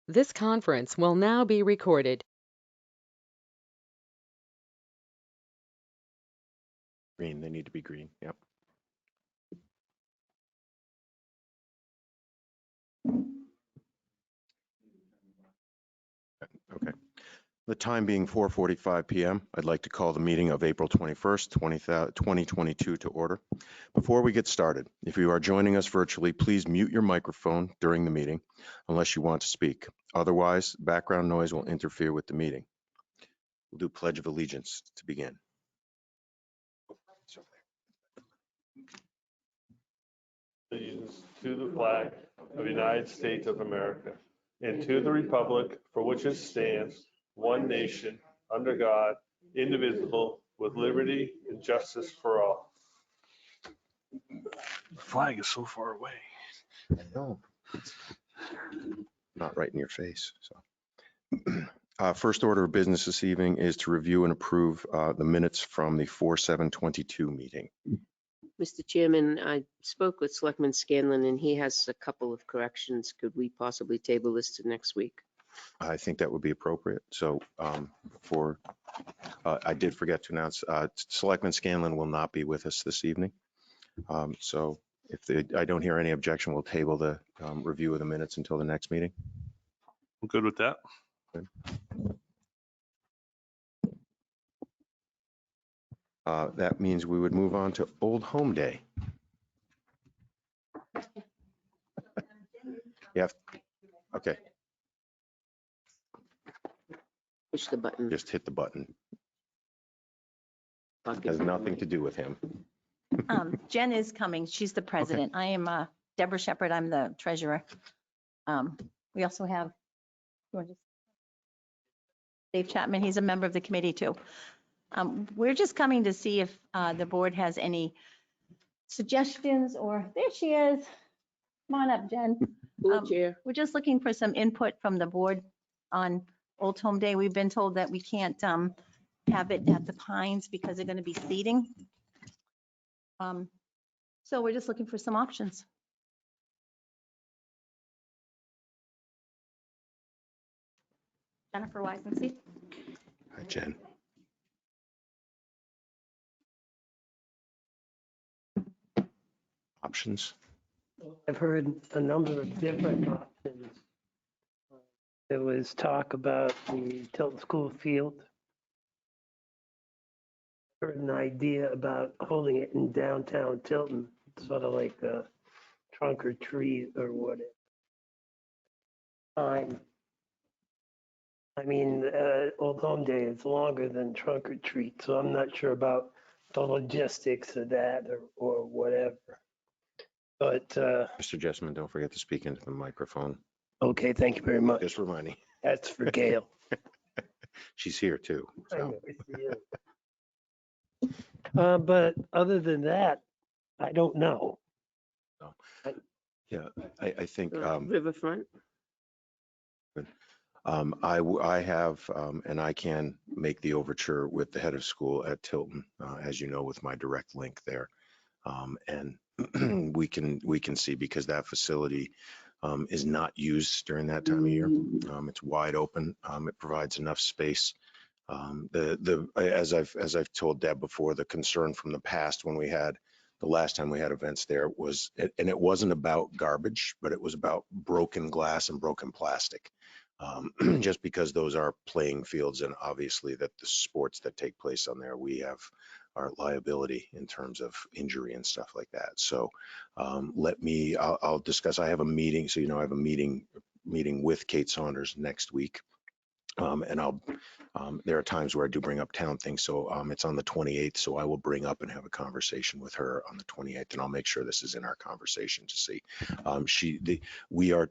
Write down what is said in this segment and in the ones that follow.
This conference will now be recorded. Green, they need to be green, yep. Okay. The time being 4:45 p.m., I'd like to call the meeting of April 21st, 2022 to order. Before we get started, if you are joining us virtually, please mute your microphone during the meeting unless you want to speak. Otherwise, background noise will interfere with the meeting. We'll do Pledge of Allegiance to begin. Allegiance to the flag of the United States of America and to the republic for which it stands, one nation, under God, indivisible, with liberty and justice for all. The flag is so far away. No, not right in your face. So, first order of business this evening is to review and approve the minutes from the 4/7/22 meeting. Mr. Chairman, I spoke with Selectman Scanlon and he has a couple of corrections. Could we possibly table this to next week? I think that would be appropriate. So I did forget to announce, Selectman Scanlon will not be with us this evening. So if I don't hear any objection, we'll table the review of the minutes until the next meeting. I'm good with that. Good. That means we would move on to Old Home Day. Yeah. Okay, Push the button. just hit the button. Bucket. Has nothing to do with him. Jen is coming. She's the president. I am Deborah Shepherd. I'm the treasurer. We also have Dave Chapman. He's a member of the committee too. We're just coming to see if the board has any suggestions or there she is. Come on up, Jen. Chair. We're just looking for some input from the board on Old Home Day. We've been told that we can't have it at the Pines because they're going to be seating. So we're just looking for some options. Jennifer Wisenseat. Hi, Jen. Options? I've heard a number of different options. There was talk about the Tilton School field. Heard an idea about holding it in downtown Tilton, sort of like a trunk or treat or whatever. I mean, Old Home Day is longer than trunk or treat, so I'm not sure about the logistics of that or whatever. But, Mr. Jessman, don't forget to speak into the microphone. okay, thank you very much. Just reminding. That's for Gail. She's here too. I So. know, it's you. But other than that, I don't know. Yeah, I think Riverfront. I have, and I can make the overture with the head of school at Tilton, as you know, with my direct link there. And we can see, because that facility is not used during that time of year. It's wide open. It provides enough space. As I've told Deb before, the concern from the past when the last time we had events there was, and it wasn't about garbage, but it was about broken glass and broken plastic. Just because those are playing fields, and obviously that the sports that take place on there, we have our liability in terms of injury and stuff like that. So I'll discuss. I have a meeting, so I have a meeting with Kate Saunders next week. And there are times where I do bring up town things. So it's on the 28th. So I will bring up and have a conversation with her on the 28th, and I'll make sure this is in our conversation to see. We are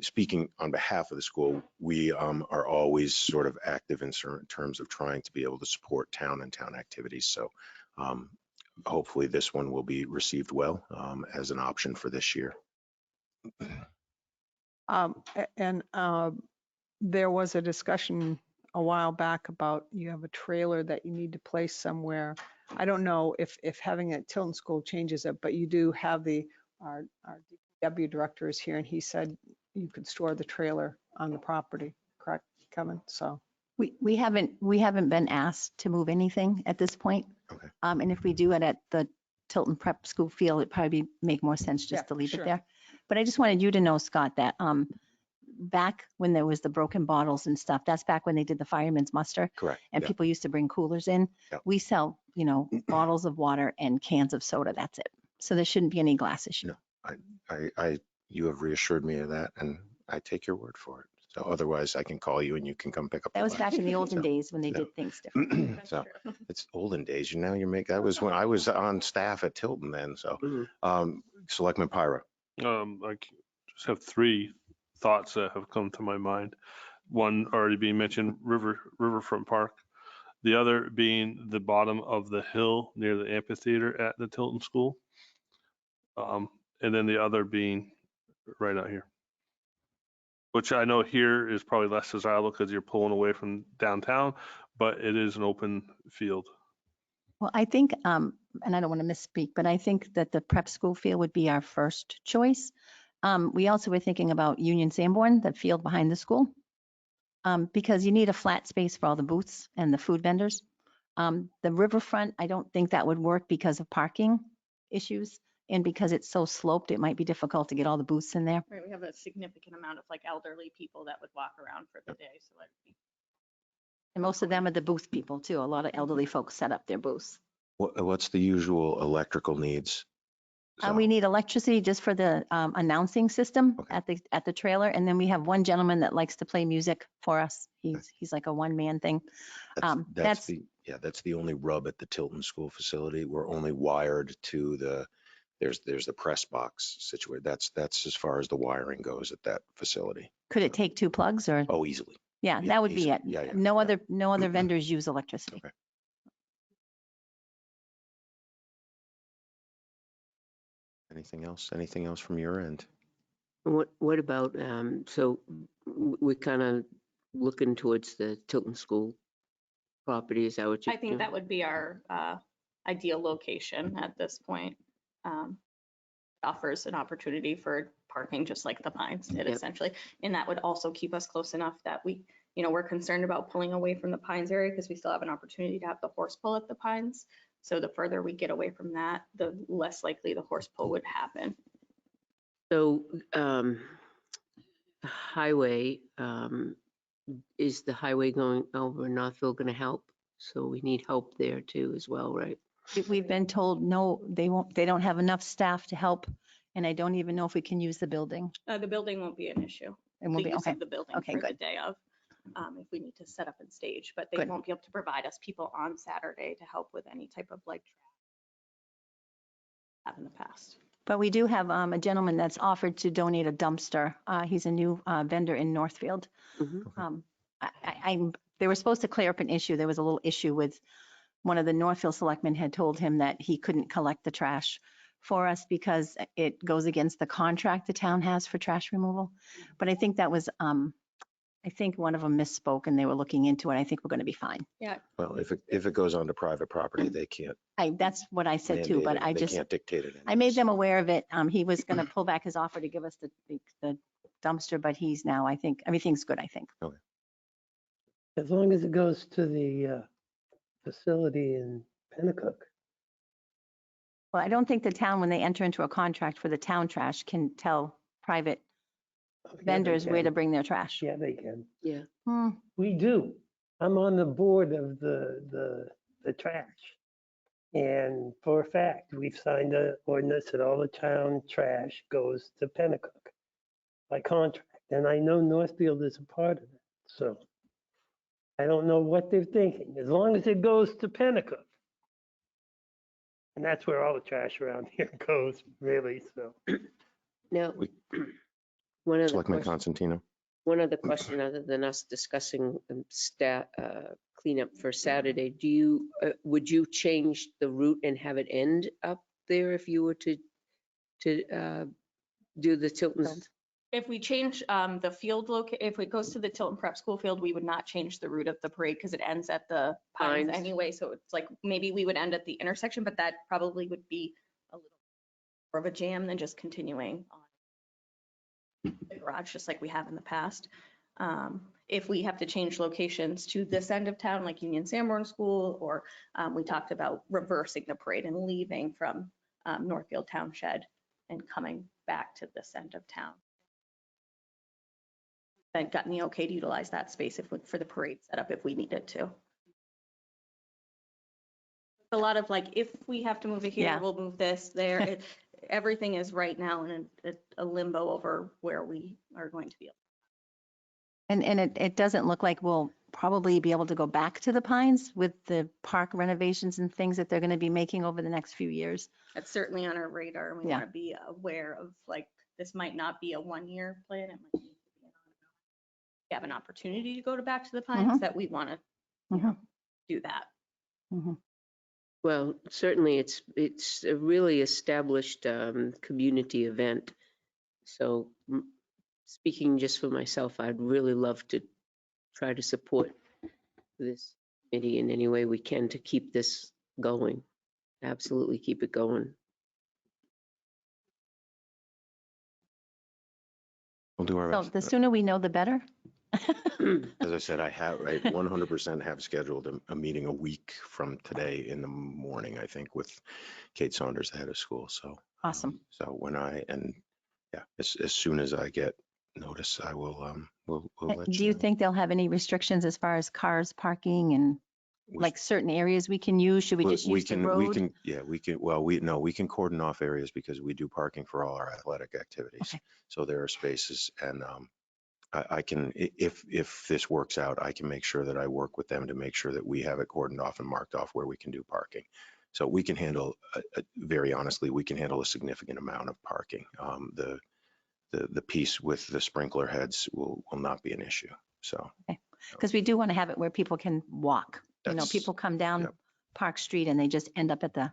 speaking on behalf of the school. We are always sort of active in certain terms of trying to be able to support town and town activities. So hopefully this one will be received well as an option for this year. There was a discussion a while back about you have a trailer that you need to place somewhere. I don't know if having it at Tilton School changes it, but you do have our DPW director is here, and he said you could store the trailer on the property, correct, Kevin? So, We haven't been asked to move anything at this point. Okay. And if we do it at the Tilton Prep School field, it'd probably make more sense Yeah, just to leave sure. it there. But I just wanted you to know, Scott, that back when there was the broken bottles and stuff, that's back when they did the fireman's muster Correct. and Yeah. people used to bring coolers in. Yeah. We sell, bottles of water and cans of soda. That's it. So there shouldn't be any glass issue. No. You have reassured me of that, and I take your word for it. So otherwise, I can call you and you can come pick up. That was back in the olden So, days when they yeah. did things different. So it's olden days. That was when I was on staff at Tilton then. So, Selectman Pyra. Just have three thoughts that have come to my mind. One already being mentioned, Riverfront Park. The other being the bottom of the hill near the amphitheater at the Tilton School. And then the other being right out here, which I know here is probably less desirable because you're pulling away from downtown, but it is an open field. Well, I think, and I don't want to misspeak, but I think that the prep school field would be our first choice. We also were thinking about Union Sanborn, that field behind the school, because you need a flat space for all the booths and the food vendors. The riverfront, I don't think that would work because of parking issues. And because it's so sloped, it might be difficult to get all the booths in there. Right, we have a significant amount of like elderly people that would walk around for the day, so that'd be. And most of them are the booth people too. A lot of elderly folks set up their booths. What's the usual electrical needs? We need electricity just for the announcing system Okay. at the trailer. And then we have one gentleman that likes to play music for us. He's like a one-man thing. That's the only rub at the Tilton School facility. We're only wired to there's the press box situated. That's as far as the wiring goes at that facility. Could it take 2 plugs or? Oh, easily. Yeah, Yeah, that would be easily. it. Yeah. No other vendors use electricity. Okay. Anything else? Anything else from your end? What about, so we're kind of looking towards the Tilton School property, is that what you? I think that would be our ideal location at this point. Offers an opportunity for parking just like the Pines did Yep. essentially. And that would also keep us close enough that we're concerned about pulling away from the Pines area because we still have an opportunity to have the horse pull at the Pines. So the further we get away from that, the less likely the horse pull would happen. So, highway, is the highway going over Northville going to help? So we need help there too as well, right? We've been told, no, they don't have enough staff to help. And I don't even know if we can use the building. The building won't be an issue. It won't The be, use okay. of the building Okay, for the good. day of, if we need to set up and stage, but they Good. won't be able to provide us people on Saturday to help with any type of like have in the past. But we do have a gentleman that's offered to donate a dumpster. He's a new vendor in Northfield. Mhm. They were supposed to clear up an issue. There was a little issue with one of the Northfield selectmen had told him that he couldn't collect the trash for us because it goes against the contract the town has for trash removal. But I think that was, I think one of them misspoke and they were looking into it. I think we're going to be fine. Well, if it goes onto private property, they can't That's what I said too, mandate but it. I They just, can't dictate it. I made them aware of it. He was going to pull back his offer to give us the dumpster, but he's now, I think, everything's good, I think. As long as it goes to the facility in Pennacook. Well, I don't think the town, when they enter into a contract for the town trash, can tell private Oh, yeah, they vendors where to can. bring their trash. Yeah, they can. Yeah. We do. I'm on the board of the trash. And for a fact, we've signed an ordinance that all the town trash goes to Pennacook by contract. And I know Northfield is a part of it. So I don't know what they're thinking, as long as it goes to Pennacook. And that's where all the trash around here goes, really, so. Now, We- one other Selectman question, Constantino. one other question other than us discussing cleanup for Saturday, would you change the route and have it end up there if you were to do the Tilton's? If we change the field if it goes to the Tilton Prep School field, we would not change the route of the parade because it ends at the Pines Pines. anyway. So it's like, maybe we would end at the intersection, but that probably would be a little more of a jam than just continuing on. the garage, just like we have in the past. If we have to change locations to this end of town, like Union Sanborn School, or we talked about reversing the parade and leaving from Northfield Town Shed and coming back to this end of town. I've gotten the okay to utilize that space for the parade setup if we needed to. A lot of like, if we have to move it here, Yeah. we'll move this there. Everything is right now in a limbo over where we are going to be. And it doesn't look like we'll probably be able to go back to the Pines with the park renovations and things that they're going to be making over the next few years. That's certainly on our radar. We Yeah. want to be aware of, like, this might not be a one-year plan. It might need to be we have an opportunity to go back to the Pines, that we want to do that. Well, certainly it's a really established community event. So speaking just for myself, I'd really love to try to support this committee in any way we can to keep this going. Absolutely keep it going. We'll do our So best. the sooner we know, the better. As I said, I 100% have scheduled a meeting a week from today in the morning, I think, with Kate Saunders, the head of school. So Awesome. So as soon as I get notice, I will we'll let Do you you know. think they'll have any restrictions as far as cars parking and like certain areas we can use? Should we just use the road? We can cordon off areas because we do parking for all our athletic activities. Okay. So there are spaces, and I can, if this works out, I can make sure that I work with them to make sure that we have it cordoned off and marked off where we can do parking. So we can handle, very honestly, we can handle a significant amount of parking. The piece with the sprinkler heads will not be an issue. So. Because we do want to have it where people can walk. People come down Park Street and they just end up at the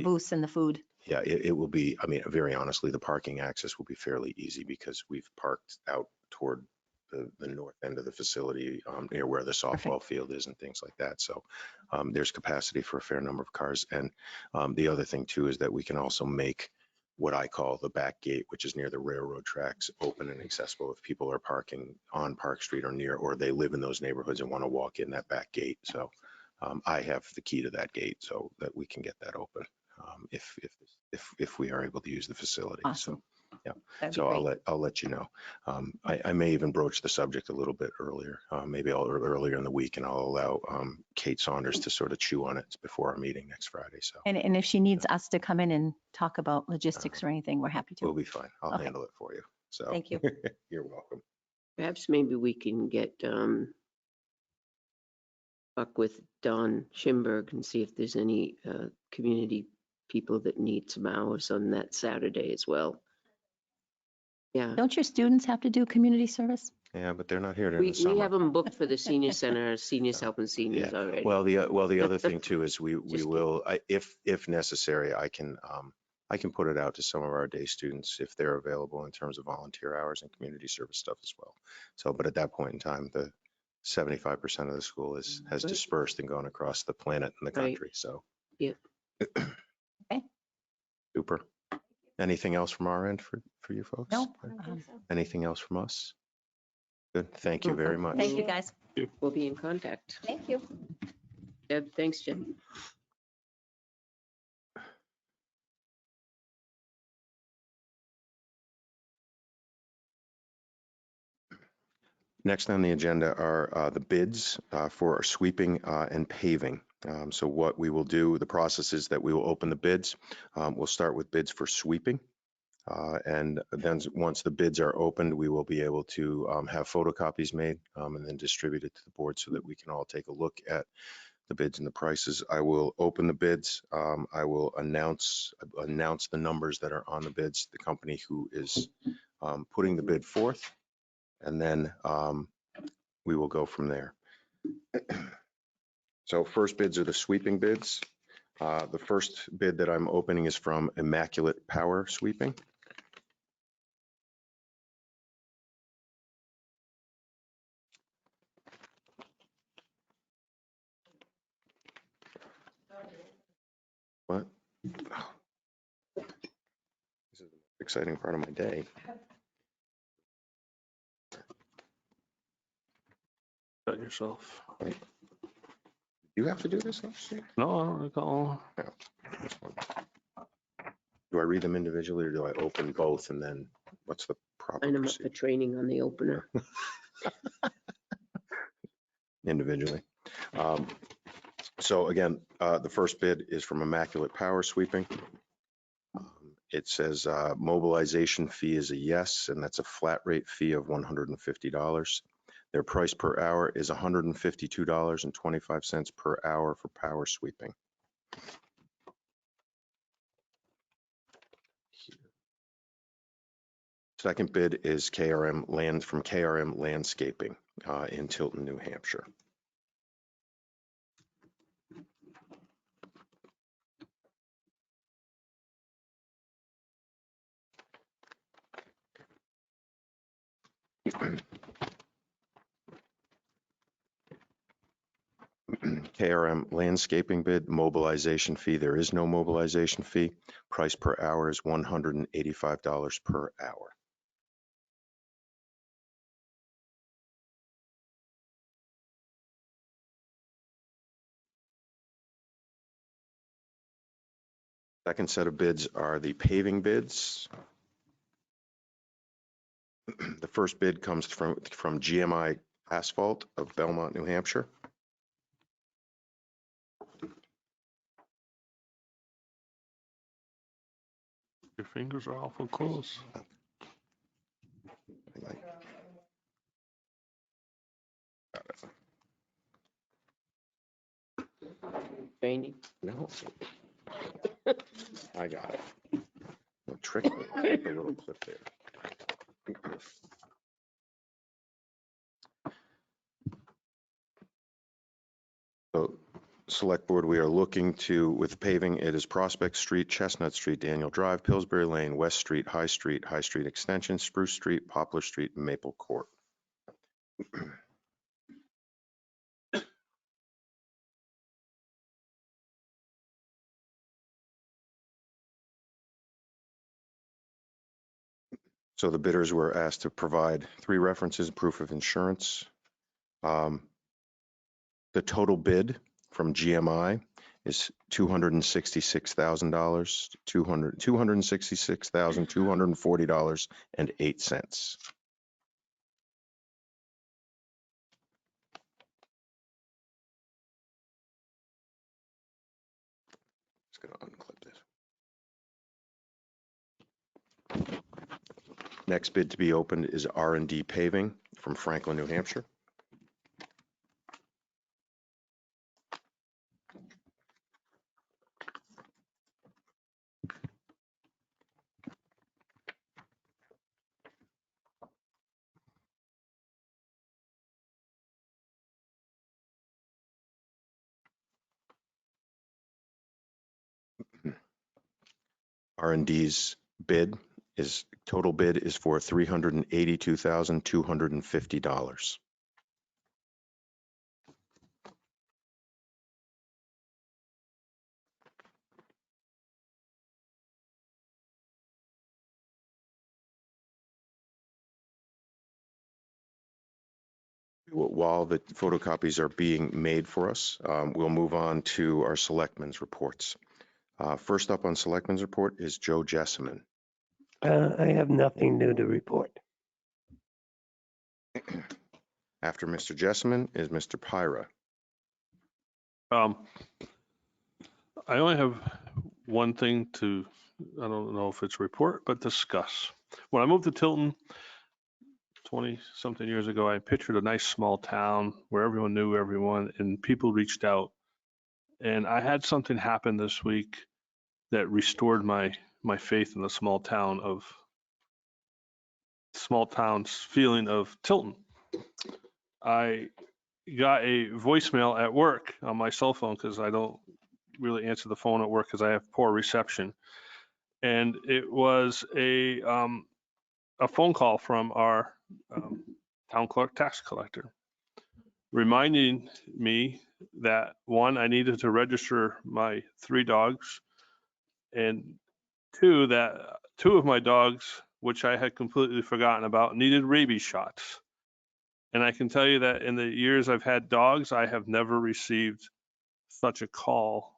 booths and the food. Yeah, it will be, I mean, very honestly, the parking access will be fairly easy because we've parked out toward the north end of the facility near where the softball field is and things like that. So there's capacity for a fair number of cars. And the other thing too is that we can also make what I call the back gate, which is near the railroad tracks, open and accessible if people are parking on Park Street or near, or they live in those neighborhoods and want to walk in that back gate. So I have the key to that gate so that we can get that open if we are able to use the facility. Awesome. So, yeah. That'd be So great. I'll let you know. I may even broach the subject a little bit earlier, earlier in the week, and I'll allow Kate Saunders to sort of chew on it before our meeting next Friday. So. And if she needs us to come in and talk about logistics or anything, we're happy to. We'll be fine. I'll Okay. handle it for you. So. Thank you. You're welcome. Perhaps maybe we can get talk with Don Schimberg and see if there's any community people that need some hours on that Saturday as well. Yeah. Don't your students have to do community service? Yeah, but they're not here during We the summer. have them booked for the senior center, seniors helping seniors already. Well, the other thing too is we Just will, if necessary, I can put it out to some of our day students if they're available in terms of volunteer hours and community service stuff as well. So, but at that point in time, the 75% of the school has dispersed and gone across the planet and the country. So. Yeah. Okay. Super. Anything else from our end for you folks? No. Anything else from us? Good. Thank you very much. Thank you, guys. We'll be in contact. Thank you. Deb, thanks, Jeb. Next on the agenda are the bids for sweeping and paving. So what we will do, the process is that we will open the bids. We'll start with bids for sweeping. And then once the bids are opened, we will be able to have photocopies made and then distributed to the board so that we can all take a look at the bids and the prices. I will open the bids. I will announce the numbers that are on the bids, the company who is putting the bid forth, and then we will go from there. So first bids are the sweeping bids. The first bid that I'm opening is from Immaculate Power Sweeping. What? This is the exciting part of my day. cut yourself. You have to do this? Officer? No, I don't recall. This one. Do I read them individually or do I open both and then what's the proper Sign them up for procedure? training on the opener. Individually. So again, the first bid is from Immaculate Power Sweeping. It says mobilization fee is a yes, and that's a flat rate fee of $150. Their price per hour is $152.25 per hour for power sweeping. Second bid is KRM Land from KRM Landscaping in Tilton, New Hampshire. KRM Landscaping bid, mobilization fee. There is no mobilization fee. Price per hour is $185 per hour. Second set of bids are the paving bids. The first bid comes from GMI Asphalt of Belmont, New Hampshire. Your fingers are awful close. Training. No. I got it. No trick, keep a little clip there. So, Select Board, we are looking to, with paving, it is Prospect Street, Chestnut Street, Daniel Drive, Pillsbury Lane, West Street, High Street Extension, Spruce Street, Poplar Street, and Maple Court. So the bidders were asked to provide 3 references, proof of insurance. The total bid from GMI is $266,000, $266,240.08. Just gonna unclip this. Next bid to be opened is R&D Paving from Franklin, New Hampshire. R&D's total bid is for $382,250. While the photocopies are being made for us, we'll move on to our Selectmen's reports. First up on Selectmen's report is Joe Jessamine. I have nothing new to report. After Mr. Jessamine is Mr. Pyra. I only have one thing to, I don't know if it's report, but discuss. When I moved to Tilton 20-something years ago, I pictured a nice small town where everyone knew everyone and people reached out. And I had something happen this week that restored my faith in the small town's feeling of Tilton. I got a voicemail at work on my cell phone because I don't really answer the phone at work because I have poor reception. And it was a phone call from our town clerk tax collector, reminding me that 1, I needed to register my 3 dogs, and 2, that 2 of my dogs, which I had completely forgotten about, needed rabies shots. And I can tell you that in the years I've had dogs, I have never received such a call.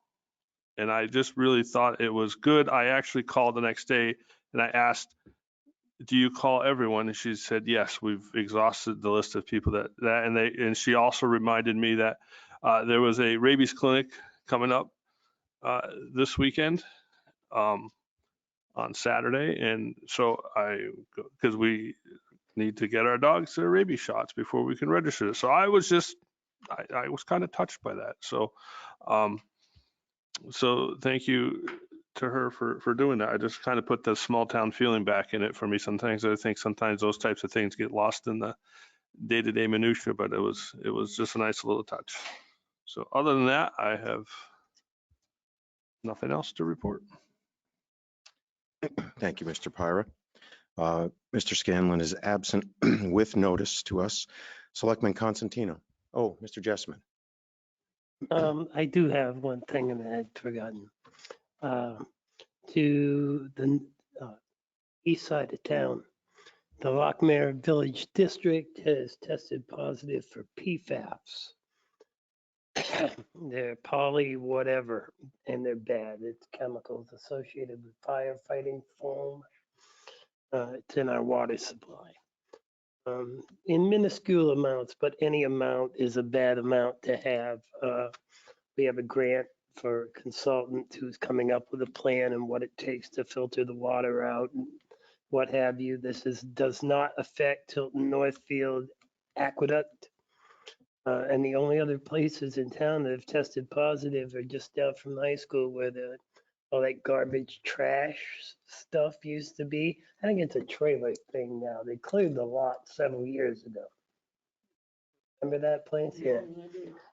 And I just really thought it was good. I actually called the next day and I asked, do you call everyone? And she said, yes, we've exhausted the list of people and she also reminded me that there was a rabies clinic coming up this weekend on Saturday. And so because we need to get our dogs their rabies shots before we can register it. So I was kind of touched by that. So, so thank you to her for doing that. I just kind of put the small town feeling back in it for me. Sometimes I think sometimes those types of things get lost in the day-to-day minutia, but it was just a nice little touch. So other than that, I have nothing else to report. Thank you, Mr. Pyra. Mr. Scanlon is absent with notice to us. Selectman Constantino. Oh, Mr. Jessman. I do have one thing and I had forgotten. To the east side of town, the Lockmere Village District has tested positive for PFAS. They're poly whatever, and they're bad. It's chemicals associated with firefighting foam. It's in our water supply. In minuscule amounts, but any amount is a bad amount to have. We have a grant for a consultant who's coming up with a plan and what it takes to filter the water out and what have you. Does not affect Tilton Northfield Aqueduct. And the only other places in town that have tested positive are just down from high school where all that garbage trash stuff used to be. I think it's a trailer thing now. They cleared the lot several years ago. Remember that place? Yeah.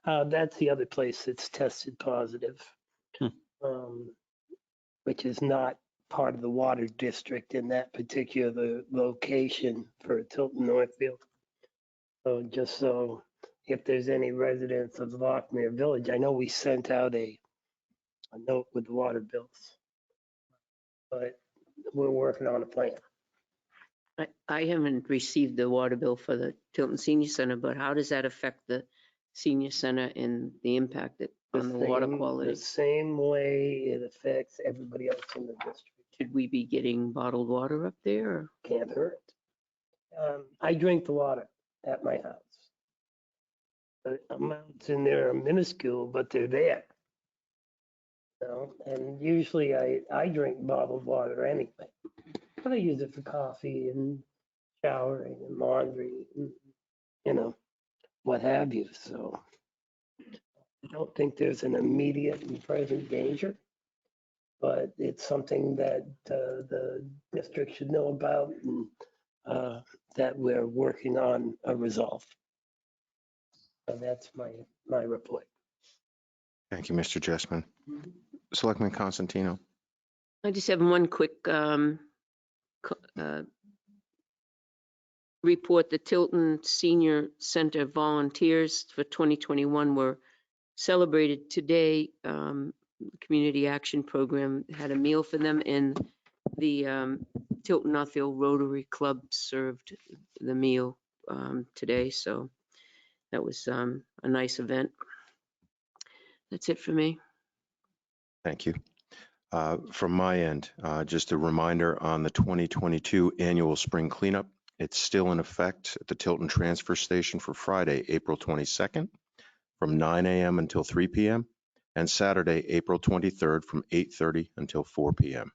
That's the other place that's tested positive, which is not part of the water district in that particular location for Tilton Northfield. So just so if there's any residents of Lockmere Village, I know we sent out a note with the water bills, but we're working on a plan. I haven't received the water bill for the Tilton Senior Center, but how does that affect the senior center and the impact on the water quality? The same way it affects everybody else in the district. Should we be getting bottled water up there? Or? Can't hurt. I drink the water at my house. The amounts in there are minuscule, but they're there. You know? And usually I drink bottled water anyway. But I use it for coffee and showering and laundry, and, you know, what have you. So I don't think there's an immediate and present danger, but it's something that the district should know about and that we're working on a resolve. So that's my report. Thank you, Mr. Jessman. Selectman Constantino. I just have one quick report. The Tilton Senior Center volunteers for 2021 were celebrated today. Community Action Program had a meal for them, and the Tilton Northfield Rotary Club served the meal today. So that was a nice event. That's it for me. Thank you. From my end, just a reminder on the 2022 annual spring cleanup. It's still in effect at the Tilton Transfer Station for Friday, April 22nd from 9 a.m. until 3 p.m. and Saturday, April 23rd from 8:30 until 4 p.m.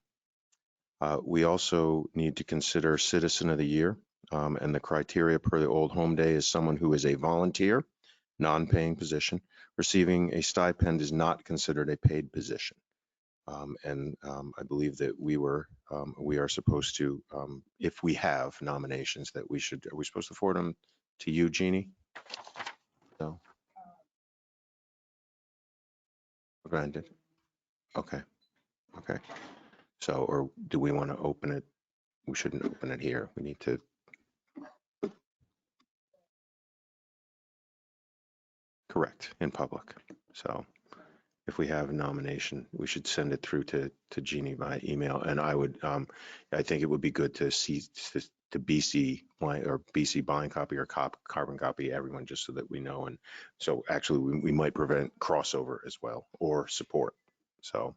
We also need to consider Citizen of the Year, and the criteria per the Old Home Day is someone who is a volunteer, non-paying position. Receiving a stipend is not considered a paid position. I believe that we are supposed to, if we have nominations, that are we supposed to forward them to you, Jeannie? No. Granted. Okay. Okay. So, or do we want to open it? We shouldn't open it here. We need to. Correct, in public. So if we have a nomination, we should send it through to Jeannie by email. And I would, I think it would be good to see, to BC or BC blind copy or carbon copy everyone, just so that we know. And so actually we might prevent crossover as well, or support. So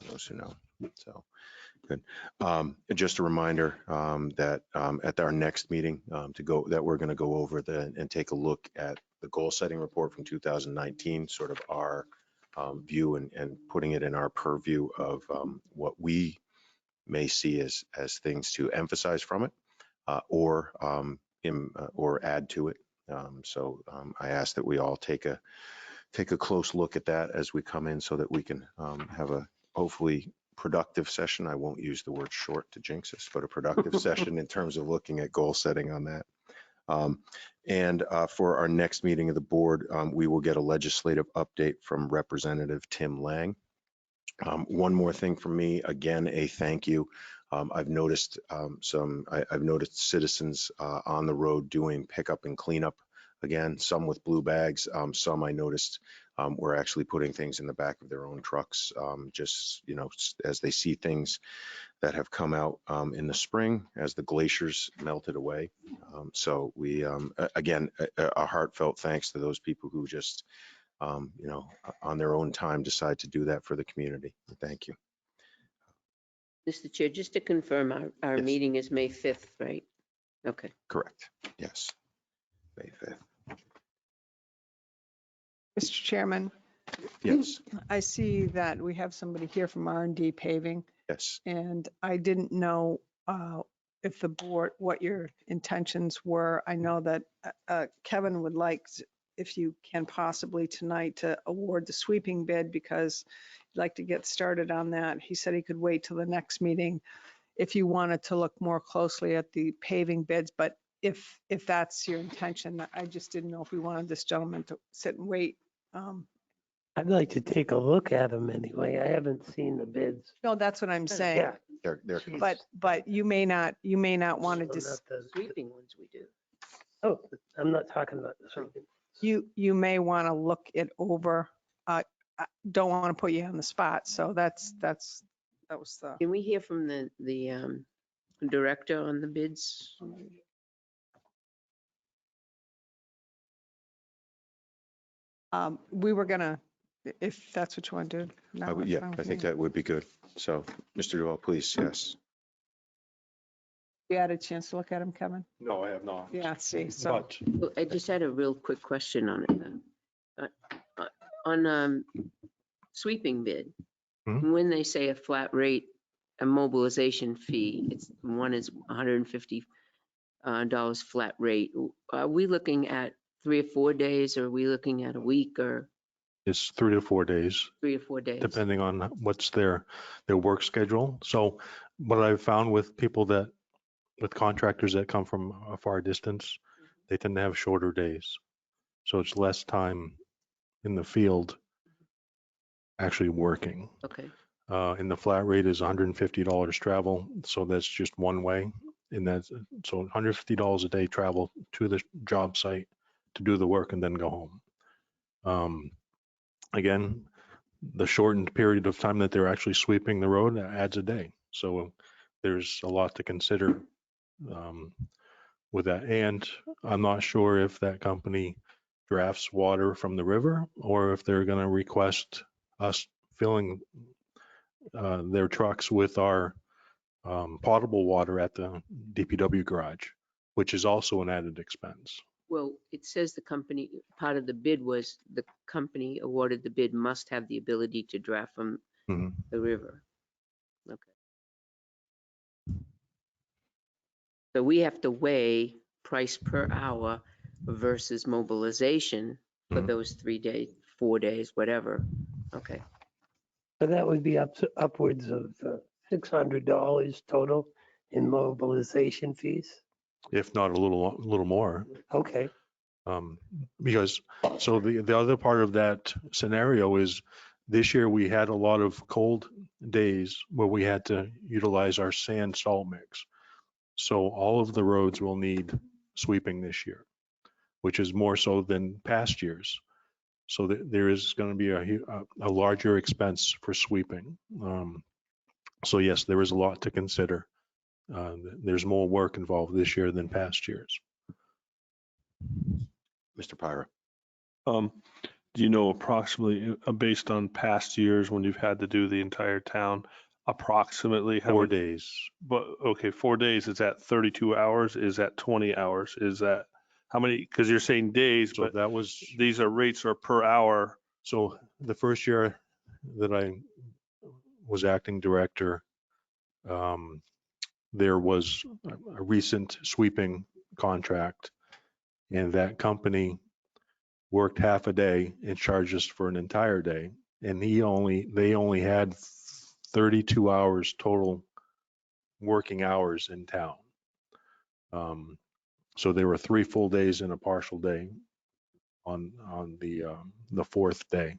those who know, so good. Just a reminder that at our next meeting that we're going to go over and take a look at the goal setting report from 2019, sort of our view and putting it in our purview of what we may see as things to emphasize from it or add to it. I ask that we all take a close look at that as we come in, so that we can have a hopefully productive session. I won't use the word short to jinx us, but a productive session in terms of looking at goal setting on that. And for our next meeting of the board, we will get a legislative update from Representative Tim Lang. One more thing from me, again, a thank you. I've noticed I've noticed citizens on the road doing pickup and cleanup. Again, some with blue bags, some I noticed were actually putting things in the back of their own trucks, just, you know, as they see things that have come out in the spring as the glaciers melted away. So we, again, a heartfelt thanks to those people who just, you know, on their own time decide to do that for the community. Thank you. Mr. Chair, just to confirm, our Yes. meeting is May 5th, right? Okay. Correct. Yes. May 5th. Mr. Chairman, Yes. I see that we have somebody here from R&D Paving, Yes. and I didn't know if the board, what your intentions were. I know that Kevin would like, if you can possibly tonight, to award the sweeping bid, because he'd like to get started on that. He said he could wait till the next meeting if you wanted to look more closely at the paving bids, but if that's your intention, I just didn't know if we wanted this gentleman to sit and wait. I'd like to take a look at them anyway. I haven't seen the bids. No, that's what I'm saying. Yeah. They're But you may not want to Well, just, not the- Sweeping ones we do. Oh, I'm not talking about the sweeping. you may want to look it over. I don't want to put you on the spot, so that was the. Can we hear from the director on the bids? We were gonna, if that's what you want to do. now, that's yeah, fine with I think me. that would be good. So, Mr. Duval, please, yes. You had a chance to look at him, Kevin? No, I have not. Yeah, see, so, But Well, I just had a real quick question on it. On sweeping bid, when they say a flat rate, a mobilization fee, one is $150 flat rate. Are we looking at 3 or 4 days, or are we looking at a week, or It's 3 to 4 days, 3 or 4 days? depending on what's their work schedule. So what I've found with with contractors that come from a far distance, they tend to have shorter days. So it's less time in the field actually working. Okay. And the flat rate is $150 travel. So that's just one way. And that's, so $150 a day travel to the job site to do the work and then go home. Again, the shortened period of time that they're actually sweeping the road adds a day. So there's a lot to consider with that. And I'm not sure if that company drafts water from the river or if they're going to request us filling their trucks with our potable water at the DPW garage, which is also an added expense. Well, it says the company, part of the bid was the company awarded the bid must have the ability to draft from the river. Okay. So we have to weigh price per hour versus mobilization for those 3 days, 4 days, whatever. Okay. So that would be upwards of $600 total in mobilization fees. If not a little more. Okay. Because so the other part of that scenario is this year we had a lot of cold days where we had to utilize our sand salt mix. So all of the roads will need sweeping this year, which is more so than past years. So there is going to be a larger expense for sweeping. So yes, there is a lot to consider. There's more work involved this year than past years. Mr. Pyra. Do you know approximately, based on past years when you've had to do the entire town, approximately how 4 many? days. But, okay, 4 days, is that 32 hours? Is that 20 hours? Is that, how many, because you're saying days, So but that was, these are rates are per hour. so the first year that I was acting director, there was a recent sweeping contract, and that company worked half a day and charged us for an entire day. And they only had 32 hours total working hours in town. So there were 3 full days and a partial day on the fourth day.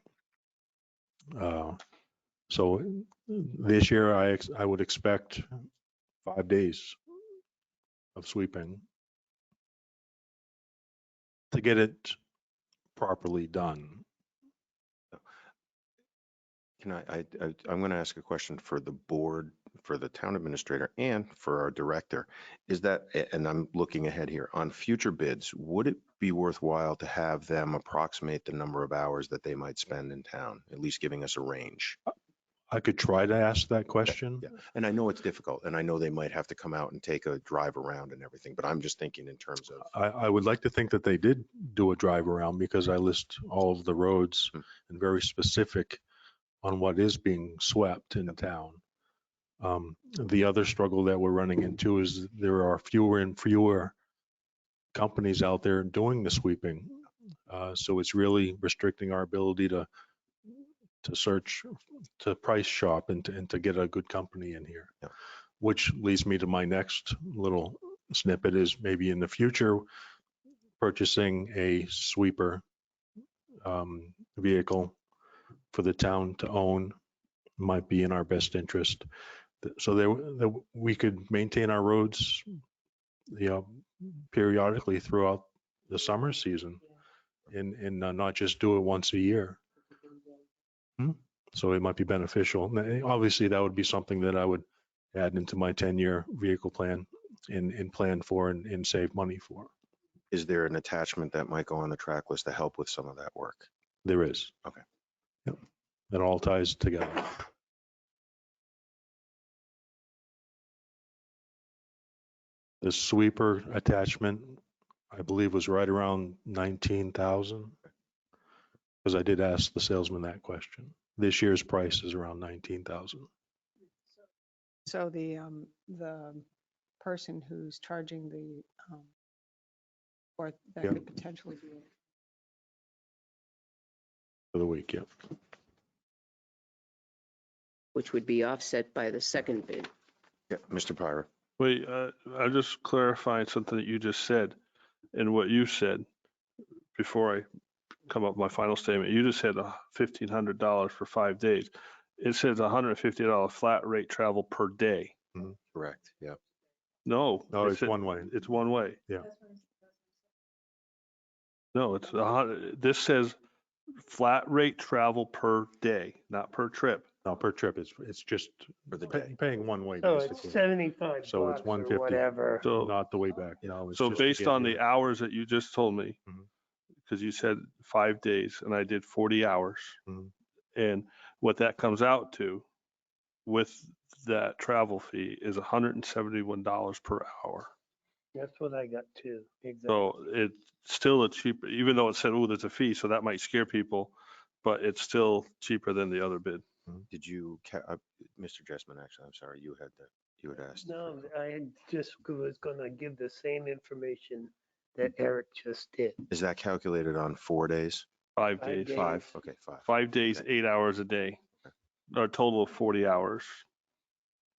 So this year I would expect 5 days of sweeping to get it properly done. Can I'm going to ask a question for the board, for the town administrator, and for our director. Is that, and I'm looking ahead here, on future bids, would it be worthwhile to have them approximate the number of hours that they might spend in town, at least giving us a range? I could try to ask that question. Yeah, and I know it's difficult, and I know they might have to come out and take a drive around and everything, but I'm just thinking in terms of. I would like to think that they did do a drive around, because I list all of the roads and very specific on what is being swept in town. The other struggle that we're running into is there are fewer and fewer companies out there doing the sweeping. So it's really restricting our ability to search, to price shop, and to get a good company in here. Yeah. Which leads me to my next little snippet, is maybe in the future purchasing a sweeper vehicle for the town to own might be in our best interest. So we could maintain our roads, periodically throughout the summer season, and not just do it once a year. So it might be beneficial. Obviously, that would be something that I would add into my 10-year vehicle plan and plan for and save money for. Is there an attachment that might go on the track list to help with some of that work? There is. Okay. Yep. It all ties together. The sweeper attachment, I believe, was right around 19,000, because I did ask the salesman that question. This year's price is around 19,000. So the person who's charging the, or that Yep. could potentially be. For the week, yep. which would be offset by the second bid. Yeah, Mr. Pyra. Wait, I'm just clarifying something that you just said and what you said before I come up with my final statement. You just said $1,500 for 5 days. It says $150 flat rate travel per day. Correct. Yeah. No. No, it's said- one way. It's one way. Yeah. No, this says flat rate travel per day, not per trip. No, per trip, it's just For the day. paying one way, So it's basically. 75 So it's bucks or 150. whatever. So, Not the way back. No, it's so just to based get on here. the hours that you just told me, Mhm. because you said 5 days and I did 40 hours. Mhm. And what that comes out to with that travel fee is $171 per hour. That's what I got too. Exactly. So it's still a cheaper, even though it said, oh, there's a fee, so that might scare people, but it's still cheaper than the other bid. Did you, Mr. Jessman, actually, I'm sorry, you had asked. No, I just was gonna give the same information that Eric just did. Is that calculated on 4 days? 5 5 days. days. 5? Okay, 5. 5 days, Okay. 8 hours a day, or a total of 40 hours.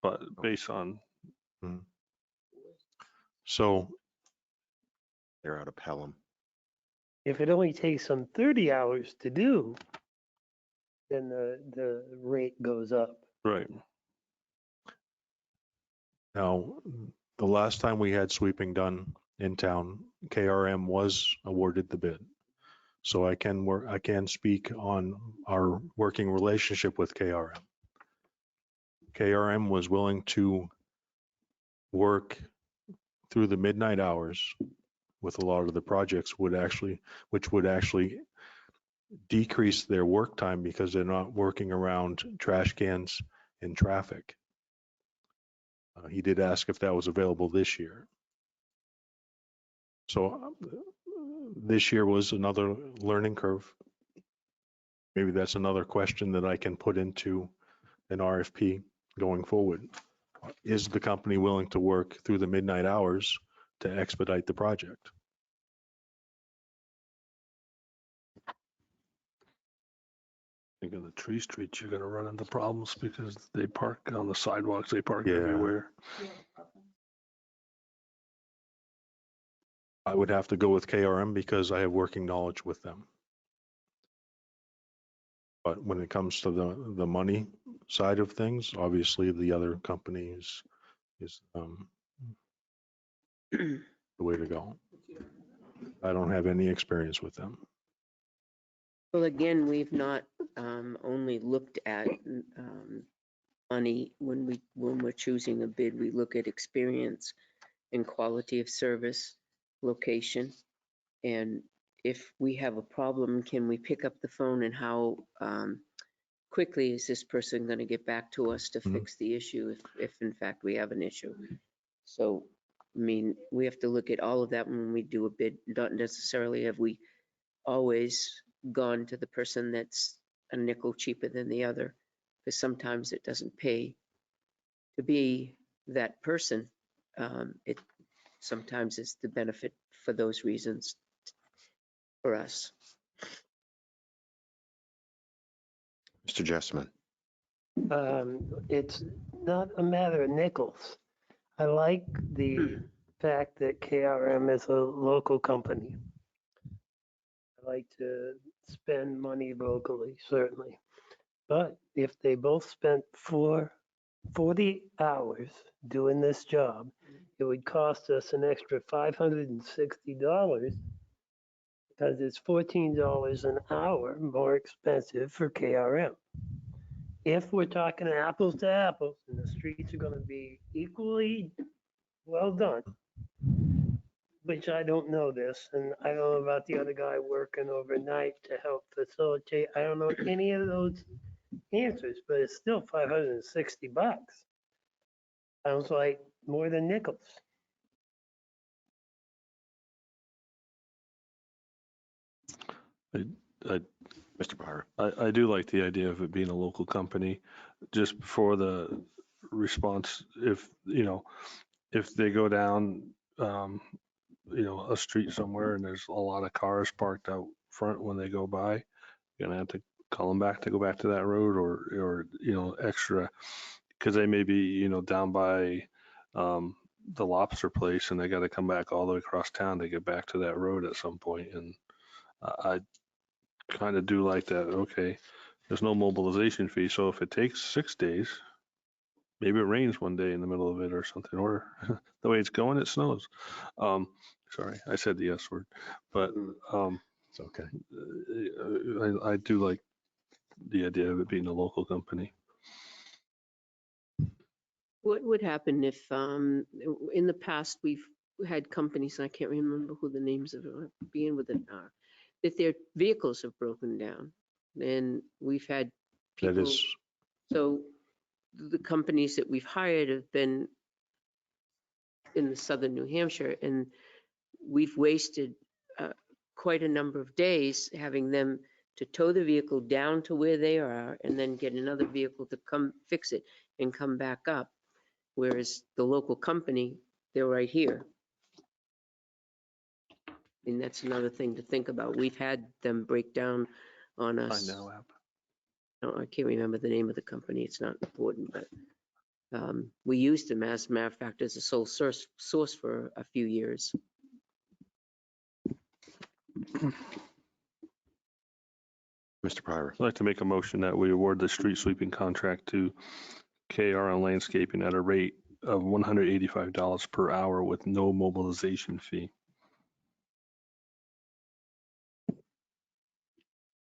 But based on, So They're out of Pelham. If it only takes them 30 hours to do, then the rate goes up. right. now, the last time we had sweeping done in town, KRM was awarded the bid. So I can speak on our working relationship with KRM. KRM was willing to work through the midnight hours with a lot of the projects which would actually decrease their work time because they're not working around trash cans and traffic. He did ask if that was available this year. So this year was another learning curve. Maybe that's another question that I can put into an RFP going forward. Is the company willing to work through the midnight hours to expedite the project? think in the tree streets, you're gonna run into problems because they park on the sidewalks, they park Yeah. everywhere. I would have to go with KRM because I have working knowledge with them. But when it comes to the money side of things, obviously the other company is the way to go. I don't have any experience with them. Well, again, we've not only looked at money when we're choosing a bid. We look at experience and quality of service, location, and if we have a problem, can we pick up the phone and how quickly is this person going to get back to us to fix the issue if in fact we have an issue? So, I mean, we have to look at all of that when we do a bid. Not necessarily have we always gone to the person that's a nickel cheaper than the other, because sometimes it doesn't pay to be that person. It sometimes is the benefit for those reasons for us. Mr. Jessman. It's not a matter of nickels. I like the fact that KRM is a local company. I like to spend money locally, certainly. But if they both spent 40 hours doing this job, it would cost us an extra $560 because it's $14 an hour more expensive for KRM. If we're talking apples to apples and the streets are going to be equally well done, which I don't know this, and I don't know about the other guy working overnight to help facilitate. I don't know any of those answers, but it's still $560. Sounds like more than nickels. Mr. Byron. I do like the idea of it being a local company, just for the response. If, if they go down, a street somewhere and there's a lot of cars parked out front when they go by, you're gonna have to call them back to go back to that road or extra, because they may be, down by the lobster place and they got to come back all the way across town to get back to that road at some point. And I kind of do like that. Okay, there's no mobilization fee. So if it takes 6 days, maybe it rains one day in the middle of it or something, or the way it's going, it snows. Sorry, I said the S word, but It's okay. I do like the idea of it being a local company. What would happen if, in the past, we've had companies, I can't remember who the names of it being with it are, that their vehicles have broken down. And we've had That people, is, so the companies that we've hired have been in the southern New Hampshire, and we've wasted quite a number of days having them to tow the vehicle down to where they are and then get another vehicle to come fix it and come back up. Whereas the local company, they're right here. And that's another thing to think about. We've had them break down on I us. know app. No, I can't remember the name of the company. It's not important, but we used them, as a matter of fact, as a sole source for a few years. Mr. Pryor. I'd like to make a motion that we award the street sweeping contract to KRM Landscaping at a rate of $185 per hour with no mobilization fee.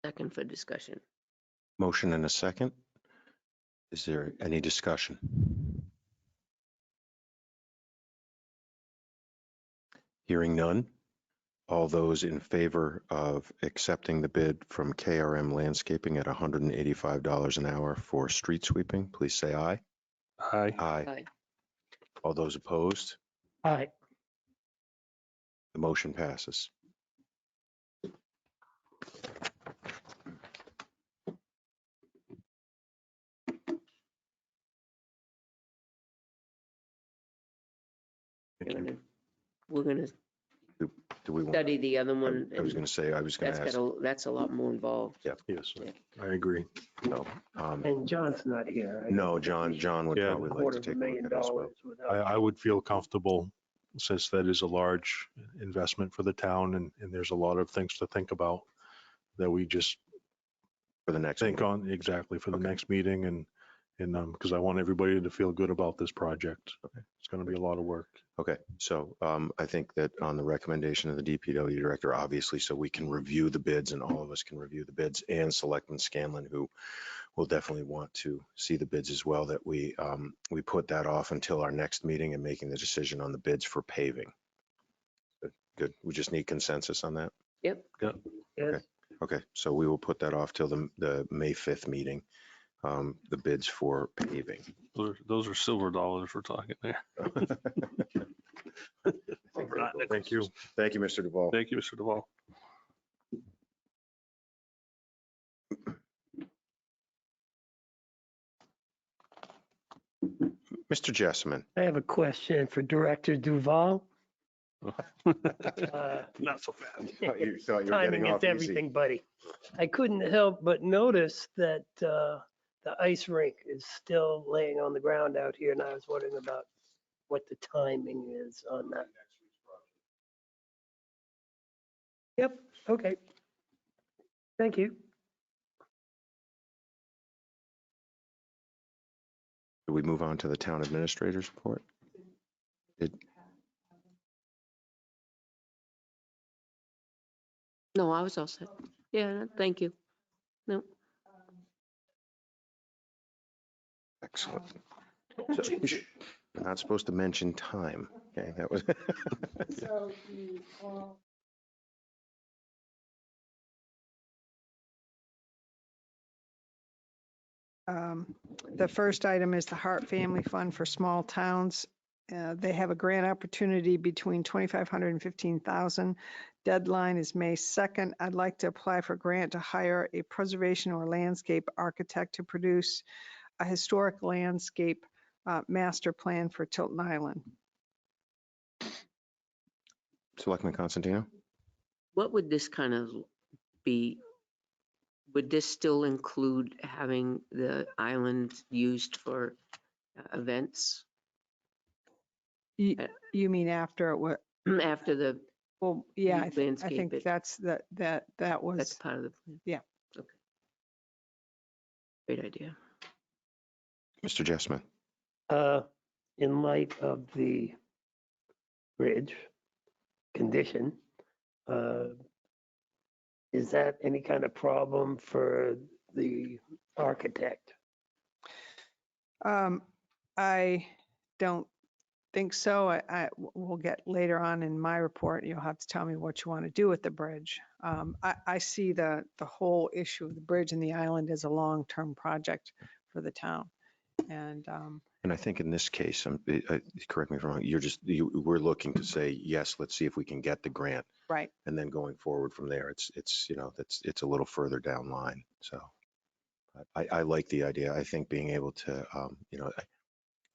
Second for discussion. Motion and a second. Is there any discussion? Hearing none. All those in favor of accepting the bid from KRM Landscaping at $185 an hour for street sweeping, please say aye. Aye. Aye. Aye. All those opposed? Aye. The motion passes. Thank you. We're gonna Do we want, study the other one. I was and going to say, I was going That's to ask. that's a lot more involved. Yeah. Yes, Yeah. I agree. No, And John's not here. I no, don't think we John would Yeah. probably like quarter to of a take a look million at it as well. dollars without. I would feel comfortable, since that is a large investment for the town and there's a lot of things to think about, that we just For the next think meeting. on exactly for the Okay. next meeting and because I want everybody to feel good about this project. Okay. It's going to be a lot of work. Okay, so I think that on the recommendation of the DPW director, obviously, so we can review the bids and all of us can review the bids, and Selectman Scanlon, who will definitely want to see the bids as well, that we put that off until our next meeting and making the decision on the bids for paving. Good. We just need consensus on that. Yes. Okay, so we will put that off till the May 5th meeting, the bids for paving. Those are silver dollars we're talking there. Thank you. Thank you, Mr. Duval. Thank you, Mr. Duval. Mr. Jessamine. I have a question for Director Duval. Not so fast. You thought you were Timing getting is off easy. everything, buddy. I couldn't help but notice that the ice rink is still laying on the ground out here, and I was wondering about what the timing is on that. Yep, okay. Thank you. Do we move on to the town administrator's report? No, I was all set. Yeah, thank you. No. Excellent. So, you're not supposed to mention time. Okay, that was. So you all. The first item is the Hart Family Fund for Small Towns. They have a grant opportunity between 2,500 and 15,000. Deadline is May 2nd. I'd like to apply for grant to hire a preservation or landscape architect to produce a historic landscape master plan for Tilton Island. Selectman Constantino? What would this kind of be? Would this still include having the island used for events You mean after what? after the, Well, yeah, I landscape think it. that's that that's was, part of the plan? Yeah. Okay. Great idea. Mr. Jessman? In light of the bridge condition, is that any kind of problem for the architect? I don't think so. We'll get later on in my report, you'll have to tell me what you want to do with the bridge. I see the whole issue of the bridge and the island as a long-term project for the town. And I think in this case, correct me if I'm wrong, we're looking to say, yes, let's see if we can get the grant. right, And then going forward from there, it's a little further down line. So I like the idea. I think being able to,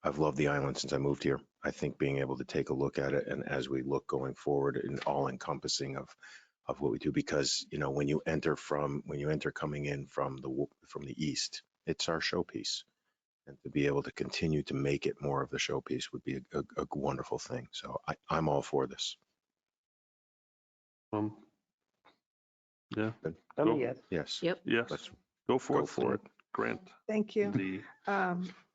I've loved the island since I moved here. I think being able to take a look at it, and as we look going forward, and all encompassing of what we do, because when you enter coming in from the east, it's our showpiece, and to be able to continue to make it more of the showpiece would be a wonderful thing. So I'm all for this. Yeah, I mean, Go. yes. Yes. Yep. yes, Let's go for go it. for it. Grant thank you. the,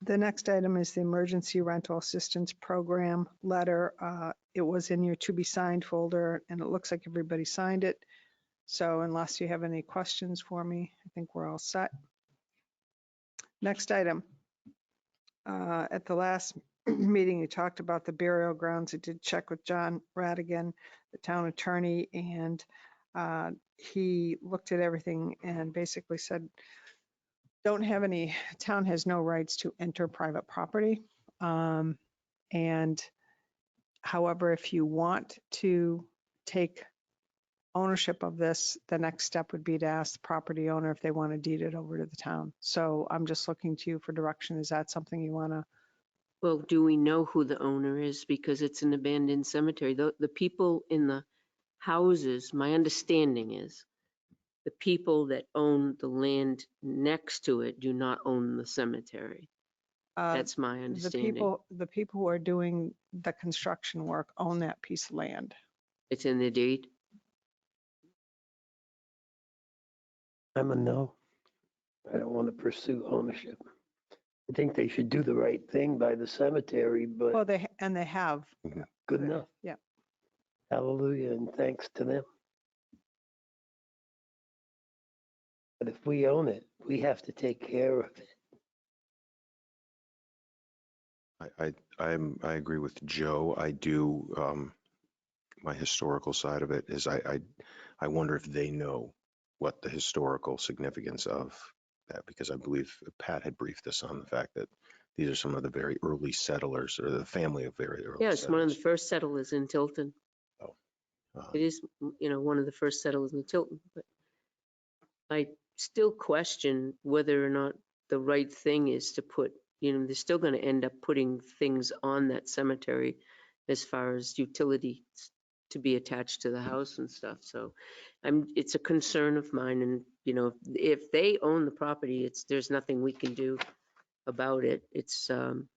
The next item is the Emergency Rental Assistance Program letter. It was in your to be signed folder, and it looks like everybody signed it. So unless you have any questions for me, I think we're all set. Next item. At the last meeting, you talked about the burial grounds. I did check with John Radigan, the town attorney, and he looked at everything and basically said, town has no rights to enter private property. And however, if you want to take ownership of this, the next step would be to ask the property owner if they want to deed it over to the town. So I'm just looking to you for direction. Is that something you want to? Well, do we know who the owner is? Because it's an abandoned cemetery. The people in the houses, my understanding is, the people that own the land next to it do not own the cemetery. That's my understanding. The people who are doing the construction work own that piece of land. It's in the deed? I'm a no. I don't want to pursue ownership. I think they should do the right thing by the cemetery, Well, but they have. good enough. Yeah. Hallelujah, and thanks to them. But if we own it, we have to take care of it. I agree with Joe. I do, my historical side of it is I wonder if they know what the historical significance of that, because I believe Pat had briefed us on the fact that these are some of the very early settlers, or the family of very early Yeah, it's one of the settlers. first settlers in Tilton. Um, It is, one of the first settlers in Tilton, but I still question whether or not the right thing is to put, they're still going to end up putting things on that cemetery as far as utilities to be attached to the house and stuff. So it's a concern of mine. And, if they own the property, there's nothing we can do about it. It's an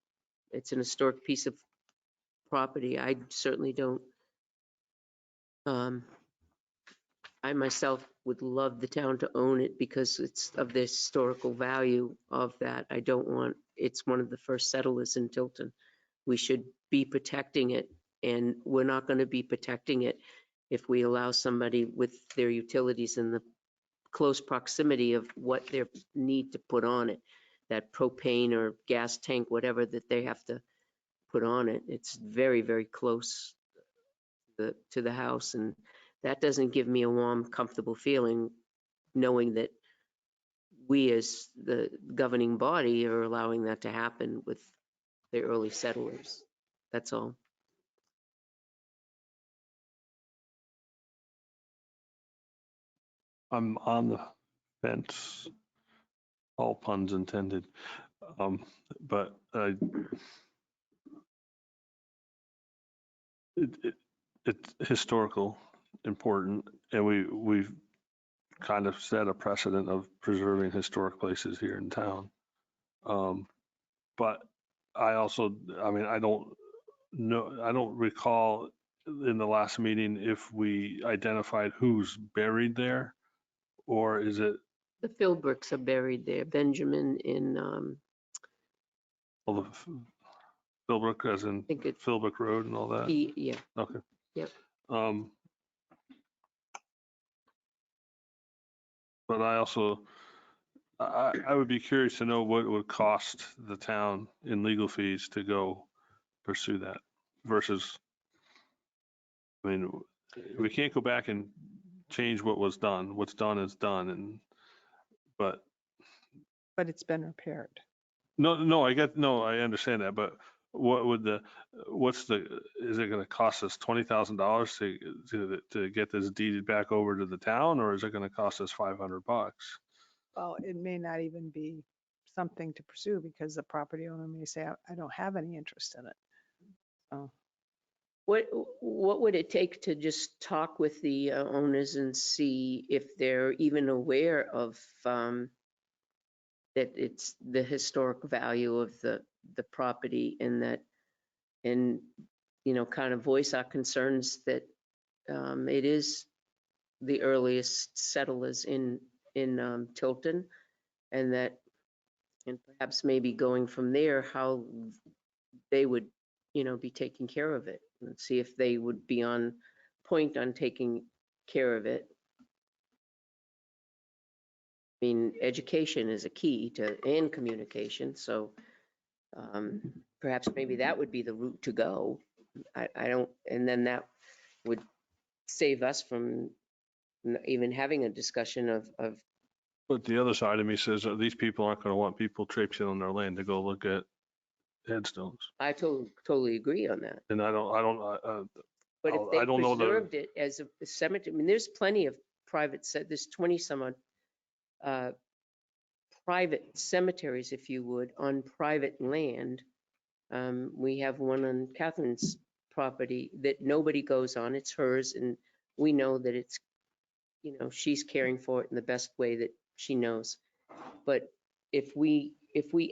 historic piece of property. I certainly don't, I myself would love the town to own it because it's of the historical value of that. I don't want, it's one of the first settlers in Tilton. We should be protecting it, and we're not going to be protecting it if we allow somebody with their utilities in the close proximity of what they need to put on it, that propane or gas tank, whatever that they have to put on it. It's very, very close to the house, and that doesn't give me a warm, comfortable feeling knowing that we as the governing body are allowing that to happen with the early settlers. That's all. I'm on the fence, all puns intended. But it's historical, important, and we've kind of set a precedent of preserving historic places here in town. But I also, I don't know, I don't recall in the last meeting if we identified who's buried there, or is it The Philbrooks are buried there. Benjamin in, all the Philbrook, as in think it, Philbrook Road and all that? yeah, Okay. Yep. But I also, I would be curious to know what it would cost the town in legal fees to go pursue that versus, we can't go back and change what was done. What's done is done, but But it's been repaired. no, I understand that, but is it gonna cost us $20,000 to get this deeded back over to the town, or is it gonna cost us $500? Well, it may not even be something to pursue because the property owner may say, I don't have any interest in it. So what would it take to just talk with the owners and see if they're even aware of that it's the historic value of the property, and that, and kind of voice our concerns that it is the earliest settlers in Tilton, and that, and perhaps maybe going from there, how they would, be taking care of it, and see if they would be on point on taking care of it. I mean, education is a key and communication, so perhaps maybe that would be the route to go. I don't, and then that would save us from even having a discussion of But the other side of me says that these people aren't going to want people traipsing on their land to go look at headstones. I totally agree on that. And I don't, But if they I don't know preserved it as a cemetery, I mean, there's plenty of there's 20 some odd private cemeteries, if you would, on private land. We have one on Catherine's property that nobody goes on. It's hers, and we know that it's, she's caring for it in the best way that she knows. But if we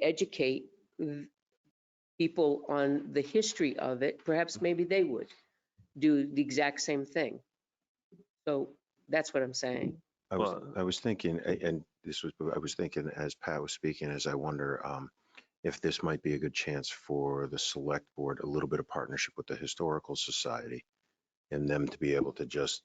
educate people on the history of it, perhaps maybe they would do the exact same thing. So that's what I'm saying. I was thinking, I was thinking as Pat was speaking, as I wonder if this might be a good chance for the select board, a little bit of partnership with the Historical Society, and them to be able to just,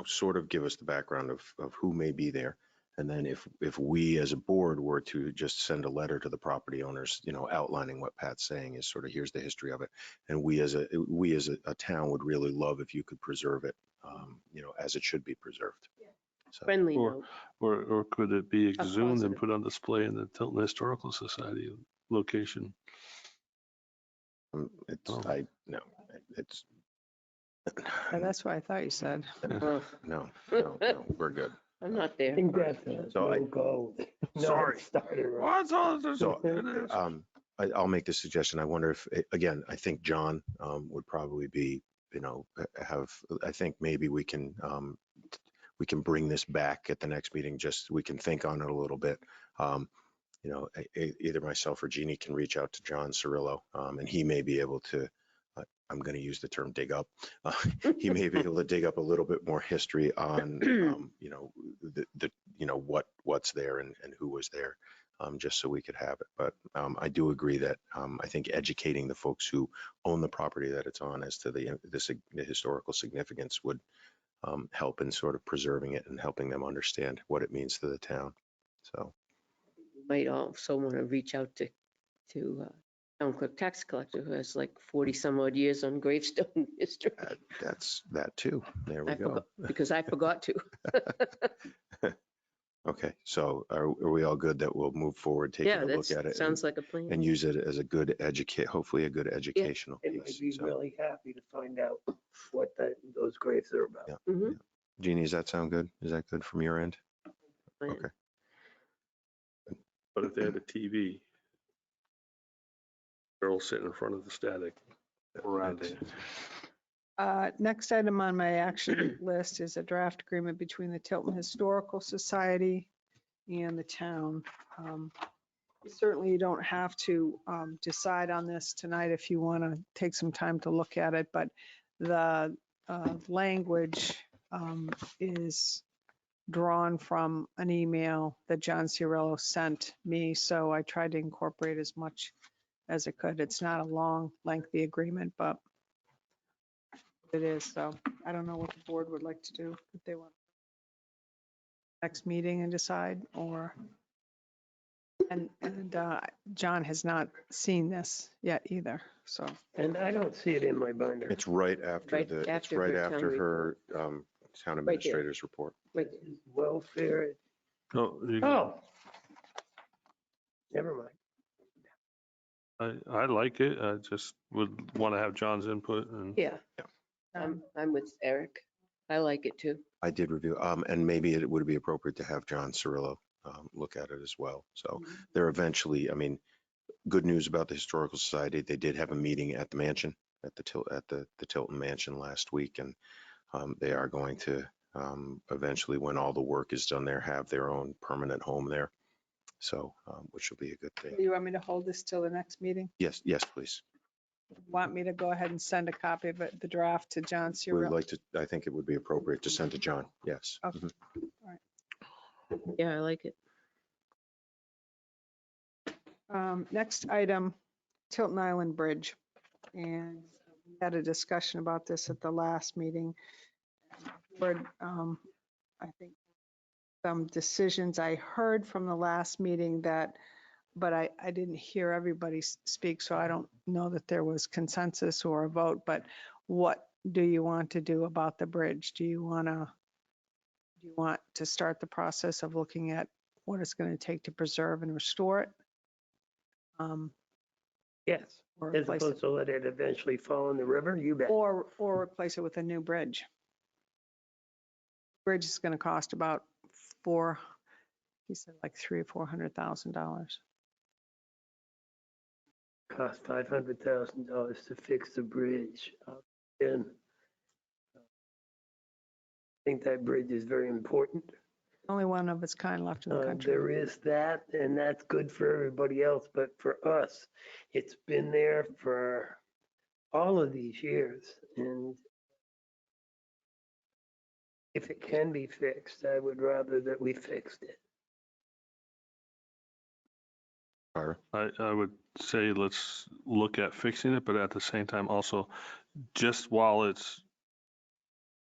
sort of give us the background of who may be there. And then if we as a board were to just send a letter to the property owners, outlining what Pat's saying is sort of, here's the history of it. And we as a town would really love if you could preserve it, as it should be preserved. So, Friendly note. or could it be A exhumed and positive. put on display in the Tilton Historical Society location? it's, Yeah, that's what I thought you said. no, we're good. I'm not I there. think that's a So no-go. Sorry. Starter. What's all this? So, I'll make the suggestion. I wonder if, again, I think John would probably be, I think maybe we can bring this back at the next meeting. Just, we can think on it a little bit. Either myself or Jeannie can reach out to John Cirillo, and he may be able to, I'm going to use the term dig up. He may be able to dig up a little bit more history on, what's there and who was there, just so we could have it. But I do agree that I think educating the folks who own the property that it's on as to the historical significance would help in sort of preserving it and helping them understand what it means to the town. So. Might also want to reach out to town clerk tax collector who has like 40 some odd years on gravestone history. That's that too. There we go. Because I forgot to. Okay, so are we all good that we'll move forward, taking a look at it? Sounds like a plan. And use it as a good hopefully a good educational And I'd piece. be So, really happy to find out what those graves are about. yeah. Mhm. Jeannie, does that sound good? Is that good from your end? Plan. Okay. But if they had a TV, girl sitting in front of the static around it. Next item on my action list is a draft agreement between the Tilton Historical Society and the town. Certainly, you don't have to decide on this tonight if you want to take some time to look at it, but the language is drawn from an email that John Cirillo sent me, so I tried to incorporate as much as I could. It's not a long, lengthy agreement, but it is. So I don't know what the board would like to do, if they want next meeting and decide, or and John has not seen this yet either. So And I don't see it in my binder. It's right after Right after her town her town administrator's report. Right. Welfare. No, Oh. Never mind. I like it. I just would want to have John's input and. Yeah. I'm with Eric. I like it too. I did review, and maybe it would be appropriate to have John Cirillo look at it as well. So they're eventually, good news about the Historical Society. They did have a meeting at the mansion, at the Tilton mansion last week, and they are going to eventually, when all the work is done there, have their own permanent home there. So, which will be a good thing. do you want me to hold this till the next meeting? Yes, please. Want me to go ahead and send a copy of it, the draft, to John We would Cirillo? like to, I think it would be appropriate to send to John. Yes. Okay. Mhm. Yeah, I like it. Next item, Tilton Island Bridge. And we had a discussion about this at the last meeting. Board, I think some decisions. I heard from the last meeting that, but I didn't hear everybody speak, so I don't know that there was consensus or a vote, but what do you want to do about the bridge? Do you want to start the process of looking at what it's going to take to preserve and restore it? Yes, Or as replace it, opposed to let it eventually fall in the river, you bet. or replace it with a new bridge? Bridge is going to cost about he said like $300,000 or $400,000. Cost $500,000 to fix the bridge. And I think that bridge is very important. Only one of its kind left in the country. There is that, and that's good for everybody else, but for us, it's been there for all of these years. And if it can be fixed, I would rather that we fixed it. Carter? I would say let's look at fixing it, but at the same time also, just while it's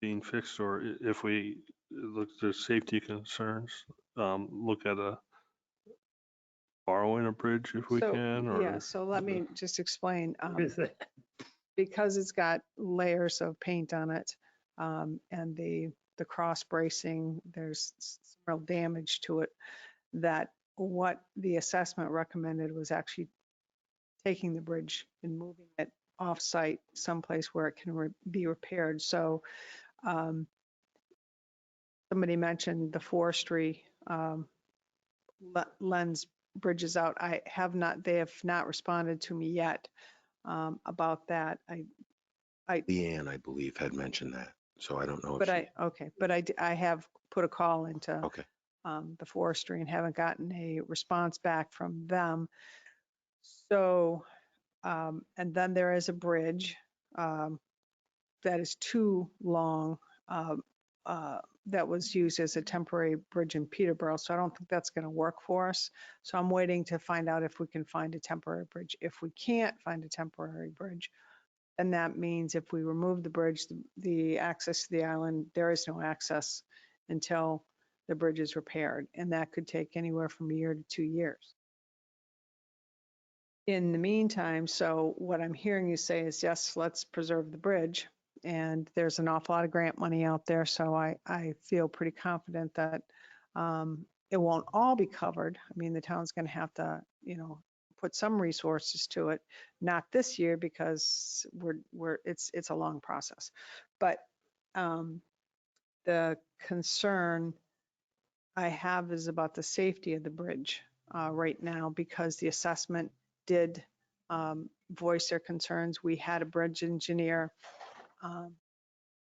being fixed, or if we look, there's safety concerns, look at borrowing a bridge if we So, can, or. yeah, so let me just explain. Is that- Because it's got layers of paint on it, and the cross bracing, there's some real damage to it, that what the assessment recommended was actually taking the bridge and moving it off-site someplace where it can be repaired. So somebody mentioned the forestry lends bridges out. They have not responded to me yet about that. Leanne, I believe, had mentioned that. So I don't know if I have put a call into Okay. the forestry and haven't gotten a response back from them. So, and then there is a bridge that is too long that was used as a temporary bridge in Peterborough. So I don't think that's going to work for us. So I'm waiting to find out if we can find a temporary bridge. If we can't find a temporary bridge, and that means if we remove the bridge, the access to the island, there is no access until the bridge is repaired. And that could take anywhere from a year to 2 years. In the meantime, so what I'm hearing you say is, yes, let's preserve the bridge. And there's an awful lot of grant money out there. So I feel pretty confident that it won't all be covered. I mean, the town's going to have to, put some resources to it, not this year because it's a long process. But the concern I have is about the safety of the bridge right now, because the assessment did voice their concerns. We had a bridge engineer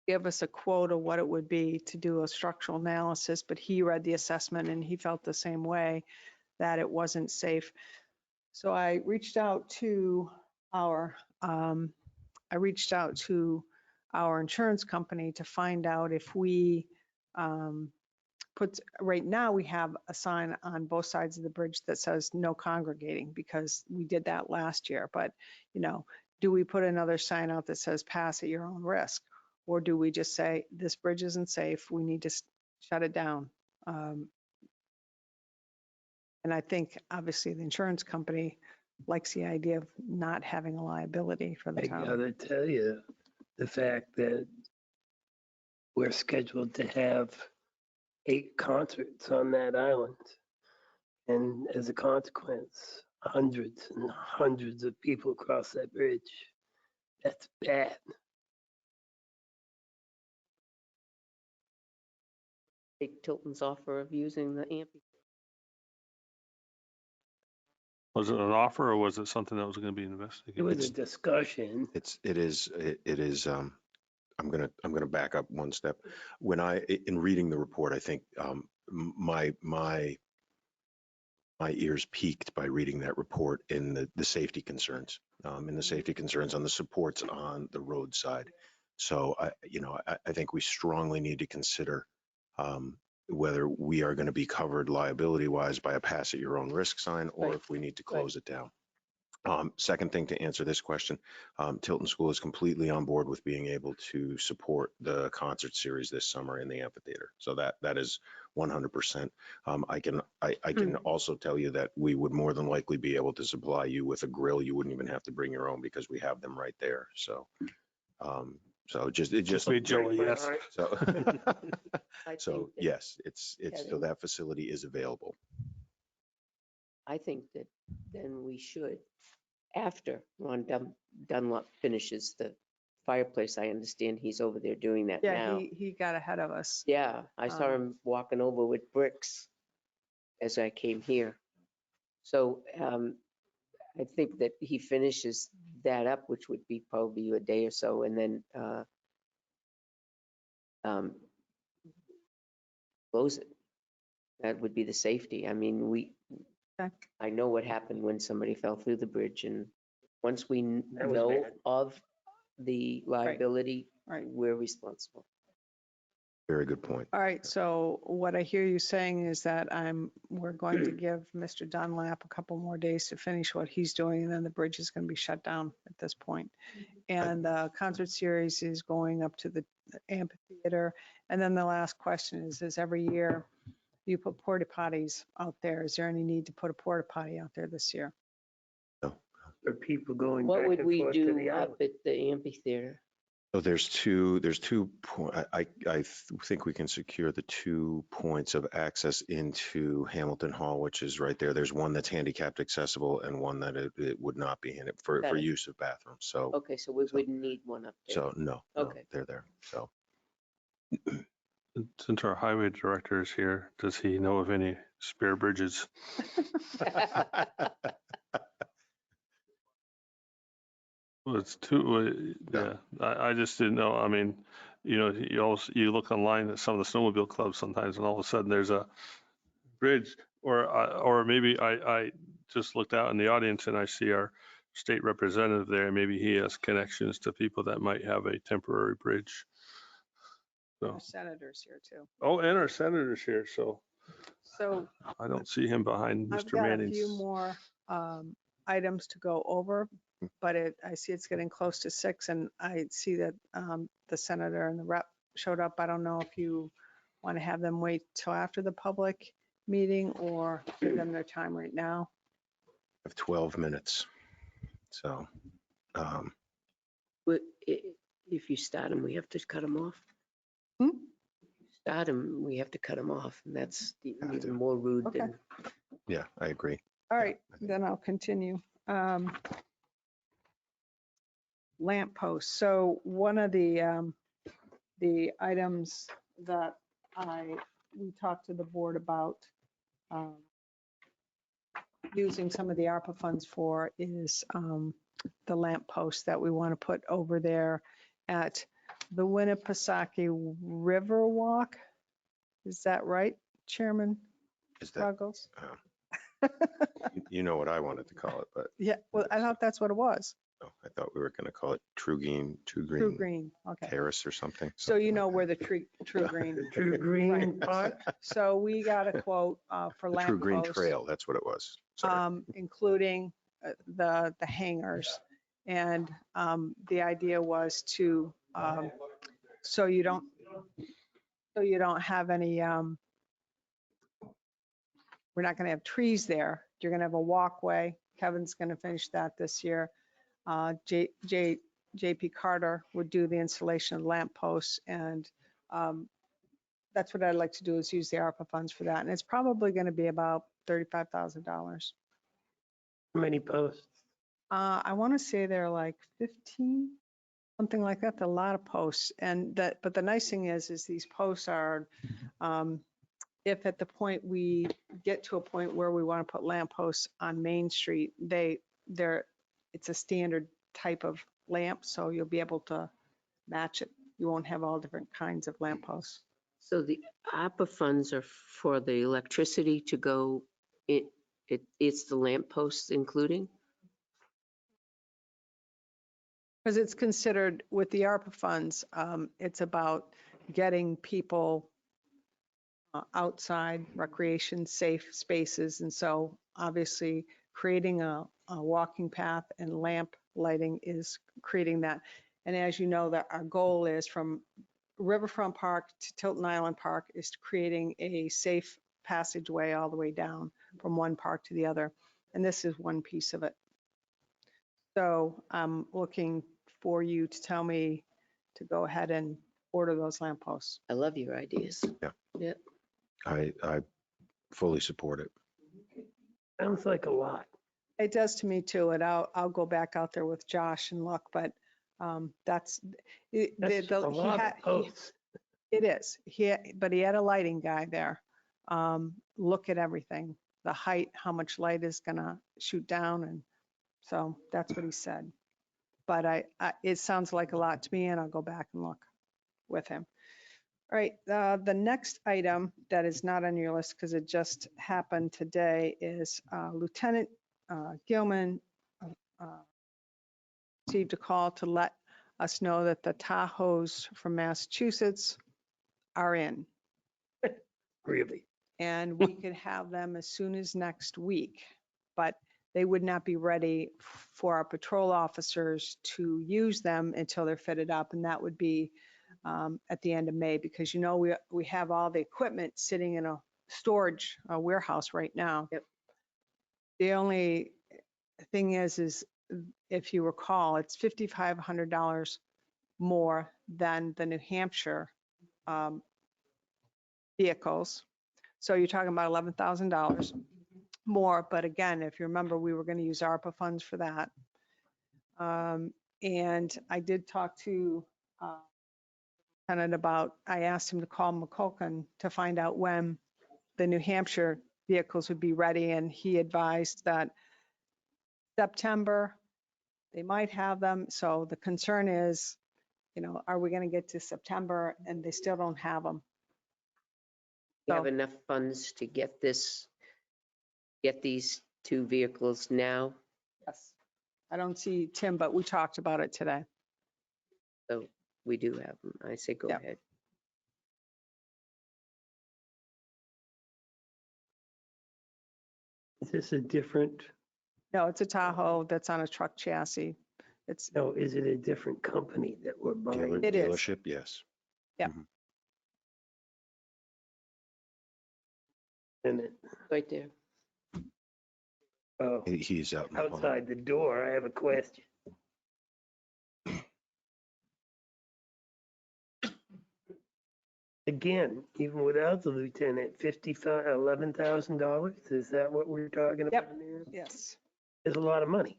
give us a quote of what it would be to do a structural analysis, but he read the assessment and he felt the same way, that it wasn't safe. So I reached out to our insurance company to find out if we right now we have a sign on both sides of the bridge that says no congregating, because we did that last year. But, do we put another sign out that says pass at your own risk? Or do we just say this bridge isn't safe, we need to shut it down? And I think obviously the insurance company likes the idea of not having a liability for the I town. gotta tell you, the fact that we're scheduled to have 8 concerts on that island, and as a consequence, hundreds and hundreds of people cross that bridge. That's bad. Take Tilton's offer of using the amphitheater. Was it an offer, or was it something that was going to be It investigated? was a discussion. It is, I'm gonna back up one step. In reading the report, I think my ears peaked by reading that report in the safety concerns, on the supports on the roadside. So I think we strongly need to consider whether we are going to be covered liability wise by a pass at your own risk sign, or Right. if we need to close it down. Second thing to answer this question, Tilton School is completely on board with being able to support the concert series this summer in the amphitheater. So that is 100%. I can also tell you that we would more than likely be able to supply you with a grill. You wouldn't even have to bring your own because we have them right there. So, it just. Wait, Joey, yes. So, I so think that- yes, it's, so Kevin? that facility is available. I think that then we should, after Ron Dunlop finishes the fireplace, I understand he's over there doing that Yeah, now. he got ahead of us. Yeah, I saw him walking over with bricks as I came here. So I think that he finishes that up, which would be probably a day or so, and then close it. That would be the safety. I mean, Okay. I know what happened when somebody fell through the bridge, and once we That was know bad. of the liability, Right. we're responsible. Very good point. All right, so what I hear you saying is that we're going to give Mr. Dunlap a couple more days to finish what he's doing, and then the bridge is going to be shut down at this point. And the concert series is going up to the amphitheater. And then the last question is every year you put porta potties out there. Is there any need to put a porta potty out there this year? For people going What back would and we forth to do the up outlet. at the amphitheater? So there's two I think we can secure the 2 points of access into Hamilton Hall, which is right there. There's one that's handicapped accessible and one that it would not be in it for Got it. use of bathrooms. So, Okay, so we wouldn't need one up there. so no, Okay. they're there. So Since our highway director is here, does he know of any spare bridges? Well, it's two, yeah, I just didn't know. I mean, you look online at some of the snowmobile clubs sometimes and all of a sudden there's a bridge or maybe I just looked out in the audience and I see our state representative there. Maybe he has connections to people that might have a temporary bridge. So, Our senators here too. oh, and our senator's here, so So I don't see him behind I've Mr. got a Manning's. few more items to go over, but I see it's getting close to 6, and I see that the senator and the rep showed up. I don't know if you want to have them wait till after the public meeting or give them their time right now. I have 12 minutes. So, But if you start them, we have to cut them off. Start them, we have to cut them off, and that's Have to. even more rude Okay. than. yeah, I agree. All right, I think- then I'll continue. Lamp posts. So one of the items that we talked to the board about using some of the ARPA funds for is the lamp post that we want to put over there at the Winnipesaukee River Walk. Is that right, Chairman Is that, Ruggles? you know what I wanted to call it, but Yeah, well, I thought that's what it was. I thought we were going to call it True Green True Green, okay. Terrace or something. So you something know like where that. the True Green. The True Green part. So we got a quote for The lamp True Green posts, Trail, that's what it was. Sorry. including the hangers. And the idea was to, so you don't have any, we're not going to have trees there. You're going to have a walkway. Kevin's going to finish that this year. JP Carter would do the installation of lamp posts, and that's what I'd like to do, is use the ARPA funds for that. And it's probably going to be about $35,000. How many posts? I want to say they're like 15, something like that. A lot of posts. But the nice thing is these posts are, if at the point we get to a point where we want to put lamp posts on Main Street, it's a standard type of lamp, so you'll be able to match it. You won't have all different kinds of lamp posts. So the ARPA funds are for the electricity to go, it's the lamp posts including? Because it's considered, with the ARPA funds, it's about getting people outside, recreation, safe spaces. And so obviously creating a walking path and lamp lighting is creating that. And as you know, that our goal is from Riverfront Park to Tilton Island Park is creating a safe passageway all the way down from one park to the other. And this is one piece of it. So I'm looking for you to tell me to go ahead and order those lampposts. I love your ideas. I fully support it. Sounds like a lot. It does to me too, and I'll go back out there with Josh and look, but that's. That's a lot of posts. It is. But he had a lighting guy there. Look at everything, the height, how much light is gonna shoot down, and so that's what he said. But it sounds like a lot to me, and I'll go back and look with him. All right, the next item that is not on your list because it just happened today is Lieutenant Gilman received a call to let us know that the Tahoes from Massachusetts are in. Really? And we could have them as soon as next week, but they would not be ready for our patrol officers to use them until they're fitted up, and that would be at the end of May, because you know we have all the equipment sitting in a storage warehouse right now. Yep. The only thing is if you recall, it's $5,500 more than the New Hampshire vehicles. So you're talking about $11,000 more. But again, if you remember, we were going to use ARPA funds for that. And I did talk to Lieutenant about, I asked him to call McCulkin to find out when the New Hampshire vehicles would be ready. And he advised that September, they might have them. So the concern is, you know, are we going to get to September and they still don't have them? You have So- enough funds to get these two vehicles now? Yes. I don't see Tim, but we talked about it today. So we do have them. I say go Yeah. ahead. Is this a different, No, it's a Tahoe that's on a truck chassis. It's, no, is it a different company that we're buying? It is. Dealership, yes. And it, Right there. oh, He's out in the hall. outside the door, I have a question. Again, even without the lieutenant, $11,000, is that what we're talking Yep. about here? yes. Is a lot of money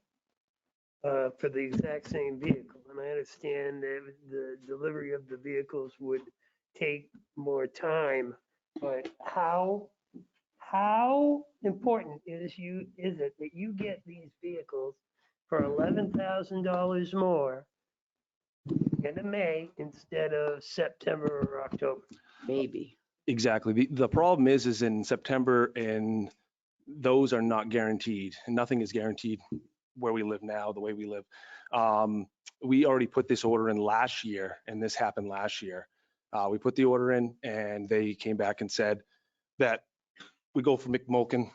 for the exact same vehicle. And I understand that the delivery of the vehicles would take more time, but how important is it that you get these vehicles for $11,000 more in May instead of September or October? Maybe. Exactly. The problem is in September, and those are not guaranteed, and nothing is guaranteed where we live now, the way we live. We already put this order in last year, and this happened last year. We put the order in, and they came back and said that we go for McMulkin,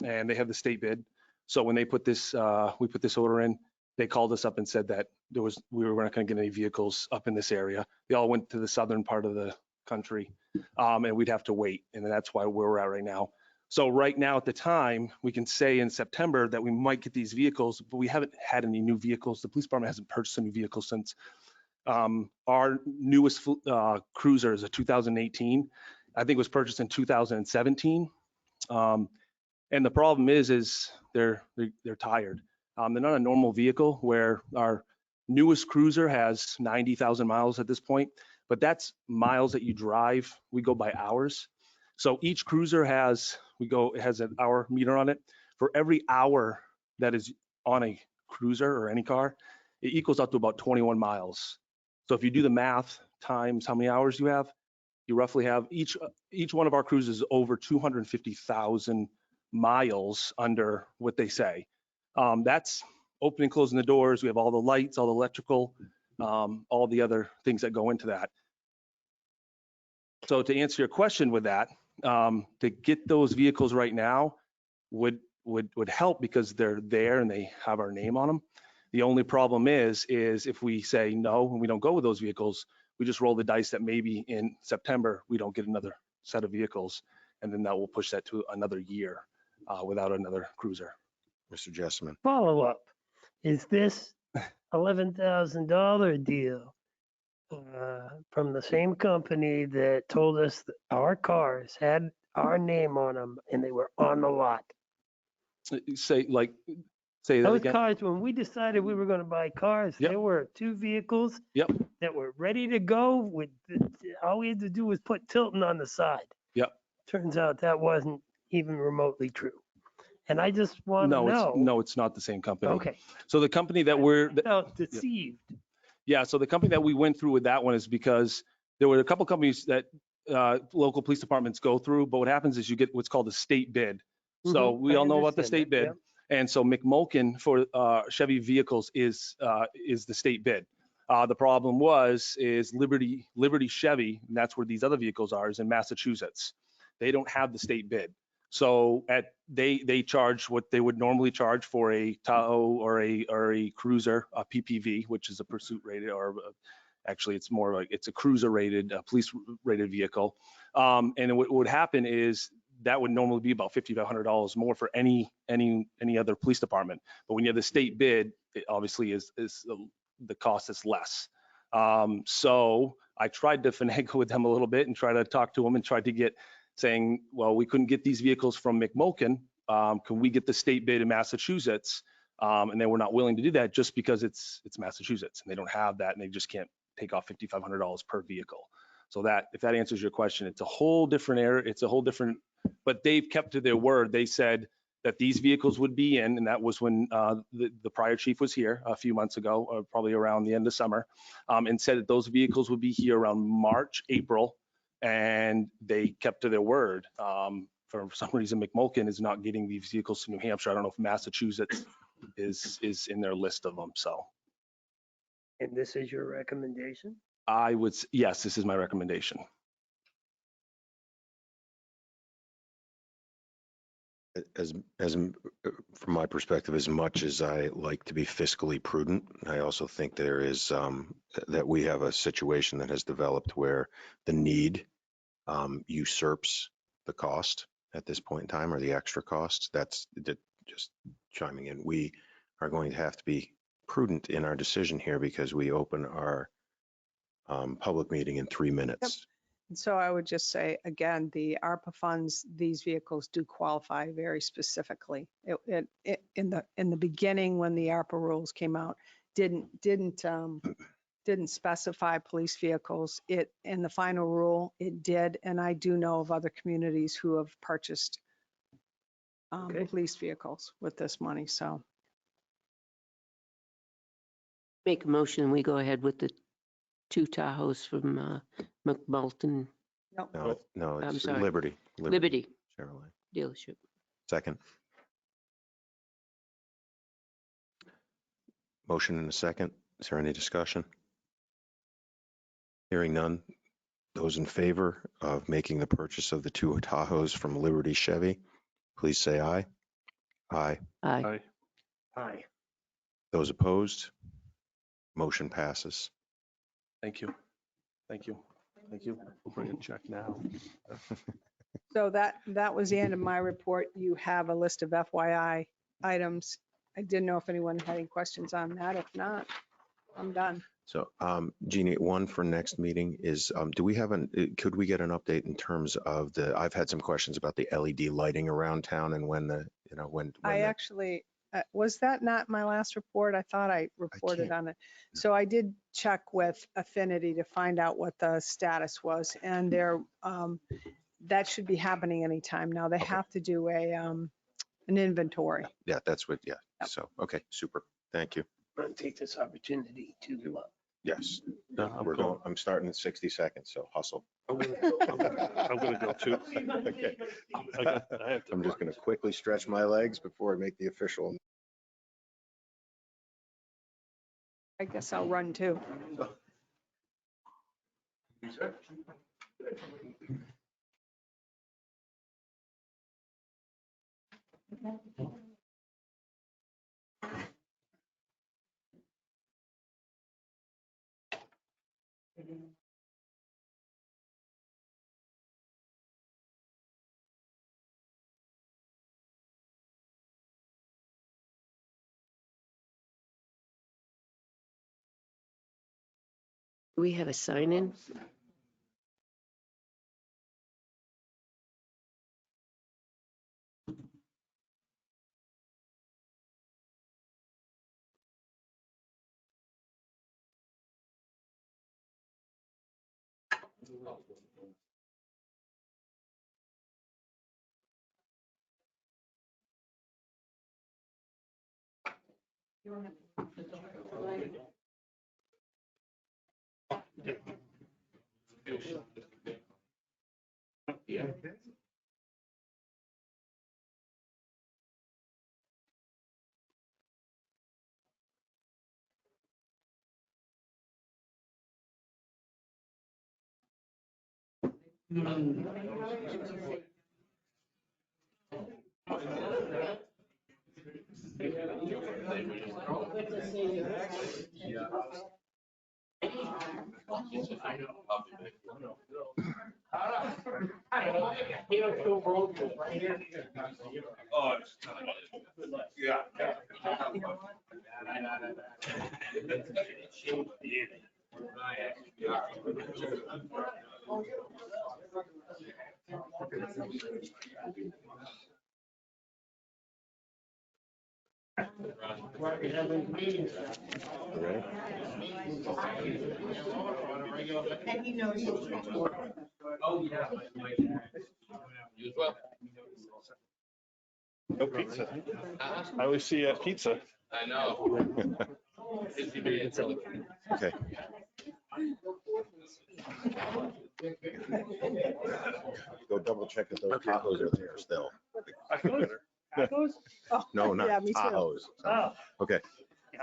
and they have the state bid. So when they put this, we put this order in, they called us up and said that we were not going to get any vehicles up in this area. They all went to the southern part of the country, and we'd have to wait. And that's why where we're at right now. So right now at the time, we can say in September that we might get these vehicles, but we haven't had any new vehicles. The police department hasn't purchased a new vehicle since our newest cruiser is a 2018. I think it was purchased in 2017. And the problem is they're tired. They're not a normal vehicle where our newest cruiser has 90,000 miles at this point, but that's miles that you drive. We go by hours. So each cruiser has an hour meter on it. For every hour that is on a cruiser or any car, it equals out to about 21 miles. So if you do the math times how many hours you have, you roughly have each one of our cruisers over 250,000 miles under what they say. That's opening, closing the doors. We have all the lights, all the electrical, all the other things that go into that. So to answer your question with that, to get those vehicles right now would would help because they're there and they have our name on them. The only problem is if we say no and we don't go with those vehicles, we just roll the dice that maybe in September we don't get another set of vehicles, and then that will push that to another year without another cruiser. Mr. Jessamine. Follow up. Is this $11,000 deal from the same company that told us that our cars had our name on them and they were on the lot? Say that Those again. cars, when we decided we were going to buy cars, Yep. there were 2 vehicles Yep. that were ready to go. With all we had to do was put Tilton on the side. Yep. Turns out that wasn't even remotely true. And I just want to No, know. it's not the same company. Okay. So the company that Felt deceived. Yeah, so the company that we went through with that one is because there were a couple companies that local police departments go through, but what happens is you get what's called a state bid. So we I all know about the understand state that, bid. yep. And so McMulkin for Chevy vehicles is the state bid. The problem is Liberty Chevy, and that's where these other vehicles are, is in Massachusetts. They don't have the state bid. So they charge what they would normally charge for a Tahoe or a cruiser, a PPV, which is a pursuit rated, or actually it's more like it's a cruiser rated, police rated vehicle. And what would happen is that would normally be about $5,500 more for any other police department. But when you have the state bid, it obviously is the cost is less. So I tried to finagle with them a little bit and try to talk to them and tried to get saying, well, we couldn't get these vehicles from McMulkin. Can we get the state bid in Massachusetts? And they were not willing to do that just because it's Massachusetts and they don't have that and they just can't take off $5,500 per vehicle. So that, if that answers your question, it's a whole different area. It's a whole different, but they've kept to their word. They said that these vehicles would be in, and that was when the prior chief was here a few months ago, probably around the end of summer, and said that those vehicles would be here around March, April, and they kept to their word. For some reason, McMulkin is not getting these vehicles to New Hampshire. I don't know if Massachusetts is in their list of them. So, And this is your recommendation? yes, this is my recommendation. From my perspective, as much as I like to be fiscally prudent, I also think there is that we have a situation that has developed where the need usurps the cost at this point in time, or the extra costs. That's just chiming in. We are going to have to be prudent in our decision here because we open our public meeting in 3 minutes. And so I would just say, again, the ARPA funds, these vehicles do qualify very specifically. It in the beginning, when the ARPA rules came out, didn't specify police vehicles. It, in the final rule, it did. And I do know of other communities who have purchased police vehicles with this money. So Make a motion, we go ahead with the 2 Tahoes from McMulkin No, I'm it's sorry. Liberty Liberty Chevrolet. dealership. Second. Motion and a second. Is there any discussion? Hearing none. Those in favor of making the purchase of the 2 Tahoes from Liberty Chevy, please say aye. Aye. Aye. Aye. Those opposed? Motion passes. Thank you. Thank you. Thank you. We'll bring a check now. So that was the end of my report. You have a list of FYI items. I didn't know if anyone had any questions on that. If not, I'm done. So, Jeannie, one for next meeting is, could we get an update in terms of I've had some questions about the LED lighting around town and when Actually, was that not my last report? I thought I reported on it. So I did check with Affinity to find out what the status was, and that should be happening anytime now. They have to do an inventory. Yeah, that's what, yeah. Yep. So, okay, super. Thank you. I'm going to take this opportunity to. Yes. No, I'm starting in 60 seconds, so hustle. I'm gonna go too. Okay. I have to I'm just run. going to quickly stretch my legs before I make the official. I guess I'll run too. We have a sign in. Ready? No pizza. I always see you at pizza. I know. Okay. Go double check that those tacos are there still. Tacos? No, Yeah, not me too. Tahoes. Oh. Okay. I'd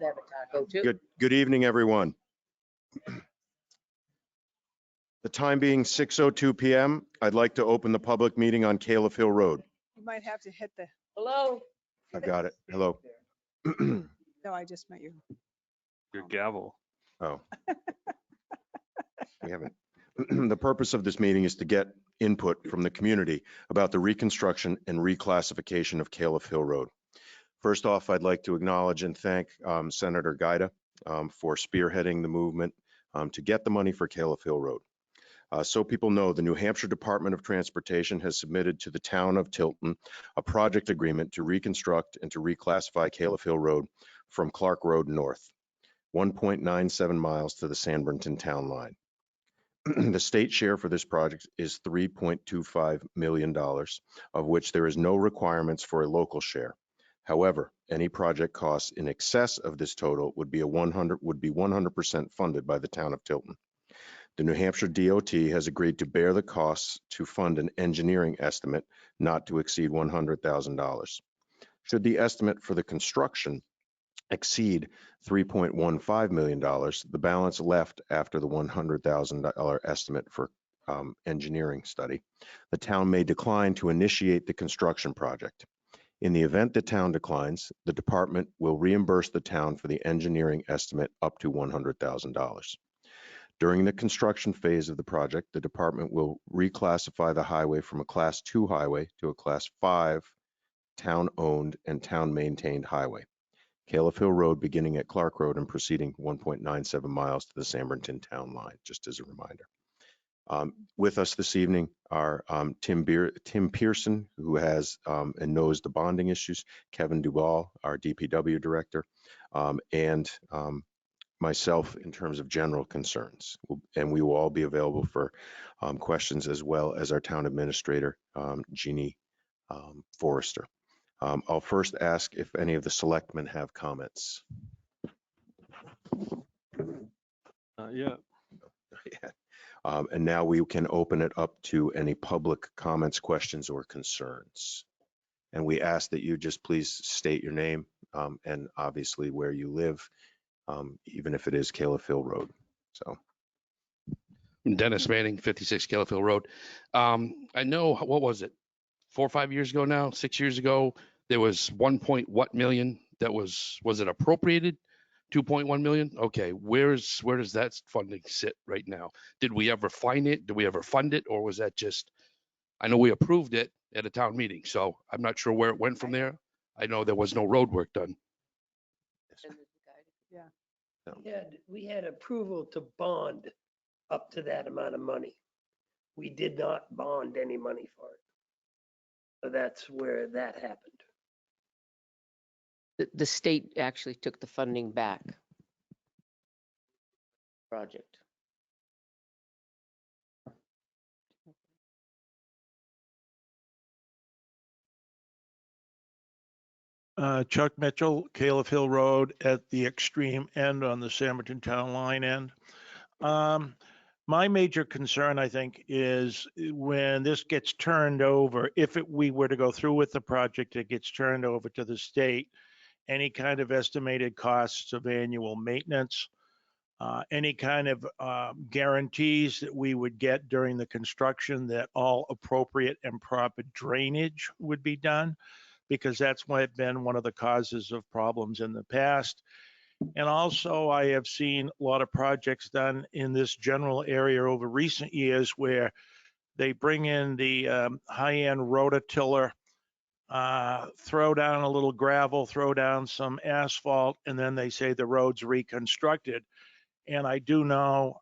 have a taco too. Good evening, everyone. The time being 6:02 PM, I'd like to open the public meeting on Caleb Hill Road. You might have to hit the, Hello. I've got it. Hello. no, I just met you. Your gavel. Oh. We haven't. The purpose of this meeting is to get input from the community about the reconstruction and reclassification of Caleb Hill Road. First off, I'd like to acknowledge and thank Senator Gaida for spearheading the movement to get the money for Caleb Hill Road. So people know, the New Hampshire Department of Transportation has submitted to the town of Tilton a project agreement to reconstruct and to reclassify Caleb Hill Road from Clark Road north, 1.97 miles to the San Bernardino town line. The state share for this project is $3.25 million, of which there is no requirements for a local share. However, any project costs in excess of this total would be 100% funded by the town of Tilton. The New Hampshire DOT has agreed to bear the costs to fund an engineering estimate not to exceed $100,000. Should the estimate for the construction exceed $3.15 million, the balance left after the $100,000 estimate for engineering study, the town may decline to initiate the construction project. In the event the town declines, the department will reimburse the town for the engineering estimate up to $100,000. During the construction phase of the project, the department will reclassify the highway from a Class 2 highway to a Class 5 town-owned and town-maintained highway. Caleb Hill Road beginning at Clark Road and proceeding 1.97 miles to the San Bernardino town line, just as a reminder. With us this evening are Tim Pearson, who has and knows the bonding issues, Kevin Duvall, our DPW director, and myself in terms of general concerns. And we will all be available for questions, as well as our town administrator, Jeannie Forrester. I'll first ask if any of the selectmen have comments. Yeah. And now we can open it up to any public comments, questions, or concerns. And we ask that you just please state your name and obviously where you live, even if it is Caleb Hill Road. So. Dennis Manning, 56 Caleb Hill Road. I know, what was it? 4 or 5 years ago now, 6 years ago, there was 1 point what million that was it appropriated? 2.1 million? Okay, where does that funding sit right now? Did we ever find it? Did we ever fund it? Or was that just, I know we approved it at a town meeting, so I'm not sure where it went from there. I know there was no road work done. We had approval to bond up to that amount of money. We did not bond any money for it. So that's where that happened. The state actually took the funding back. Project. Chuck Mitchell, Caleb Hill Road at the extreme end on the Samerton Town Line end. My major concern, I think, is when this gets turned over, if we were to go through with the project, it gets turned over to the state, any kind of estimated costs of annual maintenance, any kind of guarantees that we would get during the construction that all appropriate and proper drainage would be done, because that's been one of the causes of problems in the past. And also, I have seen a lot of projects done in this general area over recent years where they bring in the high-end rototiller, throw down a little gravel, throw down some asphalt, and then they say the road's reconstructed. And I do know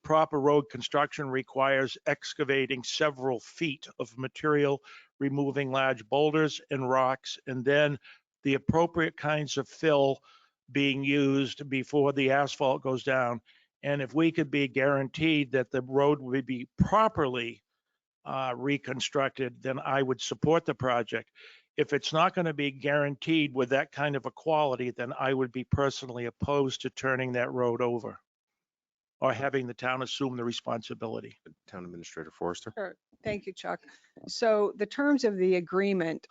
proper road construction requires excavating several feet of material, removing large boulders and rocks, and then the appropriate kinds of fill being used before the asphalt goes down. And if we could be guaranteed that the road would be properly reconstructed, then I would support the project. If it's not going to be guaranteed with that kind of a quality, then I would be personally opposed to turning that road over or having the town assume the responsibility. Town Administrator Forrester. Sure. Thank you, Chuck. So the terms of the agreement,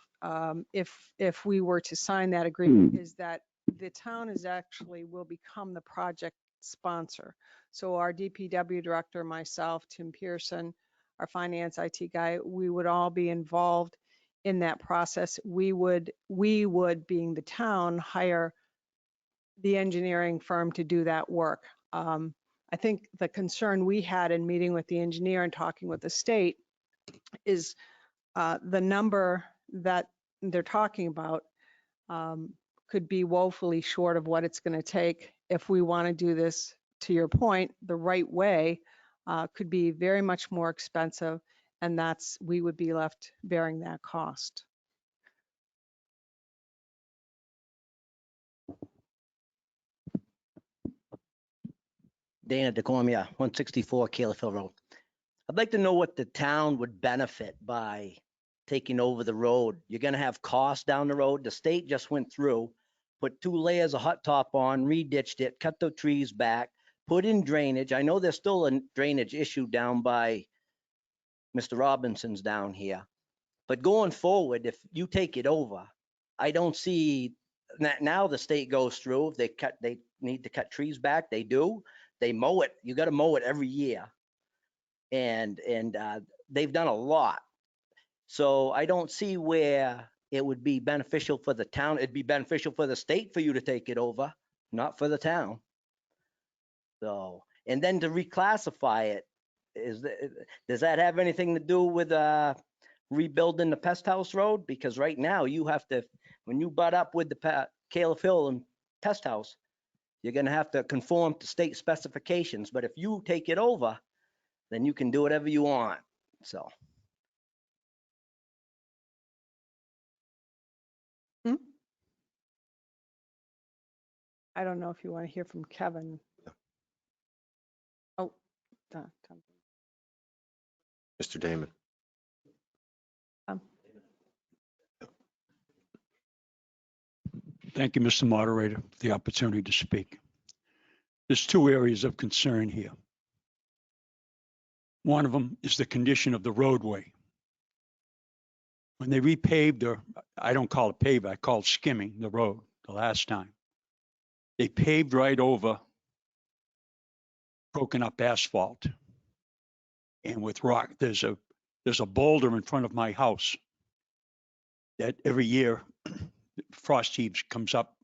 if we were to sign that agreement, is that the town will become the project sponsor. So our DPW director, myself, Tim Pearson, our finance IT guy, we would all be involved in that process. We would, being the town, hire the engineering firm to do that work. I think the concern we had in meeting with the engineer and talking with the state is the number that they're talking about could be woefully short of what it's going to take if we want to do this, to your point, the right way. Could be very much more expensive, and we would be left bearing that cost. Dana DeCormia, 164 Caleb Hill Road. I'd like to know what the town would benefit by taking over the road. You're gonna have costs down the road. The state just went through, put 2 layers of hot top on, re-ditched it, cut the trees back, put in drainage. I know there's still a drainage issue down by Mr. Robinson's down here. But going forward, if you take it over, I don't see, now the state goes through, they need to cut trees back, they do. They mow it. You got to mow it every year. And they've done a lot. So I don't see where it would be beneficial for the town. It'd be beneficial for the state for you to take it over, not for the town. So, and then to reclassify it, does that have anything to do with rebuilding the Pest House Road? Because right now you have to, when you butt up with the Caleb Hill and Pest House, you're going to have to conform to state specifications. But if you take it over, then you can do whatever you want. So. I don't know if you want to hear from Kevin. Oh, Tom. Mr. Damon. Thank you, Mr. Moderator, for the opportunity to speak. There's 2 areas of concern here. One of them is the condition of the roadway. When they repaved, or I don't call it pave, I call it skimming the road the last time. They paved right over broken up asphalt. And with rock, there's a boulder in front of my house that every year frost heaves comes up.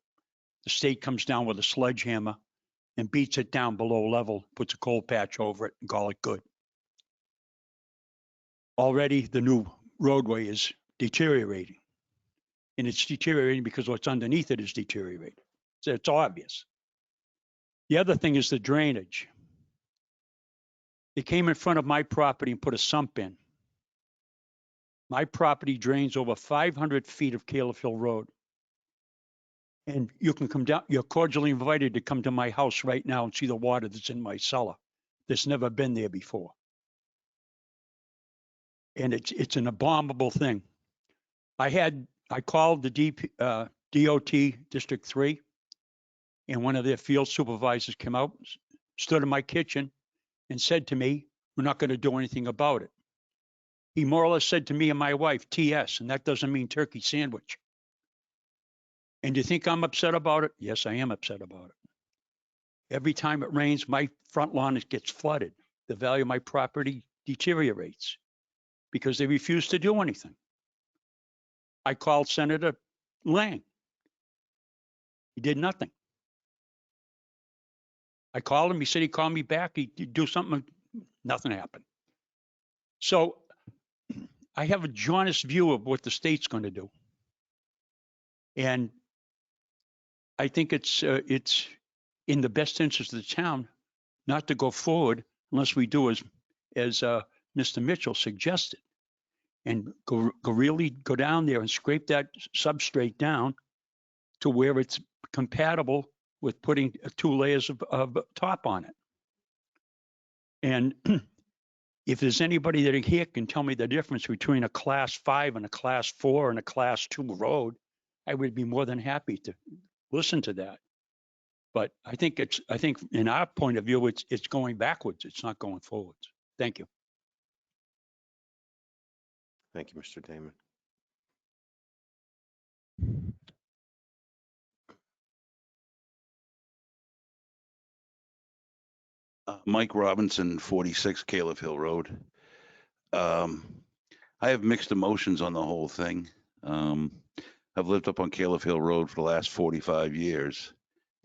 The state comes down with a sledgehammer and beats it down below level, puts a cold patch over it and call it good. Already the new roadway is deteriorating. And it's deteriorating because what's underneath it is deteriorating. It's obvious. The other thing is the drainage. They came in front of my property and put a sump in. My property drains over 500 feet of Caleb Hill Road. And you can come down, you're cordially invited to come to my house right now and see the water that's in my cellar. That's never been there before. And it's an abominable thing. I called the DOT District 3, and one of their field supervisors came out, stood in my kitchen and said to me, "We're not going to do anything about it." He more or less said to me and my wife, TS, and that doesn't mean turkey sandwich. And do you think I'm upset about it? Yes, I am upset about it. Every time it rains, my front lawn gets flooded. The value of my property deteriorates because they refuse to do anything. I called Senator Lang. He did nothing. I called him. He said he'd call me back. He'd do something. Nothing happened. So I have a jaundiced view of what the state's going to do. And I think it's in the best interest of the town not to go forward unless we do as Mr. Mitchell suggested, and really go down there and scrape that substrate down to where it's compatible with putting 2 layers of top on it. And if there's anybody that here can tell me the difference between a class 5 and a class 4 and a class 2 road, I would be more than happy to listen to that. But I think in our point of view, it's going backwards. It's not going forwards. Thank you. Thank you, Mr. Damon. Mike Robinson, 46 Caleb Hill Road. I have mixed emotions on the whole thing. I've lived up on Caleb Hill Road for the last 45 years,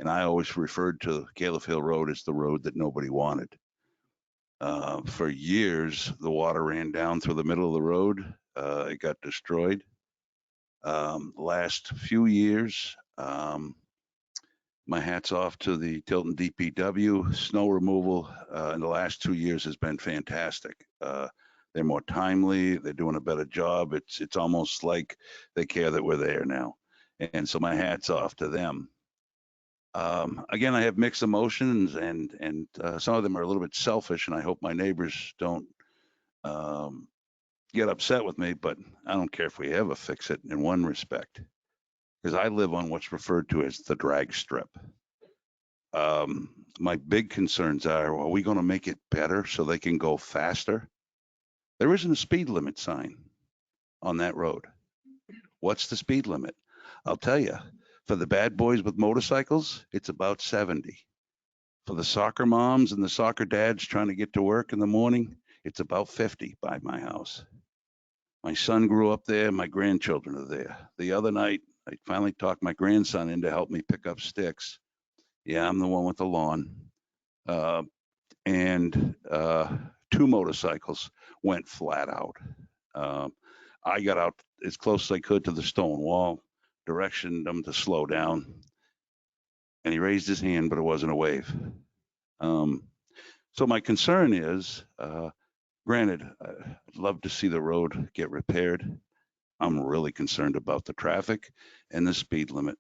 and I always referred to Caleb Hill Road as the road that nobody wanted. For years, the water ran down through the middle of the road. It got destroyed. Last few years, my hat's off to the Tilton DPW. Snow removal in the last 2 years has been fantastic. They're more timely. They're doing a better job. It's almost like they care that we're there now. And so my hat's off to them. Again, I have mixed emotions, and some of them are a little bit selfish, and I hope my neighbors don't get upset with me, but I don't care if we ever fix it in one respect, because I live on what's referred to as the drag strip. My big concerns are we going to make it better so they can go faster? There isn't a speed limit sign on that road. What's the speed limit? I'll tell you, for the bad boys with motorcycles, it's about 70. For the soccer moms and the soccer dads trying to get to work in the morning, it's about 50 by my house. My son grew up there. My grandchildren are there. The other night, I finally talked my grandson in to help me pick up sticks. Yeah, I'm the one with the lawn. And 2 motorcycles went flat out. I got out as close as I could to the stone wall, directioned them to slow down. And he raised his hand, but it wasn't a wave. So my concern is, granted, I'd love to see the road get repaired. I'm really concerned about the traffic and the speed limit.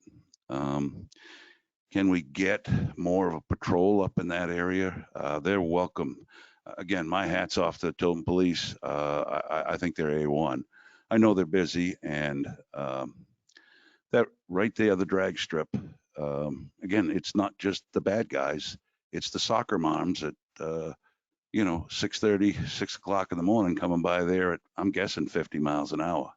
Can we get more of a patrol up in that area? They're welcome. Again, my hat's off to the Tilton Police. I think they're A1. I know they're busy, and that right there, the drag strip. Again, it's not just the bad guys. It's the soccer moms at 6:30, 6 o'clock in the morning coming by there at, I'm guessing, 50 miles an hour.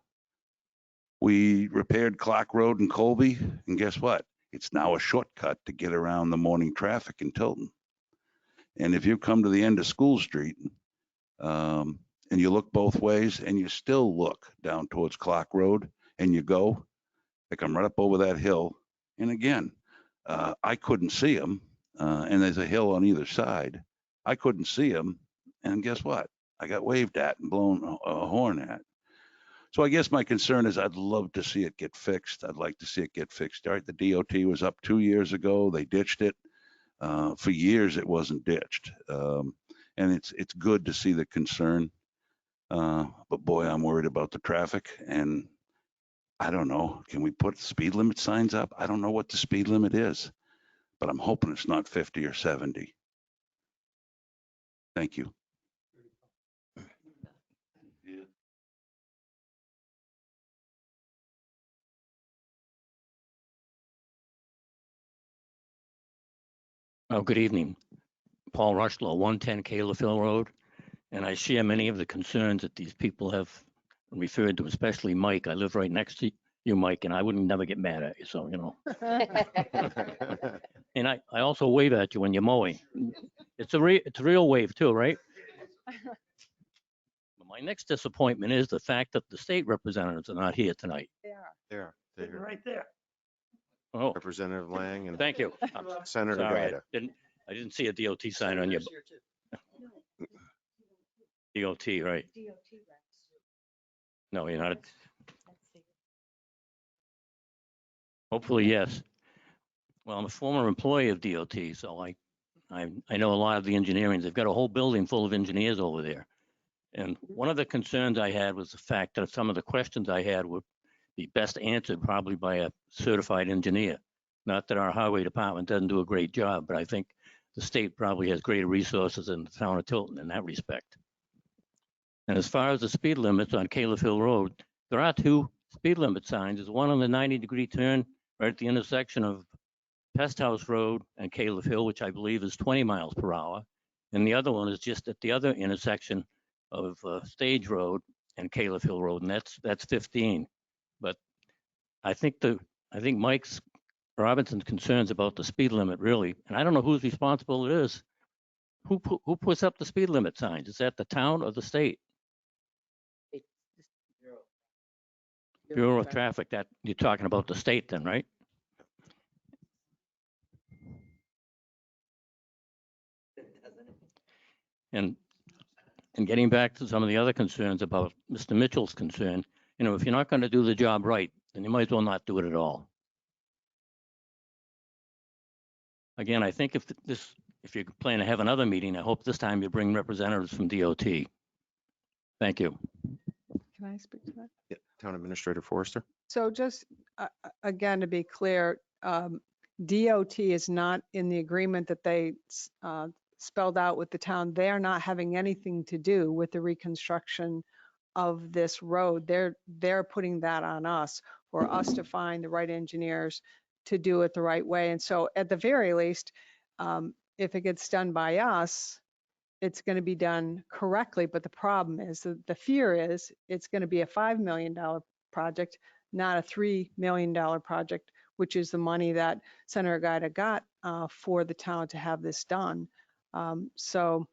We repaired Clark Road in Colby, and guess what? It's now a shortcut to get around the morning traffic in Tilton. And if you come to the end of School Street and you look both ways and you still look down towards Clark Road and you go, they come right up over that hill. And again, I couldn't see them. And there's a hill on either side. I couldn't see them. And guess what? I got waved at and blown a horn at. So I guess my concern is I'd love to see it get fixed. I'd like to see it get fixed. All right, the DOT was up 2 years ago. They ditched it. For years, it wasn't ditched. And it's good to see the concern. But boy, I'm worried about the traffic, and I don't know. Can we put speed limit signs up? I don't know what the speed limit is, but I'm hoping it's not 50 or 70. Thank you. Oh, good evening. Paul Rushlow, 110 Caleb Hill Road. And I share many of the concerns that these people have referred to, especially Mike. I live right next to you, Mike, and I wouldn't never get mad at you, so, you know. And I also wave at you when you're mowing. It's a real wave too, right? My next disappointment is the fact that the state representatives are not here tonight. There, Sitting right there. Oh, Representative Lang and thank you. Senator Sorry, Gaida. I didn't see a DOT sign on your DOT, right? No, you're not. Hopefully, yes. Well, I'm a former employee of DOT, so I know a lot of the engineering. They've got a whole building full of engineers over there. And one of the concerns I had was the fact that some of the questions I had would be best answered probably by a certified engineer. Not that our highway department doesn't do a great job, but I think the state probably has greater resources than the town of Tilton in that respect. And as far as the speed limits on Caleb Hill Road, there are 2 speed limit signs. There's one on the 90-degree turn right at the intersection of Pest House Road and Caleb Hill, which I believe is 20 miles per hour. And the other one is just at the other intersection of Stage Road and Caleb Hill Road, and that's 15. But I think Mike's Robinson's concerns about the speed limit really, and I don't know who's responsible it is. Who puts up the speed limit signs? Is that the town or the state? Bureau of Traffic. That you're talking about the state then, right? And getting back to some of the other concerns about Mr. Mitchell's concern, you know, if you're not going to do the job right, then you might as well not do it at all. Again, I think if you plan to have another meeting, I hope this time you bring representatives from DOT. Thank you. Can I speak to that? Yeah, Town Administrator Forrester. So just again, to be clear, DOT is not in the agreement that they spelled out with the town. They are not having anything to do with the reconstruction of this road. They're putting that on us for us to find the right engineers to do it the right way. And so at the very least, if it gets done by us, it's going to be done correctly. But the problem is that the fear is it's going to be a $5 million project, not a $3 million project, which is the money that Senator Gaida got for the town to have this done. So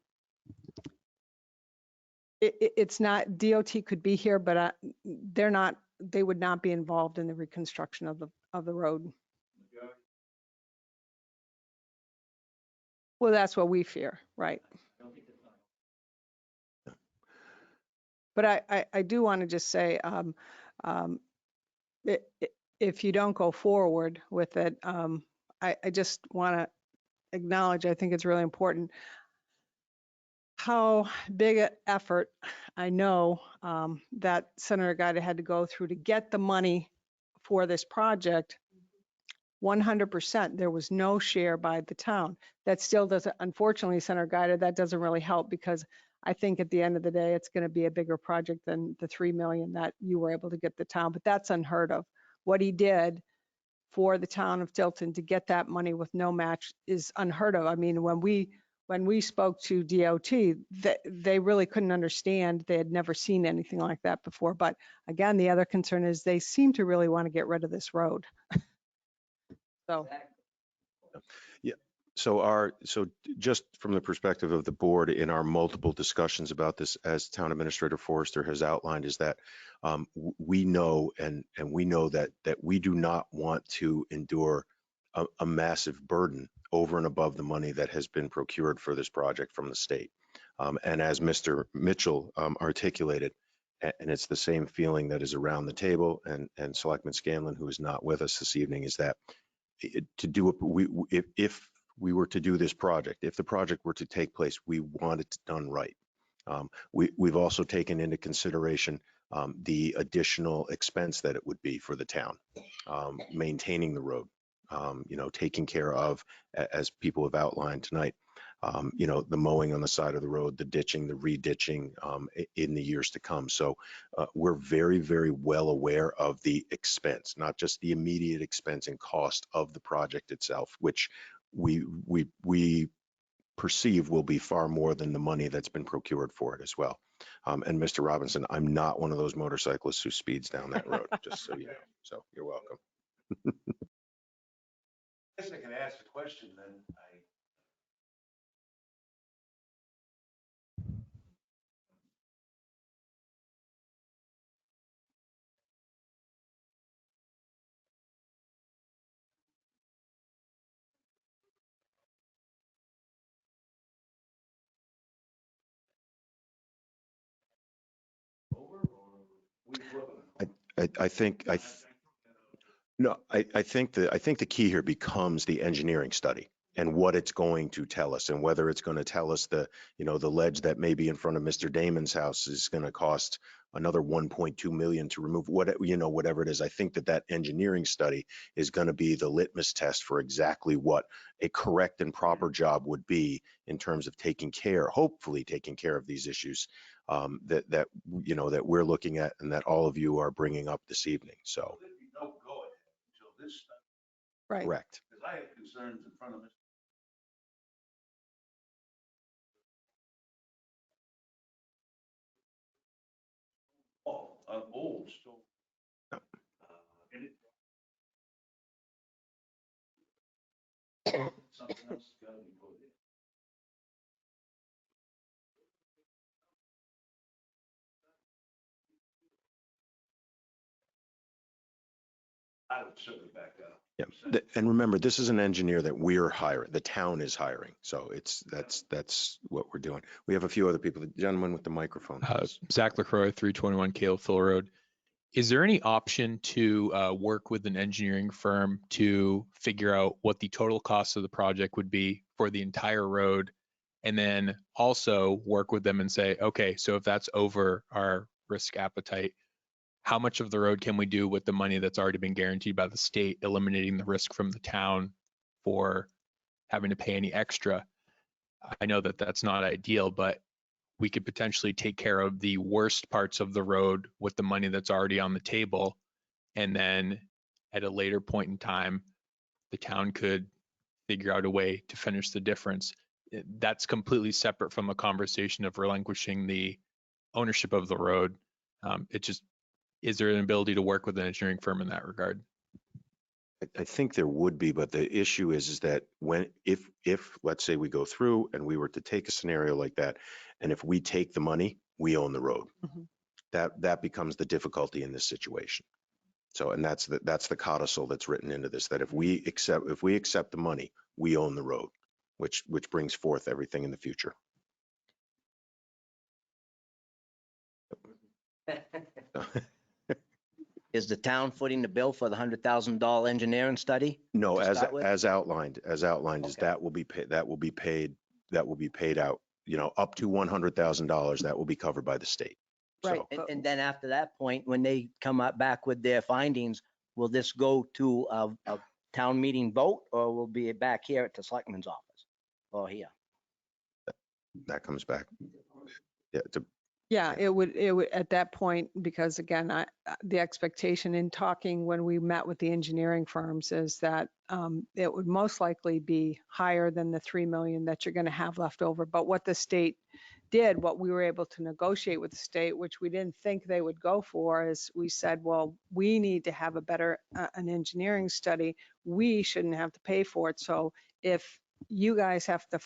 it's not, DOT could be here, but they would not be involved in the reconstruction of the road. Well, that's what we fear, right? But I do want to just say, if you don't go forward with it, I just want to acknowledge, I think it's really important how big an effort I know that Senator Gaida had to go through to get the money for this project. 100%, there was no share by the town. That still doesn't, unfortunately, Senator Gaida, that doesn't really help, because I think at the end of the day, it's going to be a bigger project than the 3 million that you were able to get the town, but that's unheard of. What he did for the town of Tilton to get that money with no match is unheard of. I mean, when we spoke to DOT, they really couldn't understand. They had never seen anything like that before. But again, the other concern is they seem to really want to get rid of this road. So. Yeah. So just from the perspective of the board, in our multiple discussions about this, as Town Administrator Forrester has outlined, is that we know and we know that we do not want to endure a massive burden over and above the money that has been procured for this project from the state. And as Mr. Mitchell articulated, and it's the same feeling that is around the table, and Selectman Scanlon, who is not with us this evening, is that to do if we were to do this project, if the project were to take place, we want it done right. We've also taken into consideration the additional expense that it would be for the town, maintaining the road, taking care of, as people have outlined tonight, the mowing on the side of the road, the ditching, the re-ditching in the years to come. So we're very, very well aware of the expense, not just the immediate expense and cost of the project itself, which we perceive will be far more than the money that's been procured for it as well. And Mr. Robinson, I'm not one of those motorcyclists who speeds down that road, just so you know. So you're welcome. I guess I can ask a question then. I think the key here becomes the engineering study and what it's going to tell us, and whether it's going to tell us the ledge that may be in front of Mr. Damon's house is going to cost another 1.2 million to remove, whatever it is. I think that engineering study is going to be the litmus test for exactly what a correct and proper job would be in terms of hopefully taking care of these issues that we're looking at and that all of you are bringing up this evening. So There'd be no go ahead until this stuff, Right. correct. because I have concerns in front of Mr. Oh, an old stone. And something else has got to be put in. I would certainly back up. Yeah. And remember, this is an engineer that we're hiring. The town is hiring. So that's what we're doing. We have a few other people. The gentleman with the microphone. Zach LaCroix, 321 Calefil Road. Is there any option to work with an engineering firm to figure out what the total cost of the project would be for the entire road, and then also work with them and say, okay, so if that's over our risk appetite, how much of the road can we do with the money that's already been guaranteed by the state, eliminating the risk from the town for having to pay any extra? I know that that's not ideal, but we could potentially take care of the worst parts of the road with the money that's already on the table. And then at a later point in time, the town could figure out a way to finish the difference. That's completely separate from a conversation of relinquishing the ownership of the road. Is there an ability to work with an engineering firm in that regard? I think there would be, but the issue is that if let's say we go through and we were to take a scenario like that, and if we take the money, we own the road. Mhm. That becomes the difficulty in this situation. So, and that's the codicil that's written into this, that if we accept the money, we own the road, which brings forth everything in the future. Is the town footing the bill for the $100,000 engineering study? No, to start with? as outlined is Okay. that will be paid out, up to $100,000 that will be covered by the state. Right. So, And then after that point, when they come up back with their findings, will this go to a town meeting vote, or will be back here at the selectman's office or here? that comes back. Yeah, Yeah, it would at that point, because again, the expectation in talking when we met with the engineering firms is that it would most likely be higher than the 3 million that you're going to have left over. But what the state did, what we were able to negotiate with the state, which we didn't think they would go for, is we said, well, we need to have a better an engineering study. We shouldn't have to pay for it. So if you guys have to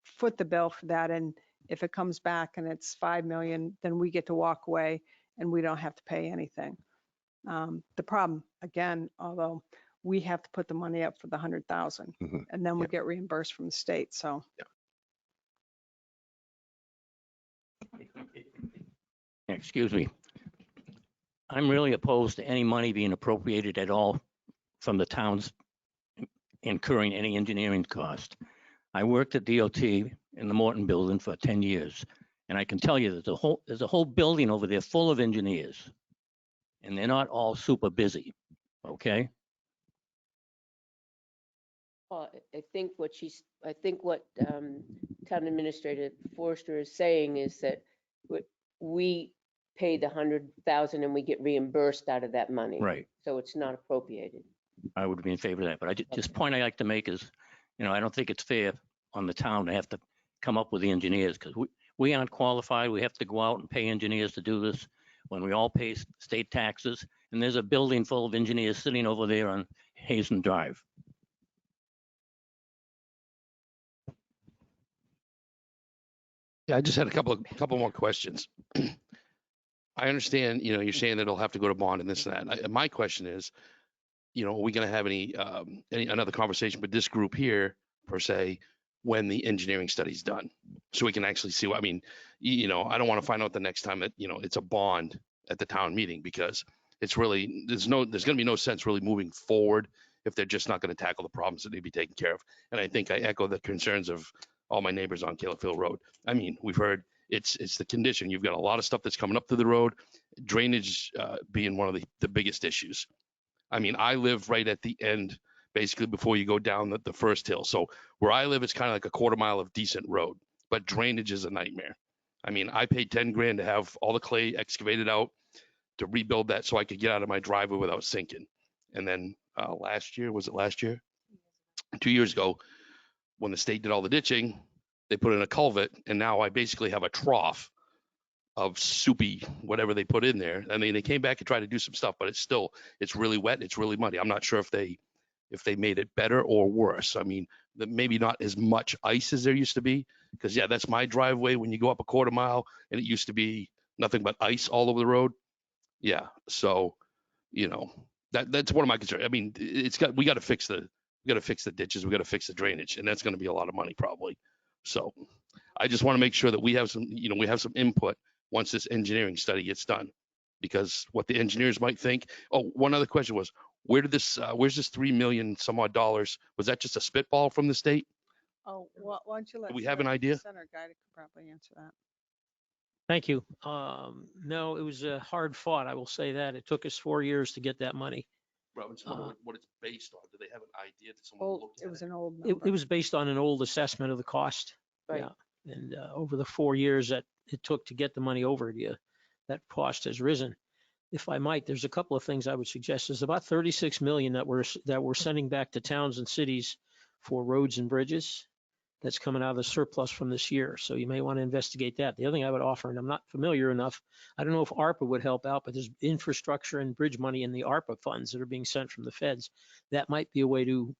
foot the bill for that, and if it comes back and it's 5 million, then we get to walk away and we don't have to pay anything. The problem, again, although we have to put the money up for the 100,000 and then we get reimbursed from the state. So. Excuse me. I'm really opposed to any money being appropriated at all from the towns incurring any engineering cost. I worked at DOT in the Morton building for 10 years. And I can tell you that there's a whole building over there full of engineers. And they're not all super busy, okay? Well, I think what Town Administrator Forster is saying is that we pay the 100,000 and we get reimbursed out of that money. Right. So it's not appropriated. I would be in favor of that. But just point I like to make is, I don't think it's fair on the town to have to come up with the engineers because we aren't qualified. We have to go out and pay engineers to do this when we all pay state taxes. And there's a building full of engineers sitting over there on Hazen Drive. Yeah, I just had a couple more questions. I understand, you're saying that it'll have to go to bond and this and that. My question is, are we going to have any another conversation with this group here per se when the engineering study's done, so we can actually see what I mean. I don't want to find out the next time that it's a bond at the town meeting because it's really there's going to be no sense really moving forward if they're just not going to tackle the problems that need to be taken care of. And I think I echo the concerns of all my neighbors on Caleb Hill Road. I mean, we've heard it's the condition. You've got a lot of stuff that's coming up to the road, drainage being one of the biggest issues. I mean, I live right at the end, basically before you go down the first hill. So where I live, it's kind of like a quarter mile of decent road, but drainage is a nightmare. I mean, I paid 10 grand to have all the clay excavated out to rebuild that so I could get out of my driveway without sinking. And then last year, 2 years ago, when the state did all the ditching, they put in a culvert, and now I basically have a trough of soupy whatever they put in there. I mean, they came back and tried to do some stuff, but it's really wet. It's really muddy. I'm not sure if they made it better or worse. I mean, maybe not as much ice as there used to be, because yeah, that's my driveway when you go up a quarter mile, and it used to be nothing but ice all over the road. Yeah, so that's one of my concerns. I mean, we got to fix the ditches, we got to fix the drainage, and that's going to be a lot of money probably. So I just want to make sure that we have some input once this engineering study gets done, because what the engineers might think. Oh, one other question was, where's this 3 million some odd dollars? Was that just a spitball from the state? Oh, why don't you let? Do we have an idea? Center guy could probably answer that. Thank you. No, it was hard fought. I will say that. It took us 4 years to get that money. Robinson, what it's based on? Do they have an idea? Did someone look at It was an old It number. was based on an old assessment of the cost. Right. Yeah. And over the 4 years that it took to get the money over to you, that cost has risen. If I might, there's a couple of things I would suggest. There's about 36 million that we're sending back to towns and cities for roads and bridges. That's coming out of the surplus from this year. So you may want to investigate that. The other thing I would offer, and I'm not familiar enough, I don't know if ARPA would help out, but there's infrastructure and bridge money in the ARPA funds that are being sent from the feds. That might be a way to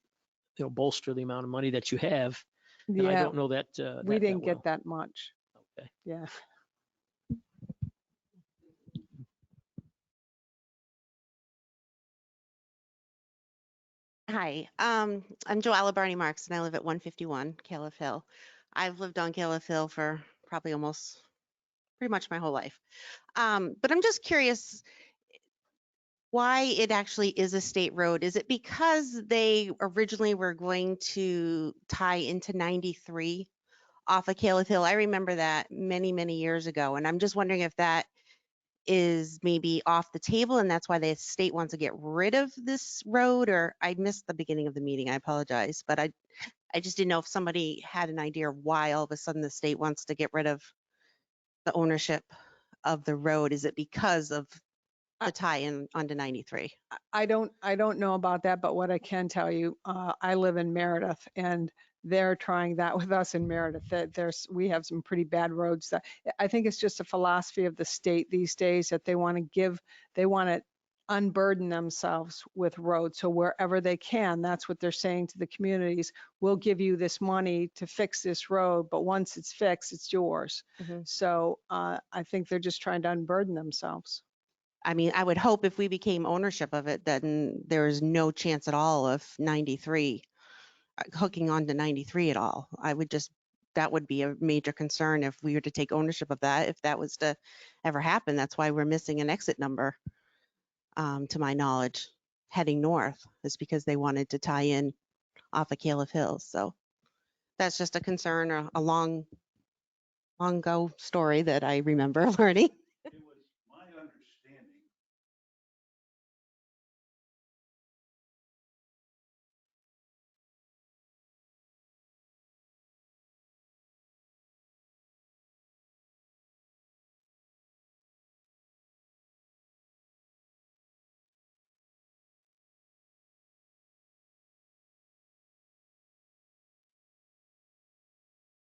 bolster the amount of money that you have. And I Yeah, don't know that. we didn't well. get that much. Okay. Yeah. Hi, I'm Joella Barney Marks, and I live at 151 Caleb Hill. I've lived on Caleb Hill for probably almost pretty much my whole life. But I'm just curious why it actually is a state road. Is it because they originally were going to tie into 93 off of Caleb Hill? I remember that many, many years ago, and I'm just wondering if that is maybe off the table and that's why the state wants to get rid of this road, or I missed the beginning of the meeting, I apologize, but I just didn't know if somebody had an idea why all of a sudden the state wants to get rid of the ownership of the road. Is it because of the tie-in onto 93? I don't know about that, but what I can tell you, I live in Meredith, and they're trying that with us in Meredith. That we have some pretty bad roads. That I think it's just a philosophy of the state these days that they want to unburden themselves with roads. So wherever they can, that's what they're saying to the communities. We'll give you this money to fix this road, but once it's fixed, it's yours. Mm-hmm. So I think they're just trying to unburden themselves. I mean, I would hope if we became ownership of it, then there is no chance at all of 93 hooking on to 93 at all. That would be a major concern if we were to take ownership of that, if that was to ever happen. That's why we're missing an exit number. to my knowledge, heading north, is because they wanted to tie in off of Caleb Hills. So that's just a concern, a long ago story that I remember learning. It was my understanding.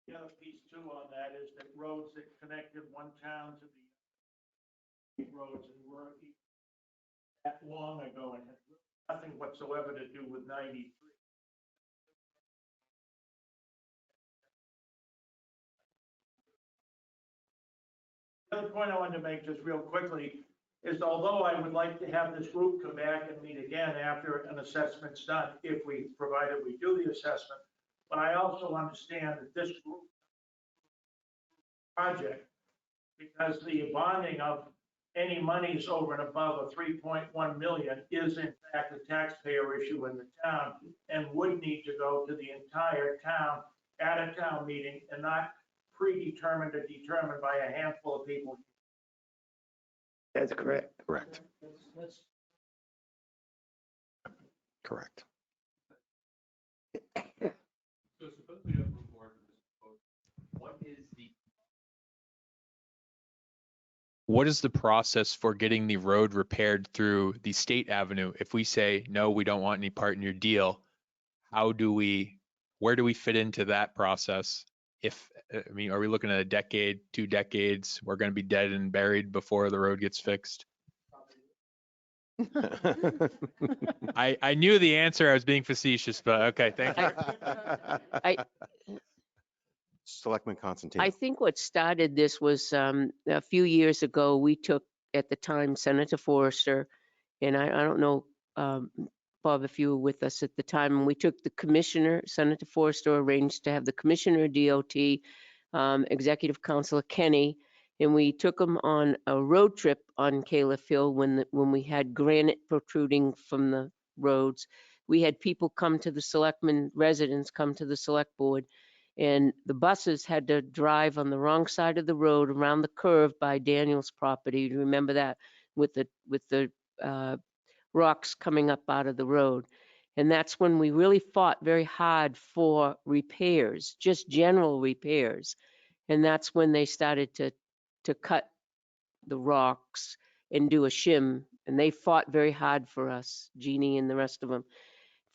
The other piece too on that is that roads that connected one town to the roads and were that long ago and had nothing whatsoever to do with 93. The other point I wanted to make just real quickly is although I would like to have this group come back and meet again after an assessment's done, if we, provided we do the assessment, but I also understand that this group project, because the bonding of any monies over and above a 3.1 million is in fact a taxpayer issue in the town and would need to go to the entire town at a town meeting and not predetermined or determined by a handful of people. That's correct. Correct. Correct. So suppose we don't move forward with this proposal. What is the process for getting the road repaired through the state avenue? If we say, no, we don't want any part in your deal, where do we fit into that process? I mean, are we looking at a decade, 2 decades? We're going to be dead and buried before the road gets fixed? I knew the answer. I was being facetious, but okay, thank you. Selectman Constantine. I think what started this was a few years ago, we took at the time Senator Forrester, and I don't know, Bob, if you were with us at the time, and we took the commissioner, Senator Forrester arranged to have the commissioner of DOT, Executive Councilor Kenny, and we took them on a road trip on Caleb Hill when we had granite protruding from the roads. We had people come to the selectmen, residents come to the select board, and the buses had to drive on the wrong side of the road around the curve by Daniel's property. Do you remember that with the rocks coming up out of the road? And that's when we really fought very hard for repairs, just general repairs. And that's when they started to cut the rocks and do a shim. And they fought very hard for us, Jeannie and the rest of them,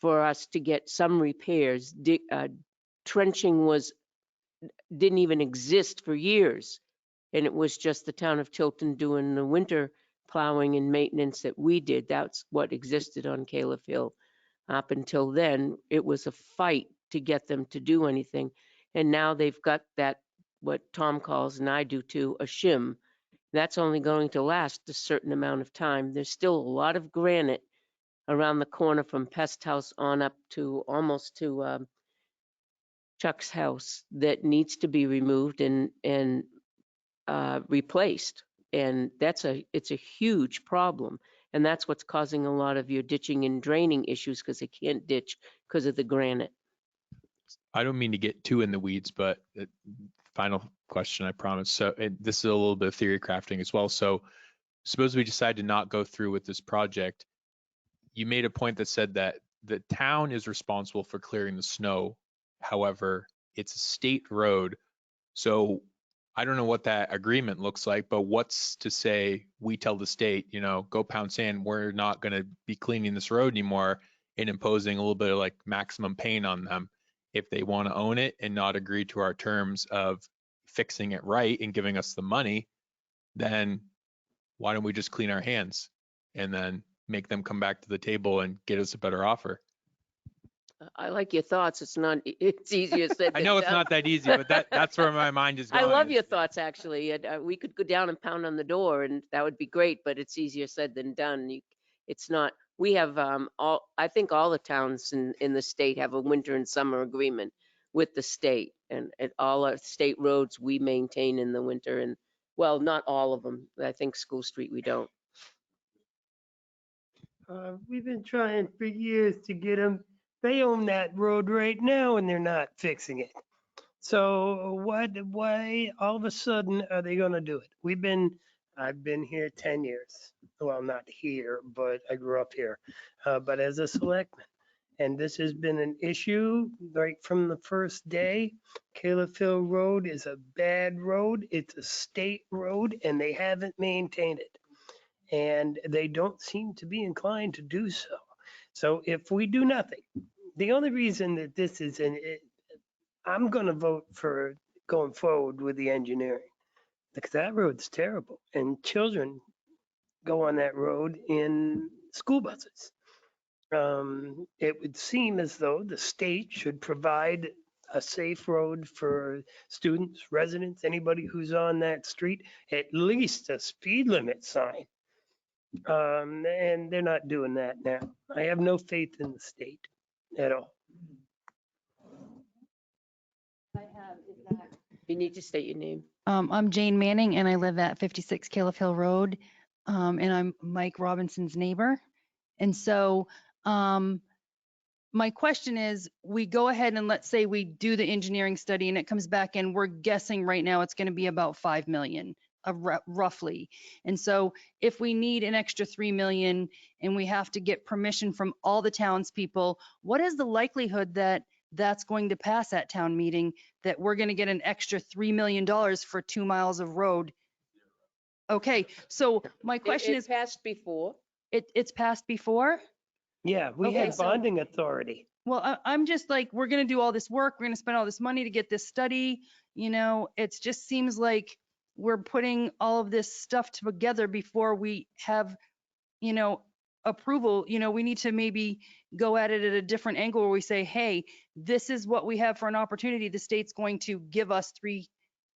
for us to get some repairs. Trenching didn't even exist for years. And it was just the town of Tilton doing the winter plowing and maintenance that we did. That's what existed on Caleb Hill. Up until then, it was a fight to get them to do anything. And now they've got that, what Tom calls, and I do too, a shim. That's only going to last a certain amount of time. There's still a lot of granite around the corner from Pest House on up to almost to Chuck's house that needs to be removed and replaced. And it's a huge problem. And that's what's causing a lot of your ditching and draining issues because they can't ditch because of the granite. I don't mean to get too in the weeds, but final question, I promise. So this is a little bit of theory crafting as well. So suppose we decide to not go through with this project. You made a point that said that the town is responsible for clearing the snow. However, it's a state road. So I don't know what that agreement looks like, but what's to say we tell the state, go pound sand, we're not going to be cleaning this road anymore, and imposing a little bit of like maximum pain on them. If they want to own it and not agree to our terms of fixing it right and giving us the money, then why don't we just clean our hands and then make them come back to the table and get us a better offer? I like your thoughts. It's easier said than I know it's done. not that easy, but that's where my mind is going. I love your thoughts, actually. We could go down and pound on the door, and that would be great, but it's easier said than done. It's not. We have I think all the towns in the state have a winter and summer agreement with the state, and all our state roads we maintain in the winter. And well, not all of them. I think School Street we don't. We've been trying for years to get them. They own that road right now and they're not fixing it. So why all of a sudden are they gonna do it? I've been here 10 years. Well, not here, but I grew up here, but as a selectman. And this has been an issue right from the first day. Caleb Hill Road is a bad road. It's a state road and they haven't maintained it. And they don't seem to be inclined to do so. So if we do nothing, the only reason that this is I'm going to vote for going forward with the engineering because that road's terrible and children go on that road in school buses. It would seem as though the state should provide a safe road for students, residents, anybody who's on that street, at least a speed limit sign. And they're not doing that now. I have no faith in the state at all. You need to state your name. I'm Jane Manning and I live at 56 Caleb Hill Road. And I'm Mike Robinson's neighbor. And so my question is, we go ahead and let's say we do the engineering study and it comes back and we're guessing right now it's going to be about 5 million roughly. And so if we need an extra 3 million and we have to get permission from all the townspeople, what is the likelihood that that's going to pass at town meeting, that we're going to get an extra $3 million for 2 miles of road? Okay, so my question is, passed before. It's passed before? Yeah, we Okay, had so- bonding authority. Well, I'm just like, we're going to do all this work. We're going to spend all this money to get this study. You know, it just seems like we're putting all of this stuff together before we have, you know, approval. You know, we need to maybe go at it at a different angle where we say, hey, this is what we have for an opportunity. The state's going to give us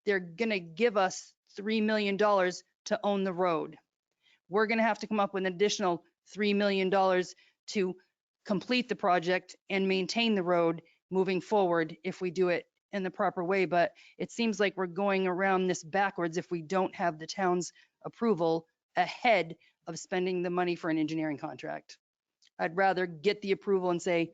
they're going to give us $3 million to own the road. We're going to have to come up with an additional $3 million to complete the project and maintain the road moving forward if we do it in the proper way. But it seems like we're going around this backwards if we don't have the town's approval ahead of spending the money for an engineering contract. I'd rather get the approval and say,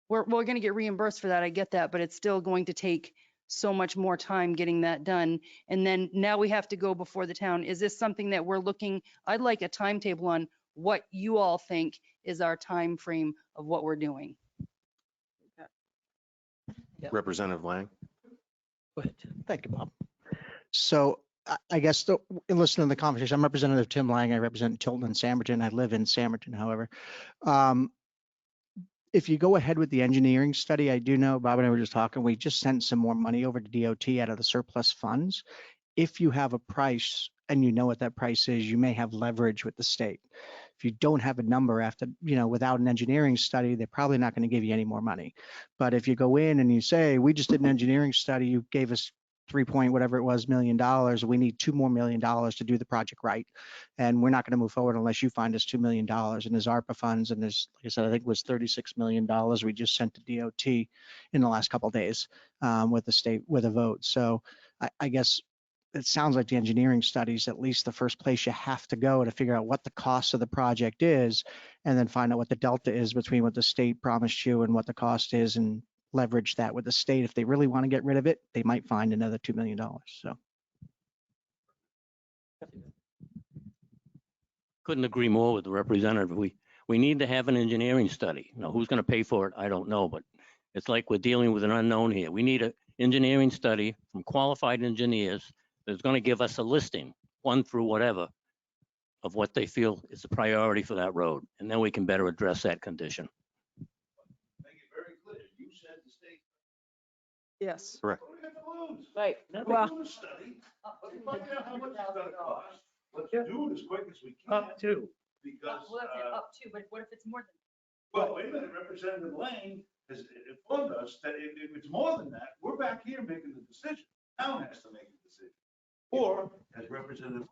we're going to get reimbursed for that. I get that, but it's still going to take so much more time getting that done. And then now we have to go before the town. Is this something that we're looking, I'd like a timetable on what you all think is our time frame of what we're doing. Representative Lang. Go ahead. Thank you, Bob. So I guess in listening to the conversation, I'm Representative Tim Lang. I represent Tilton and Samerton. I live in Samerton, however. If you go ahead with the engineering study, I do know, Bob and I were just talking, we just sent some more money over to DOT out of the surplus funds. If you have a price and you know what that price is, you may have leverage with the state. If you don't have a number after, you know, without an engineering study, they're probably not going to give you any more money. But if you go in and you say, we just did an engineering study, you gave us 3 point whatever it was million dollars, we need $2 more million to do the project right. And we're not going to move forward unless you find us $2 million. And there's ARPA funds and there's, like I said, I think it was $36 million we just sent to DOT in the last couple of days with the state with a vote. So I guess it sounds like the engineering studies, at least the first place you have to go to figure out what the cost of the project is, and then find out what the delta is between what the state promised you and what the cost is, and leverage that with the state. If they really want to get rid of it, they might find another $2 million. So. Couldn't agree more with the representative. We need to have an engineering study. Now, who's going to pay for it? I don't know, but it's like we're dealing with an unknown here. We need an engineering study from qualified engineers that's going to give us a listing, 1 through whatever, of what they feel is a priority for that road. And then we can better address that condition. Make it very clear, you said the state. Yes. Correct. Right. Well, Do a study. Let's find out how much it's gonna cost. Let's do it as quick as we can. Up to. Because, up to, but what if it's more than? well, wait a minute, Representative Lane has informed us that if it's more than that, we're back here making the decision. Town has to make a decision. Or, as Representative Lane.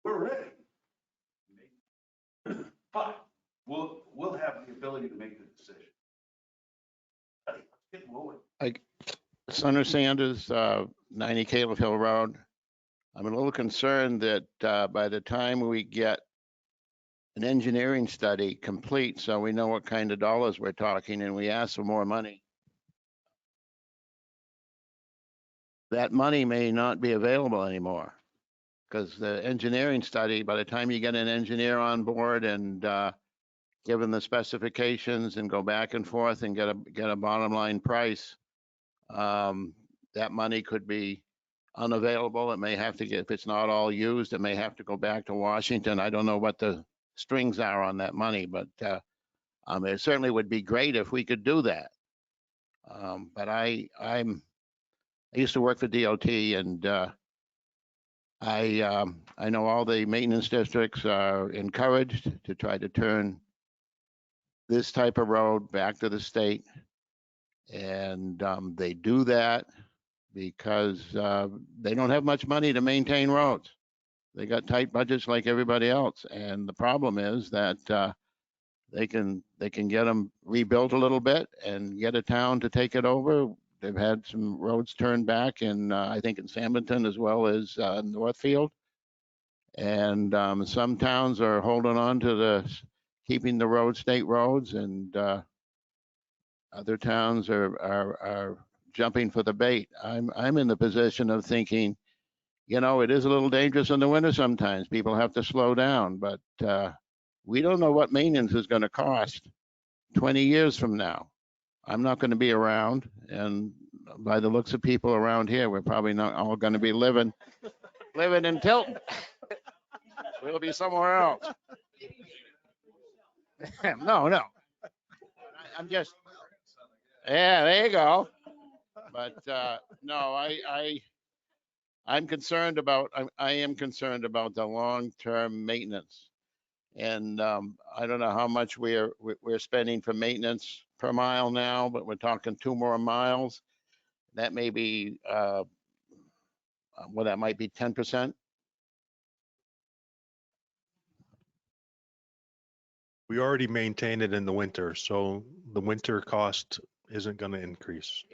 We're ready. But we'll have the ability to make the decision. Let's get moving. Senator Sanders, 90 Caleb Hill Road. I'm a little concerned that by the time we get an engineering study complete, so we know what kind of dollars we're talking, and we ask for more money, that money may not be available anymore. Because the engineering study, by the time you get an engineer on board and given the specifications and go back and forth and get a bottom line price, that money could be unavailable. It may have to get, if it's not all used, it may have to go back to Washington. I don't know what the strings are on that money, but it certainly would be great if we could do that. But I used to work for DOT, and I know all the maintenance districts are encouraged to try to turn this type of road back to the state. And they do that because they don't have much money to maintain roads. They got tight budgets like everybody else. And the problem is that they can get them rebuilt a little bit and get a town to take it over. They've had some roads turned back in, I think in Sampleton as well as Northfield. And some towns are holding on to keeping the roads state roads, and other towns are jumping for the bait. I'm in the position of thinking, you know, it is a little dangerous in the winter sometimes. People have to slow down, but we don't know what maintenance is going to cost 20 years from now. I'm not going to be around, and by the looks of people around here, we're probably not all going to be living in Tilton. We'll be somewhere else. No. I'm just, yeah, there you go. But no, I'm concerned about, I am concerned about the long-term maintenance. And I don't know how much we're spending for maintenance per mile now, but we're talking 2 more miles. That may be, well, that might be 10%. We already maintain it in the winter, so the winter cost isn't going to increase.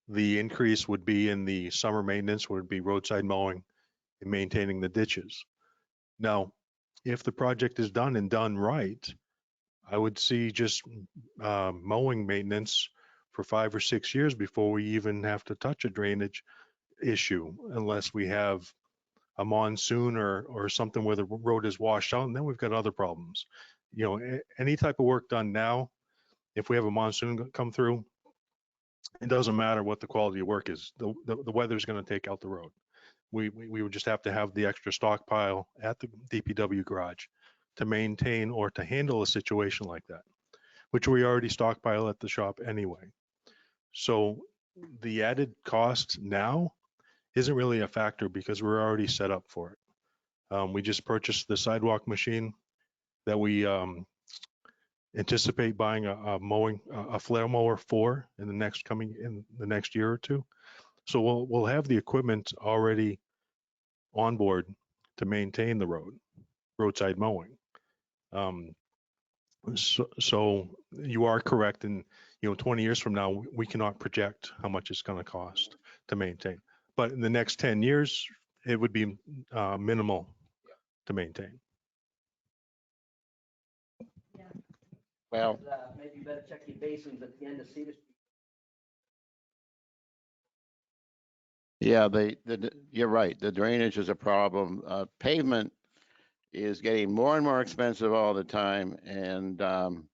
The increase would be in the summer maintenance, would be roadside mowing and maintaining the ditches. Now, if the project is done and done right, I would see just mowing maintenance for 5 or 6 years before we even have to touch a drainage issue, unless we have a monsoon or something where the road is washed out, and then we've got other problems. You know, any type of work done now, if we have a monsoon come through, it doesn't matter what the quality of work is. The weather is going to take out the road. We would just have to have the extra stockpile at the DPW garage to maintain or to handle a situation like that, which we already stockpile at the shop anyway. So the added cost now isn't really a factor because we're already set up for it. We just purchased the sidewalk machine that we anticipate buying a flail mower for in the next year or two. So we'll have the equipment already on board to maintain the roadside mowing. So you are correct, and 20 years from now we cannot project how much it's going to cost to maintain. But in the next 10 years, it would be minimal to maintain. Well, maybe you better check your basins at the end of Cedar Street. yeah, you're right. The drainage is a problem. Pavement is getting more and more expensive all the time, and I'm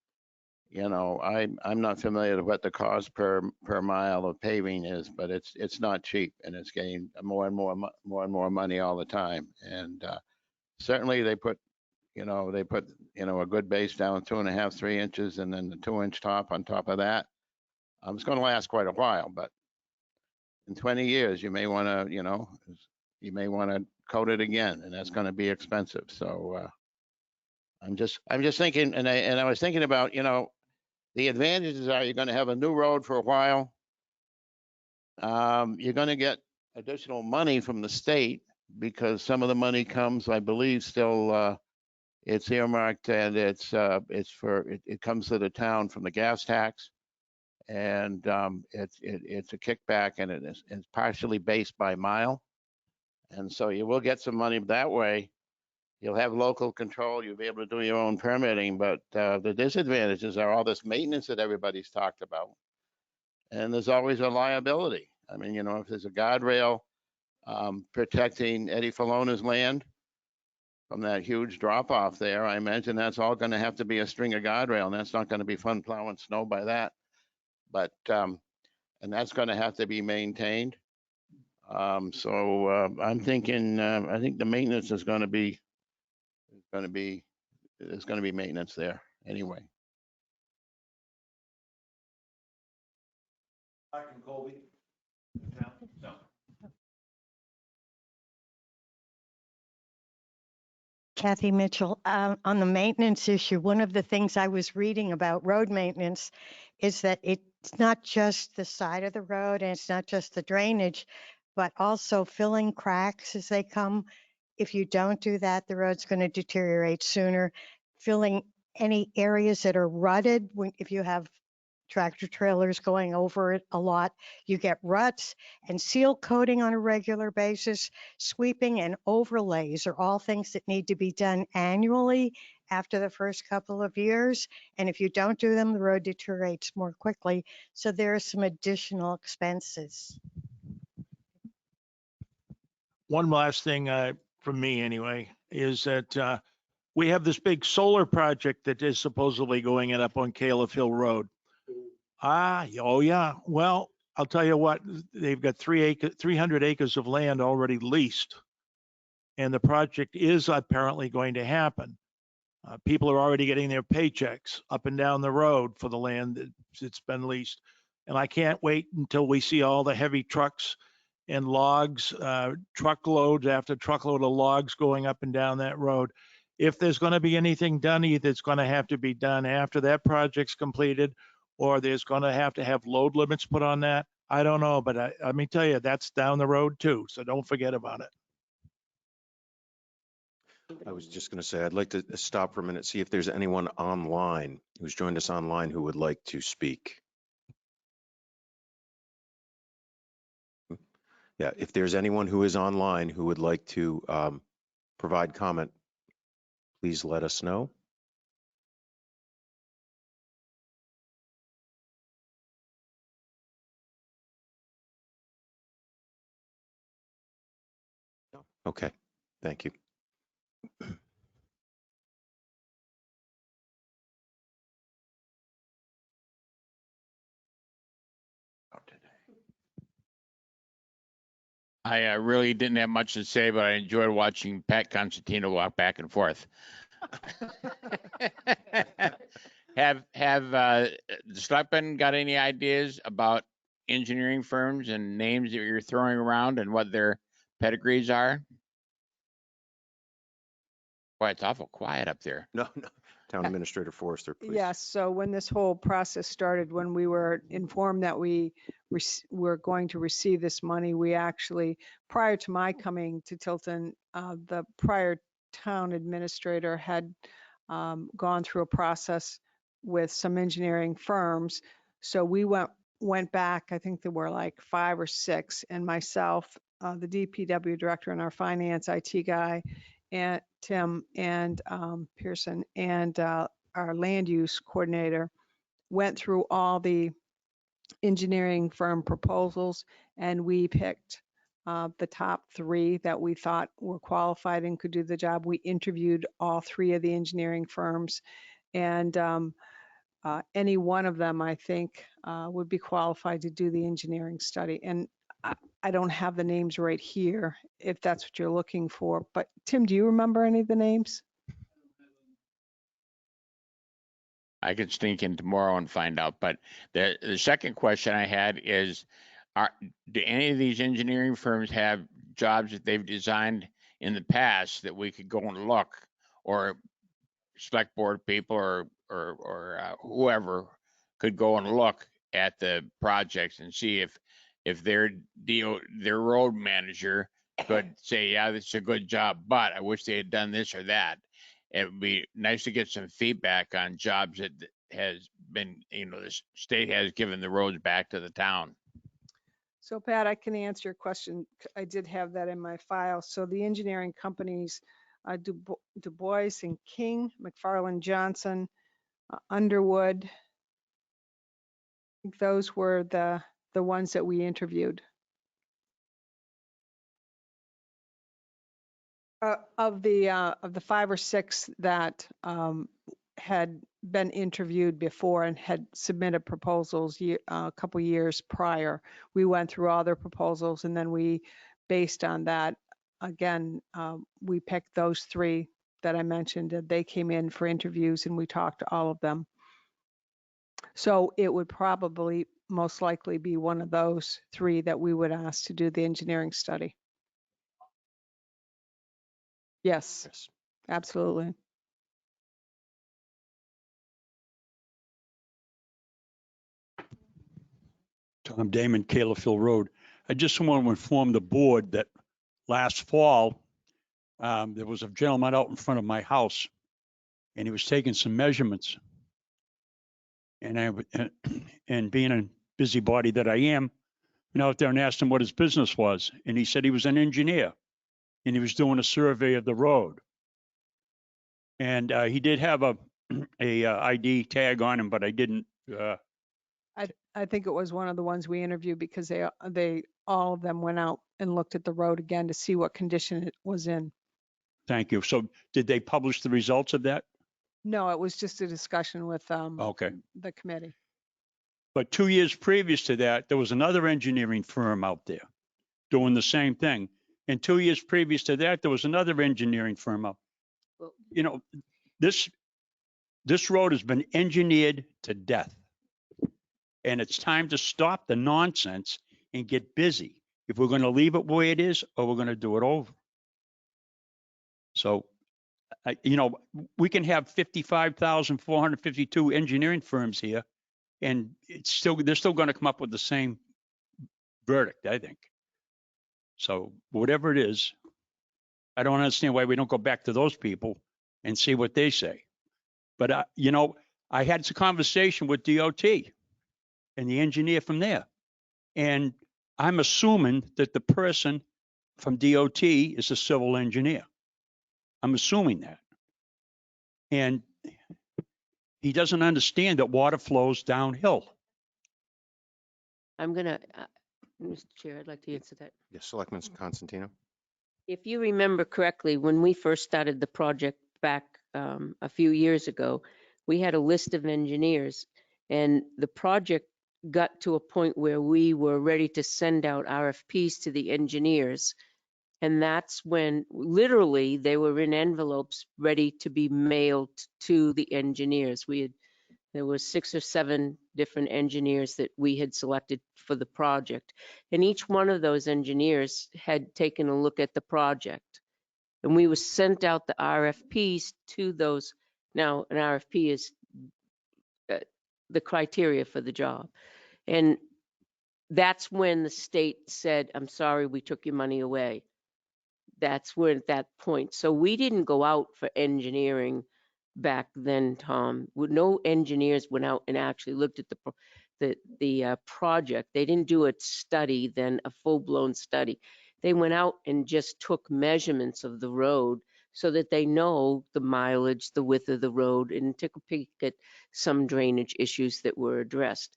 not familiar with what the cost per mile of paving is, but it's not cheap, and it's getting more and more money all the time. And certainly they put a good base down 2.5, 3 inches, and then the 2-inch top on top of that. It's going to last quite a while, but in 20 years, you may want to coat it again, and that's going to be expensive. So I'm just thinking, and I was thinking about, the advantages are you're going to have a new road for a while. You're going to get additional money from the state because some of the money comes, I believe, still it's earmarked, and it comes to the town from the gas tax. And it's a kickback, and it's partially based by mile. And so you will get some money that way. You'll have local control. You'll be able to do your own permitting, but the disadvantages are all this maintenance that everybody's talked about. And there's always a liability. I mean, if there's a guardrail protecting Eddie Falona's land from that huge drop off there, I imagine that's all going to have to be a string of guardrail, and that's not going to be fun plowing snow by that. But and that's going to have to be maintained. So I'm thinking, I think the maintenance is going to be there's going to be maintenance there anyway. Kathy Mitchell, on the maintenance issue, one of the things I was reading about road maintenance is that it's not just the side of the road and it's not just the drainage, but also filling cracks as they come. If you don't do that, the road's going to deteriorate sooner. Filling any areas that are rutted, if you have tractor trailers going over it a lot, you get ruts, and seal coating on a regular basis. Sweeping and overlays are all things that need to be done annually after the first couple of years. And if you don't do them, the road deteriorates more quickly. So there are some additional expenses. One last thing from me anyway, is that we have this big solar project that is supposedly going in up on Caleb Hill Road. Oh yeah. Well, I'll tell you what, they've got 300 acres of land already leased. And the project is apparently going to happen. People are already getting their paychecks up and down the road for the land that's been leased. And I can't wait until we see all the heavy trucks and logs, truckloads after truckload of logs going up and down that road. If there's going to be anything done, either it's going to have to be done after that project's completed, or there's going to have load limits put on that. I don't know, but let me tell you, that's down the road too. So don't forget about it. I was just going to say, I'd like to stop for a minute, see if there's anyone online who's joined us online who would like to speak. Yeah, if there's anyone who is online who would like to provide comment, please let us know. Okay, thank you. I really didn't have much to say, but I enjoyed watching Pat Constantino walk back and forth. Have the Selectmen got any ideas about engineering firms and names that you're throwing around and what their pedigrees are? Boy, it's awful quiet up there. No. Town Administrator Forrester, please. Yes, so when this whole process started, when we were informed that we were going to receive this money, we actually, prior to my coming to Tilton, the prior town administrator had gone through a process with some engineering firms. So we went back, I think there were like 5 or 6, and myself, the DPW director and our finance IT guy, and Tim and Pearson and our land use coordinator went through all the engineering firm proposals, and we picked the top 3 that we thought were qualified and could do the job. We interviewed all 3 of the engineering firms, and any one of them, I think, would be qualified to do the engineering study. And I don't have the names right here, if that's what you're looking for. But Tim, do you remember any of the names? I could sneak in tomorrow and find out. But the second question I had is, do any of these engineering firms have jobs that they've designed in the past that we could go and look, or select board people or whoever could go and look at the projects and see if their road manager could say, yeah, this is a good job, but I wish they had done this or that. It would be nice to get some feedback on jobs has been, the state has given the roads back to the town. So Pat, I can answer your question. I did have that in my file. So the engineering companies, Du Bois and King, McFarland Johnson, Underwood. I think those were the ones that we interviewed. Of the 5 or 6 that had been interviewed before and had submitted proposals a couple years prior, we went through all their proposals, and then we, based on that, again, we picked those 3 that I mentioned, and they came in for interviews, and we talked to all of them. So it would probably most likely be one of those 3 that we would ask to do the engineering study. Yes, absolutely. Tom Damon, Calefil Road. I just want to inform the board that last fall, there was a gentleman out in front of my house, and he was taking some measurements. And being a busybody that I am, went out there and asked him what his business was. And he said he was an engineer, and he was doing a survey of the road. And he did have a ID tag on him, but I didn't. I think it was one of the ones we interviewed because they all of them went out and looked at the road again to see what condition it was in. Thank you. So did they publish the results of that? No, it was just a discussion with Okay. the committee. But 2 years previous to that, there was another engineering firm out there doing the same thing. And 2 years previous to that, there was another engineering firm up. You know, this road has been engineered to death. And it's time to stop the nonsense and get busy. If we're going to leave it where it is, or we're going to do it over. So, we can have 55,452 engineering firms here, and they're still going to come up with the same verdict, I think. So whatever it is, I don't understand why we don't go back to those people and see what they say. But, I had a conversation with DOT and the engineer from there. And I'm assuming that the person from DOT is a civil engineer. I'm assuming that. And he doesn't understand that water flows downhill. I'm gonna, Mr. Chair, I'd like to answer that. Yes, Selectman Constantino. If you remember correctly, when we first started the project back a few years ago, we had a list of engineers, and the project got to a point where we were ready to send out RFPs to the engineers. And that's when literally they were in envelopes ready to be mailed to the engineers. There were 6 or 7 different engineers that we had selected for the project. And each one of those engineers had taken a look at the project. And we were sent out the RFPs to those. Now, an RFP is the criteria for the job. And that's when the state said, I'm sorry, we took your money away. That's where at that point. So we didn't go out for engineering back then, Tom. No engineers went out and actually looked at the project. They didn't do a study, then a full-blown study. They went out and just took measurements of the road so that they know the mileage, the width of the road, and took a peek at some drainage issues that were addressed.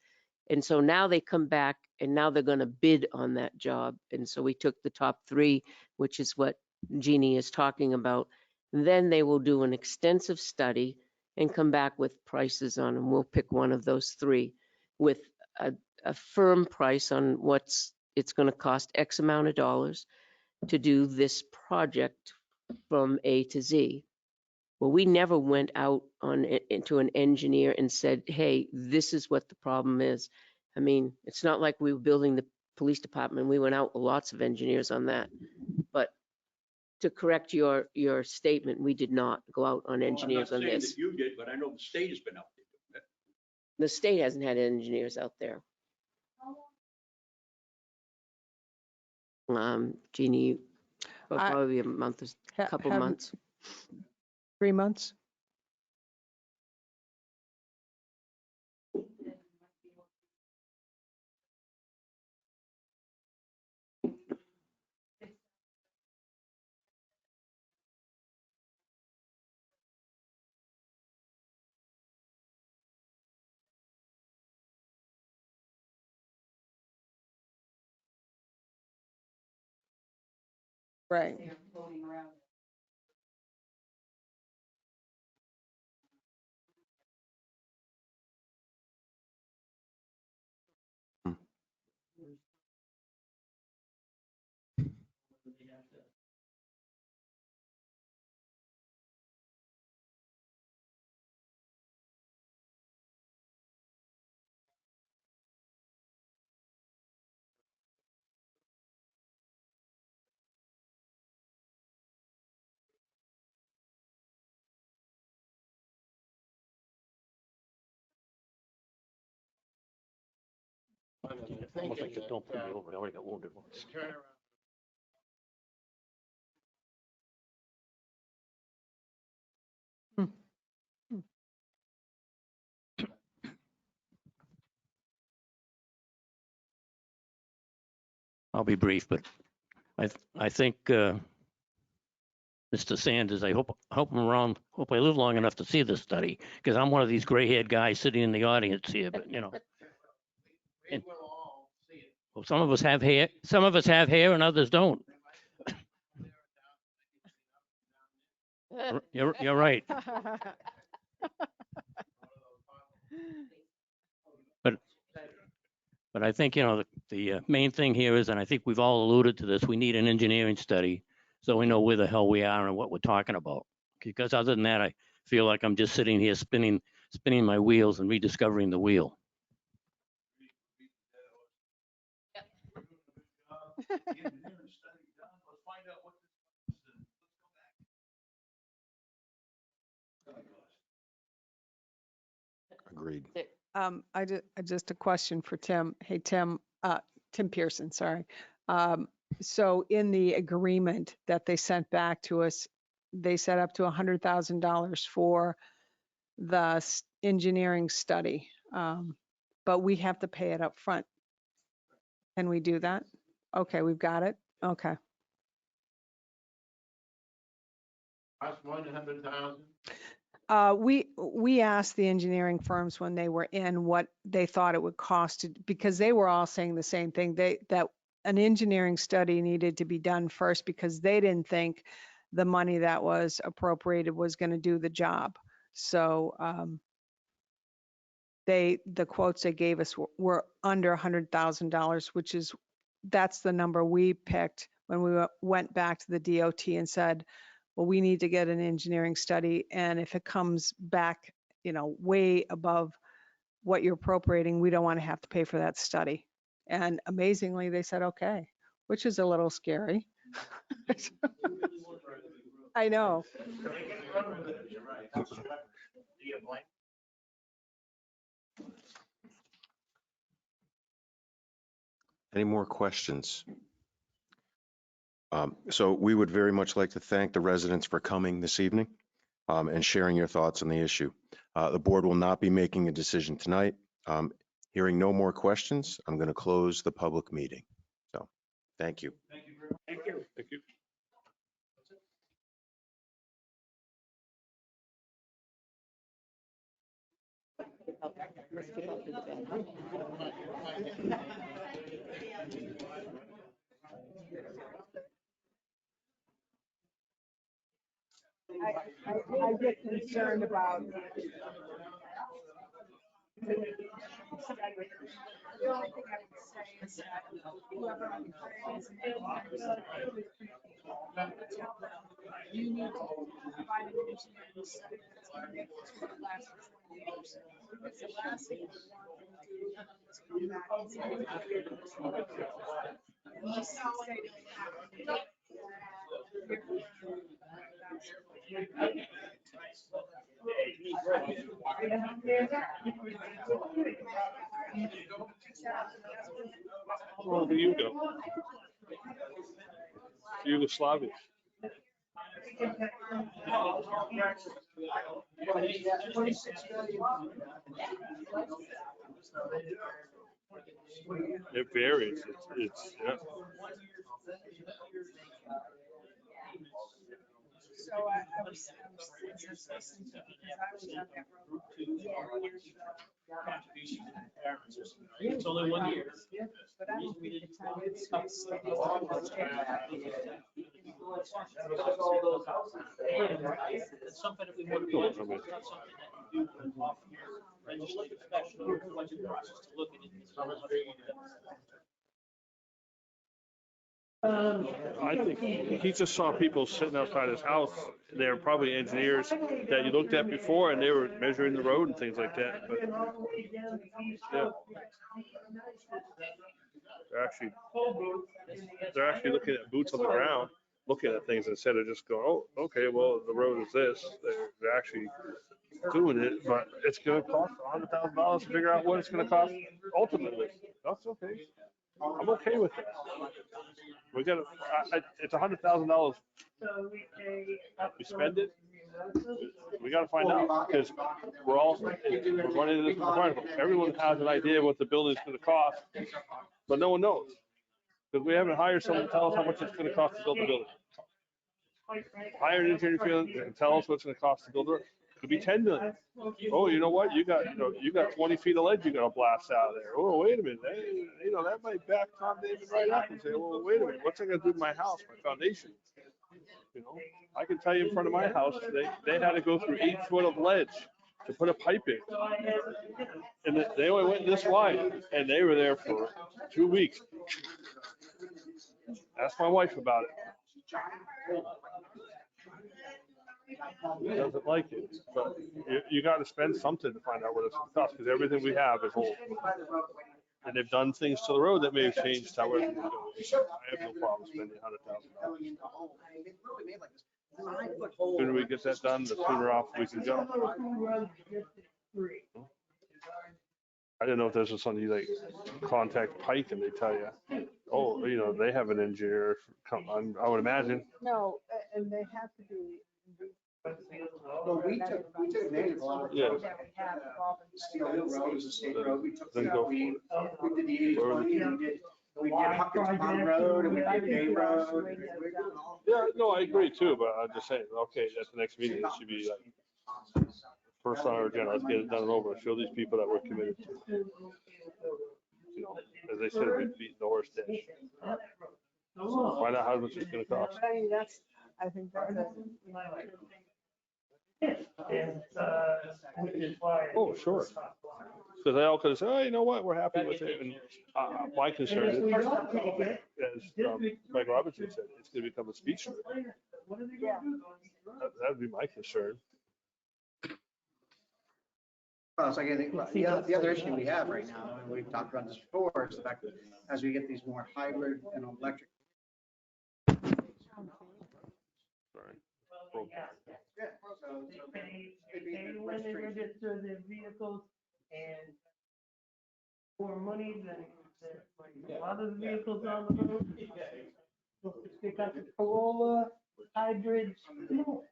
And so now they come back and now they're going to bid on that job. And so we took the top 3, which is what Jeannie is talking about. And then they will do an extensive study and come back with prices on them. We'll pick one of those 3 with a firm price on it's going to cost X amount of dollars to do this project from A to Z. Well, we never went out into an engineer and said, hey, this is what the problem is. I mean, it's not like we were building the police department. We went out with lots of engineers on that. But to correct your statement, we did not go out on engineers on this. I'm not saying that you did, but I know the state has been out there doing it. The state hasn't had engineers out there. Jeannie, probably a month, a couple months. 3 months. Right. Almost like just don't put me over. I already got wounded once. I'll be brief, but I think Mr. Sanders, I hope I'm around. Hope I live long enough to see this study, because I'm one of these gray-haired guys sitting in the audience here. But and, well, some of us have hair. Some of us have hair, and others don't. You're right. But I think, the main thing here is, and I think we've all alluded to this, we need an engineering study so we know where the hell we are and what we're talking about. Because other than that, I feel like I'm just sitting here spinning my wheels and rediscovering the wheel. Agreed. Just a question for Tim. Hey, Tim, Tim Pearson, sorry. So in the agreement that they sent back to us, they set up to $100,000 for the engineering study. But we have to pay it up front. Can we do that? Okay, we've got it. Okay. Cost 100,000. We asked the engineering firms when they were in what they thought it would cost because they were all saying the same thing. That an engineering study needed to be done first because they didn't think the money that was appropriated was going to do the job. So the quotes they gave us were under $100,000, that's the number we picked when we went back to the DOT and said, well, we need to get an engineering study. And if it comes back, way above what you're appropriating, we don't want to have to pay for that study. And amazingly, they said, okay, which is a little scary. I know. Any more questions? So we would very much like to thank the residents for coming this evening and sharing your thoughts on the issue. The board will not be making a decision tonight. Hearing no more questions, I'm going to close the public meeting. So, thank you. Thank you. Thank you. I get concerned about the only thing I would say is that whoever pays you need to provide an engineering study that's going to make it last for 20 years. Because the last thing we want them to do is come back and say, unless you say they have. How old are you, though? Yugoslavia. It varies. It's yeah. So I was just listening to it because I was on that road 4 years ago. It's only 1 year. But I don't think the town is gonna stay. It's something that we want to do. It's not something that you do off your legislative session or budget process to look at it. It's not much more. I think he just saw people sitting outside his house. They were probably engineers that you looked at before, and they were measuring the road and things like that. But yeah, they're actually looking at boots on the ground, looking at things instead of just going, oh, okay, well, the road is this. They're actually doing it, but it's going to cost $100,000 to figure out what it's going to cost ultimately. That's okay. I'm okay with that. We got it's $100,000. We spend it. We got to find out because we're running into this problem. Everyone has an idea of what the building's going to cost, but no one knows because we haven't hired someone to tell us how much it's going to cost to build the building. Hire an engineering firm and tell us what it's going to cost to build it. It could be 10 million. Oh, you know what? You got 20 feet of ledge you got to blast out of there. Oh, wait a minute. Hey, that might back Tom David right up and say, well, wait a minute. What's that going to do to my house, my foundation? I can tell you in front of my house, they had to go through 8 foot of ledge to put a pipe in. And they only went this wide, and they were there for 2 weeks. Ask my wife about it. Doesn't like it, but you got to spend something to find out what it's going to cost because everything we have is old. And they've done things to the road that may have changed how everything goes. I have no problem spending $100,000. The sooner we get that done, the sooner off we can go. I didn't know if this was something you like contact Pike and they tell you, oh, they have an engineer come on, I would imagine. No, and they have to be. Well, we took advantage of a lot of Yeah. roads. Steel Hill Road is a state road. We took, Then go for we it. did the 80/20, we did Huckins Pond Road, and we did Bay Road. Yeah, no, I agree too, but I'm just saying, okay, at the next meeting, it should be like, first on our agenda, let's get it done and over, show these people that we're committed to. As they said, we've beaten the horse dead. Find out how much it's gonna cost. I think that's a. Oh, sure. Because they all could have said, oh, you know what, we're happy with it. And my concern is, as Mike Robinson said, it's gonna become a speech trip. That'd be my concern. Well, it's like, I think, the other issue we have right now, and we've talked about this before, is the fact that as we get these more hybrid and electric. Sorry. Yeah, so maybe When they register their vehicles and more money than a lot of the vehicles on the road. They got the Corolla, hybrids. Well,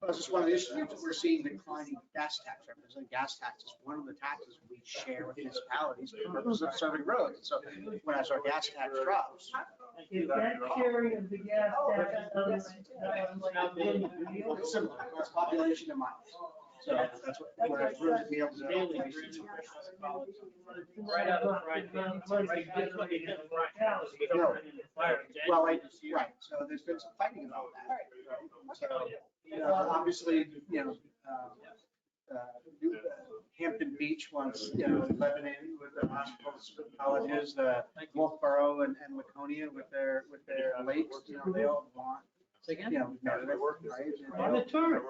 it's just one of the issues, we're seeing declining gas tax revenues, and gas tax is one of the taxes we share with municipalities for the purpose of serving roads. So when as our gas tax drops. Is that sharing of the gas tax? It's similar, it's population and miles. So that's what, whereas roads be able to. Right out of Well, right, so there's been some fighting about that. So, obviously, Hampton Beach wants, Lebanon with the hospitals, colleges, Wolfboro and Laconia with their lakes, they all want. Right? On the tour.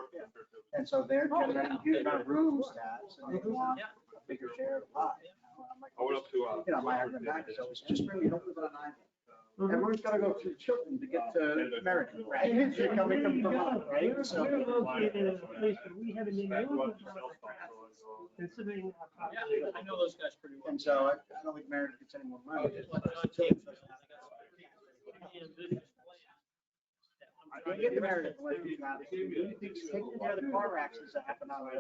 And so they're generating huge amount of room stats and they want a bigger share of the pie. I went up to, My argument back is always just really don't live on an island. Everyone's got to go through Tilton to get to Meriden, right? You're coming from Vermont, right? So. We're located in a place where we have an enormous amount of traffic, considering our population. I know those guys pretty well. And so I don't think Meriden gets any more money. I get the Meriden, taking care of the car accidents that happen on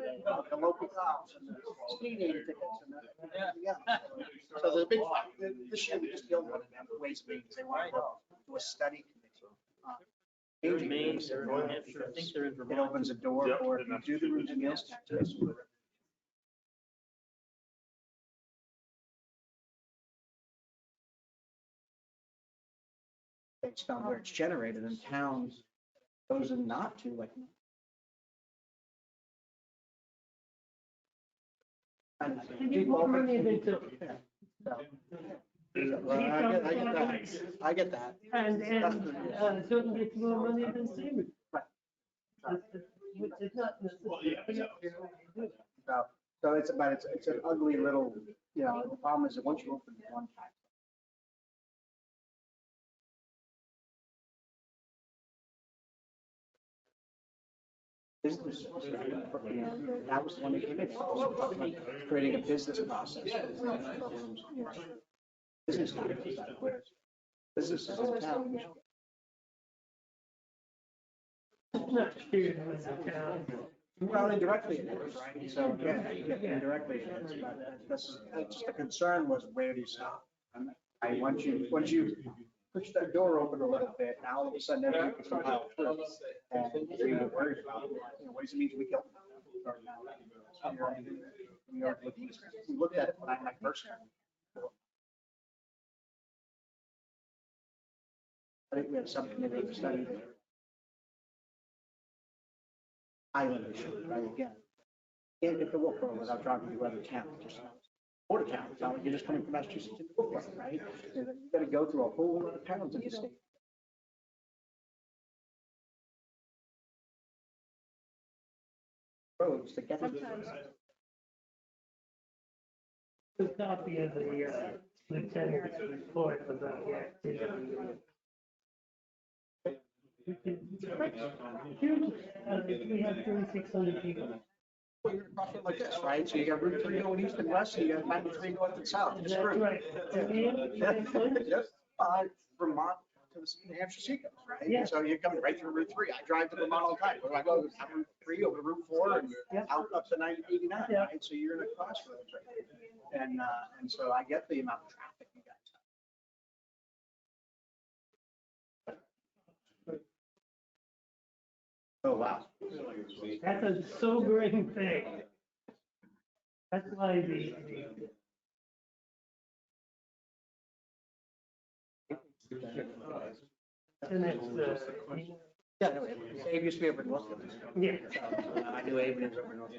the local cops and the speeding tickets and everything else. So there's a big fight. This year we just killed one of them, Waste Meetings. They want to go to a study committee changing Maine, this, they're in Hampshire, I think they're in it Vermont. opens a door Yep, for if and you do the root and nails test. Based on where it's generated in towns, those are not to like. I get that. And Tilton gets more money than Seaman. Which is not necessarily. So it's an ugly little, you know, the problem is that once you open it one time. Business, you know, that was the one that came in, creating a business process. Business. Business is in town. Not shared with the town. Well, indirectly it is, right? So, yeah, indirectly it is, but that's just the concern was where do you stop? Once you push that door open a little bit, now all of a sudden everything can compile through. And we were worried about, you know, what does it mean to we killed them? We looked at it when I first came. I think we had something that we studied. Island issue, right? Again, can't get to Wolfboro without driving through other towns. Just border towns. It's not like you're just coming from Massachusetts to Wolfboro, right? You got to go through a whole lot of towns in the state. Roads to get. Sometimes. The copy of the lieutenant's report about the activity. Huge, we have 3,600 people. Well, you're across it like this, right? So you got Route 3 going east and west, and you got 93 north and south. It's That's true. right. Yes. Vermont to the New Hampshire Seacoast, right? Yeah. So you're coming right through Route 3. I drive to Vermont all the time. I go down Route 3 over to Route 4 and out up to 89, right? So you're in a crossroads right there. And so I get the amount of traffic you guys have. Oh, wow. That's a sobering thing. That's why and it's, Yeah, no, Abe used to be over in North. Yeah. I knew Abe was over in North.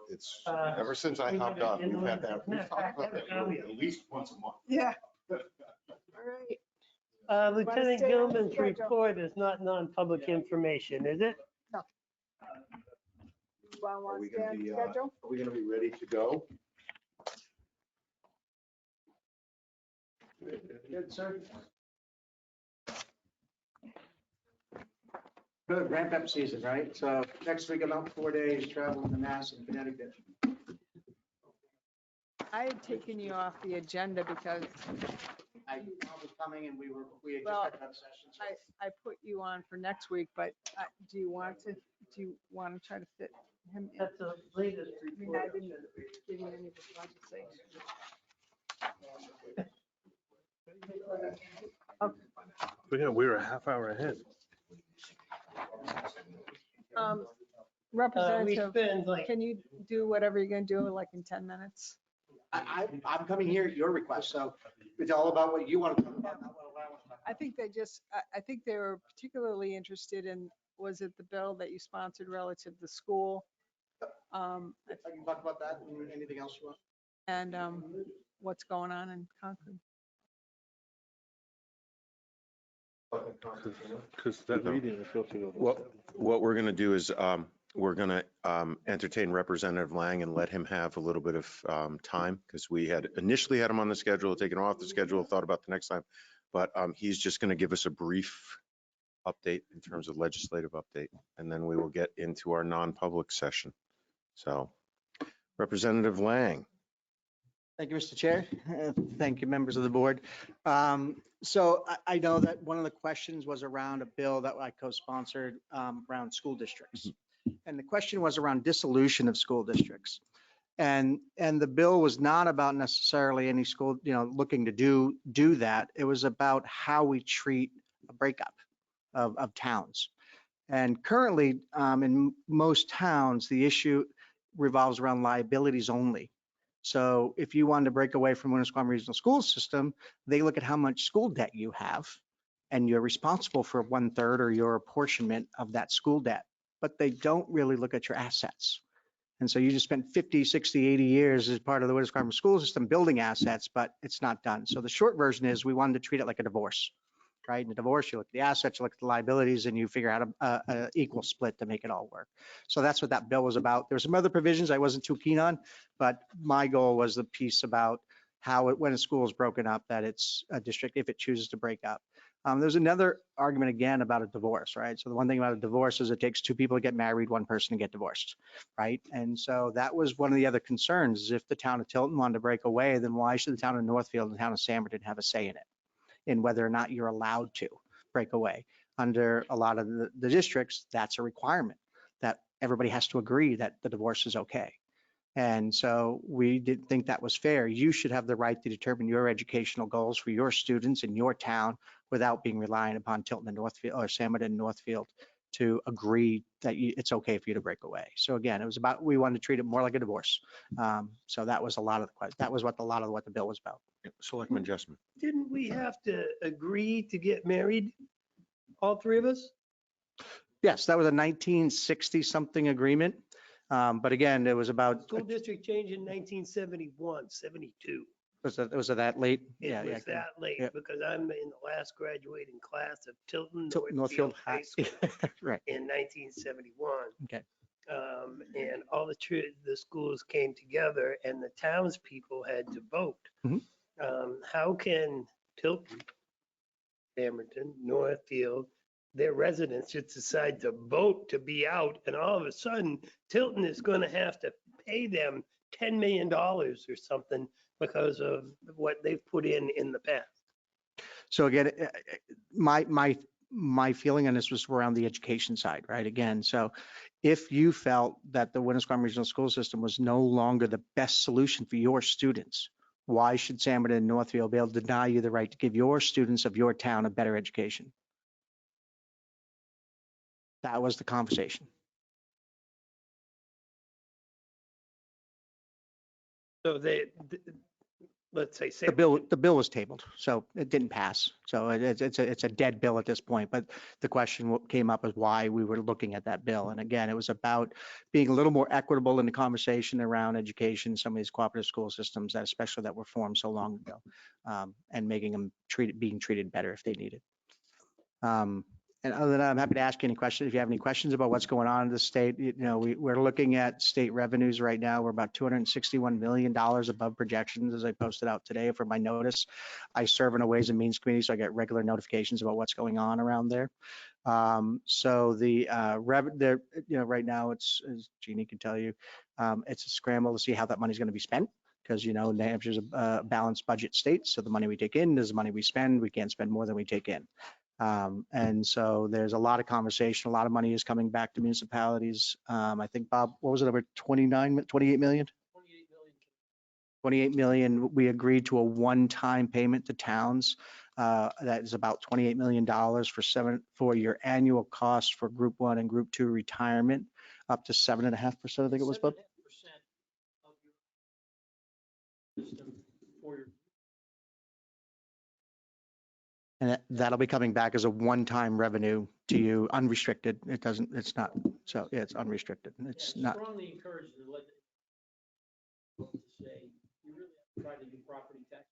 It's, ever since I hopped on, we've had that, we've talked about that at least once a month. Yeah. All right. Lieutenant stay on Gilman's schedule. report is not non-public information, is it? No. Are Want we to stay gonna on be, schedule? are we gonna be ready to go? Good, sir. Good, ramp up season, right? So next week, about 4 days traveling to Mass and Connecticut. I had taken you off the agenda because I was coming and we had Well, just had another session. So I put you on for next week, but do you want to try to fit him in? That's the latest I mean, report. I didn't give you any of the budget things. We were a half hour ahead. Representative, spend like. can you do whatever you're gonna do like in 10 minutes? I'm coming here at your request, so it's all about what you want to talk about, not what I want to talk I think I think they were particularly interested in, was it the bill that you sponsored relative to school? about. I can talk about that and anything else you want. And what's going on in Concord? Because that meeting is supposed to go. What we're gonna do is, we're gonna entertain Representative Lang and let him have a little bit of time, because we had initially had him on the schedule, taken him off the schedule, thought about the next time. But he's just gonna give us a brief update in terms of legislative update, and then we will get into our non-public session. So Representative Lang. Thank you, Mr. Chair. Thank you, members of the board. So I know that one of the questions was around a bill that I co-sponsored around school districts. And the question was around dissolution of school districts. And the bill was not about necessarily any school, looking to do that. It was about how we treat a breakup. of towns. And currently, in most towns, the issue revolves around liabilities only. So if you wanted to break away from Winnisquam Regional School System, they look at how much school debt you have, and you're responsible for 1/3 or your apportionment of that school debt. But they don't really look at your assets. And so you just spent 50, 60, 80 years as part of the Winnisquam School System building assets, but it's not done. So the short version is we wanted to treat it like a divorce. Right? In a divorce, you look at the assets, you look at the liabilities, and you figure out a equal split to make it all work. So that's what that bill was about. There's some other provisions I wasn't too keen on, but my goal was the piece about how when a school is broken up, that it's a district if it chooses to break up. There's another argument again about a divorce, right? So the one thing about a divorce is it takes two people to get married, one person to get divorced, right? And so that was one of the other concerns is if the town of Tilton wanted to break away, then why should the town of Northfield and the town of Samberton have a say in it? In whether or not you're allowed to break away. Under a lot of the districts, that's a requirement that everybody has to agree that the divorce is okay. And so we didn't think that was fair. You should have the right to determine your educational goals for your students in your town without being reliant upon Tilton and Northfield or Samberton and Northfield to agree that it's okay for you to break away. So again, it was about, we wanted to treat it more like a divorce. So that was a lot of the, that was what a lot of what the bill was about. Selectman Jessman. Didn't we have to agree to get married, all three of us? Yes, that was a 1960 something agreement. But again, it was about, School district changed in 1971, 72. was it that late? It was that late yeah. because I'm in the last graduating class of Tilton Northfield Northfield High School right. in 1971. Okay. And all the schools came together and the townspeople had to vote. Mhm. How can Tilton, Samberton, Northfield, their residents just decide to vote to be out, and all of a sudden Tilton is going to have to pay them $10 million or something because of what they've put in the past? So again, my feeling on this was around the education side, right? Again, so if you felt that the Winnisquam Regional School System was no longer the best solution for your students, why should Samberton and Northfield be able to deny you the right to give your students of your town a better education? That was the conversation. So let's say The bill was tabled, so it didn't pass. So it's a dead bill at this point. But the question came up is why we were looking at that bill. And again, it was about being a little more equitable in the conversation around education, some of these cooperative school systems, that especially that were formed so long ago, and making them being treated better if they needed. And other than that, I'm happy to ask you any questions. If you have any questions about what's going on in the state, we're looking at state revenues right now. We're about $261 million above projections, as I posted out today for my notice. I serve in a Ways and Means Committee, so I get regular notifications about what's going on around there. So the revenue, right now it's, as Jeannie can tell you, it's a scramble to see how that money's going to be spent. Because, New Hampshire's a balanced budget state. So the money we take in is the money we spend. We can't spend more than we take in. And so there's a lot of conversation. A lot of money is coming back to municipalities. I think, Bob, what was it, over 28 million? 28 million. We agreed to a one-time payment to towns. That is about $28 million for your annual cost for Group 1 and Group 2 retirement, up to 7.5%, I think it was, Bob. And that'll be coming back as a one-time revenue to you, unrestricted. It's not, so yeah, it's unrestricted. It's not. Strongly encouraged to let to say, you really have to try to do property tax.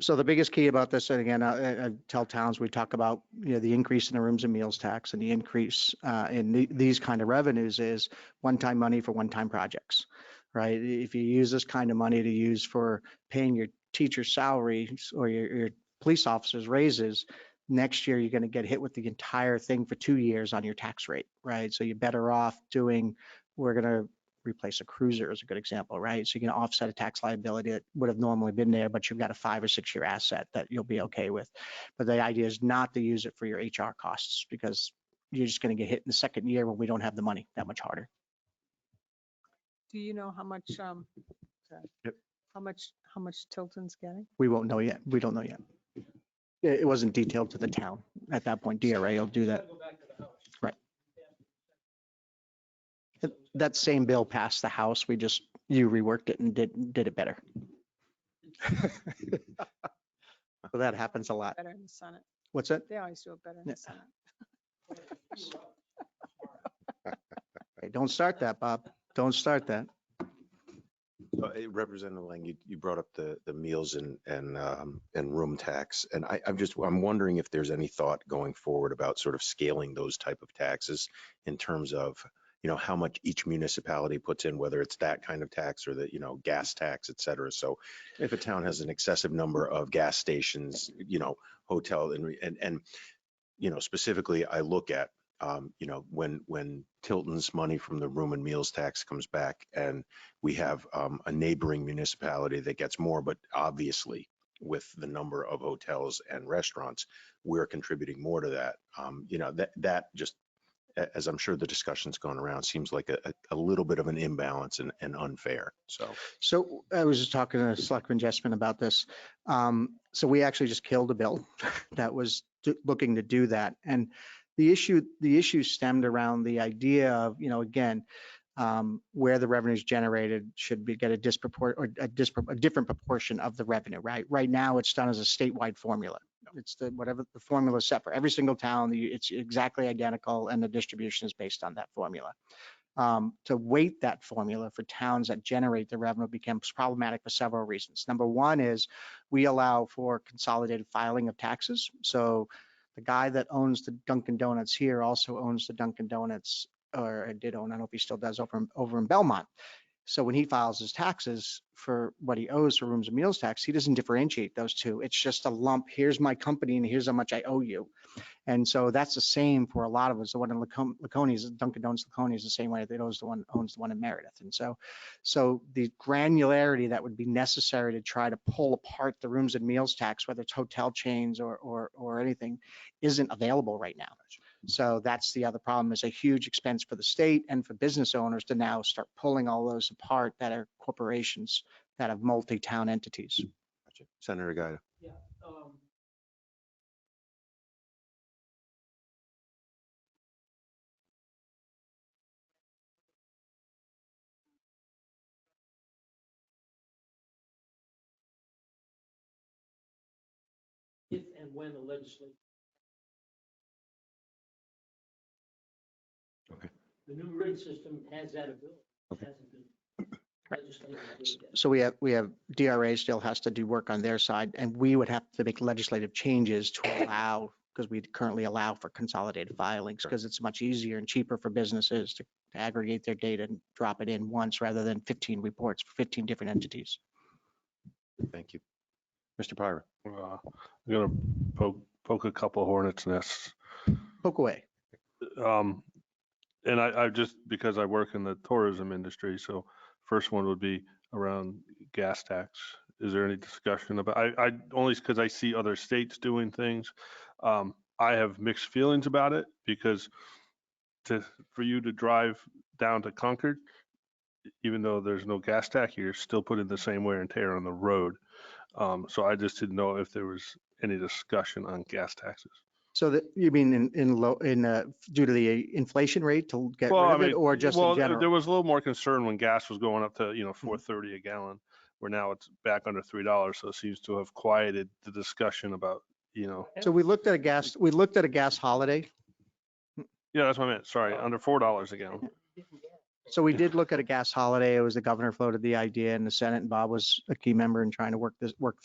So the biggest key about this, and again, I tell towns, we talk about, the increase in the rooms and meals tax and the increase in these kind of revenues is one-time money for one-time projects, right? If you use this kind of money to use for paying your teacher salaries or your police officers raises, next year you're going to get hit with the entire thing for 2 years on your tax rate, right? So you're better off we're going to replace a cruiser as a good example, right? So you're going to offset a tax liability that would have normally been there, but you've got a 5 or 6 year asset that you'll be okay with. But the idea is not to use it for your HR costs because you're just going to get hit in the second year when we don't have the money that much harder. Do you know how much, Yep. how much Tilton's getting? We won't know yet. We don't know yet. it wasn't detailed to the town at that point. DRA will do that. Right. That same bill passed the House. You reworked it and did it better. So that happens a lot. Better in the Senate. What's that? They always do it better in the Senate. Hey, don't start that, Bob. Don't start that. So, Representative Lang, you brought up the meals and room tax, and I'm wondering if there's any thought going forward about sort of scaling those type of taxes in terms of, how much each municipality puts in, whether it's that kind of tax or the, gas tax, et cetera. So if a town has an excessive number of gas stations, hotel and specifically I look at, when Tilton's money from the room and meals tax comes back and we have a neighboring municipality that gets more, but obviously with the number of hotels and restaurants, we're contributing more to that. That just, as I'm sure the discussion's gone around, seems like a little bit of an imbalance and unfair. So I was just talking to Selectman Jessman about this. So we actually just killed a bill that was looking to do that. And the issue stemmed around the idea of, again, where the revenue is generated should get a different proportion of the revenue, right? Right now, it's done as a statewide formula. It's whatever the formula is set for every single town. It's exactly identical, and the distribution is based on that formula. To weight that formula for towns that generate the revenue becomes problematic for several reasons. Number one is we allow for consolidated filing of taxes. So the guy that owns the Dunkin' Donuts here also owns the Dunkin' Donuts, or did own, I don't know if he still does, over in Belmont. So when he files his taxes for what he owes for rooms and meals tax, he doesn't differentiate those two. It's just a lump. Here's my company and here's how much I owe you. And so that's the same for a lot of us. The one in Laconia, Dunkin' Donuts Laconia, is the same way that owns the one in Meredith. And so the granularity that would be necessary to try to pull apart the rooms and meals tax, whether it's hotel chains or anything, isn't available right now. So that's the other problem, is a huge expense for the state and for business owners to now start pulling all those apart that are corporations that have multi-town entities. Gotcha. Senator Gaida. Yeah. If and when the legislature. Okay. The new grid system has that ability. Okay. It hasn't been legislated yet. So we have DRA still has to do work on their side, and we would have to make legislative changes to allow, because we currently allow for consolidated filings, because it's much easier and cheaper for businesses to aggregate their data and drop it in once rather than 15 reports for 15 different entities. Thank you. Mr. Pyra. I'm gonna poke a couple hornets' nests. Poke away. And I just, because I work in the tourism industry, so first one would be around gas tax. Is there any discussion about, I only because I see other states doing things. I have mixed feelings about it, because for you to drive down to Concord, even though there's no gas tax, you're still putting the same wear and tear on the road. So I just didn't know if there was any discussion on gas taxes. So that you mean due to the inflation rate to get rid of it, or just in general? There was a little more concern when gas was going up to, $4.30 a gallon, where now it's back under $3. So it seems to have quieted the discussion about, So we looked at a gas holiday. Yeah, that's what I meant. Sorry, under $4 a gallon. So we did look at a gas holiday. It was the governor floated the idea in the Senate, and Bob was a key member in trying to work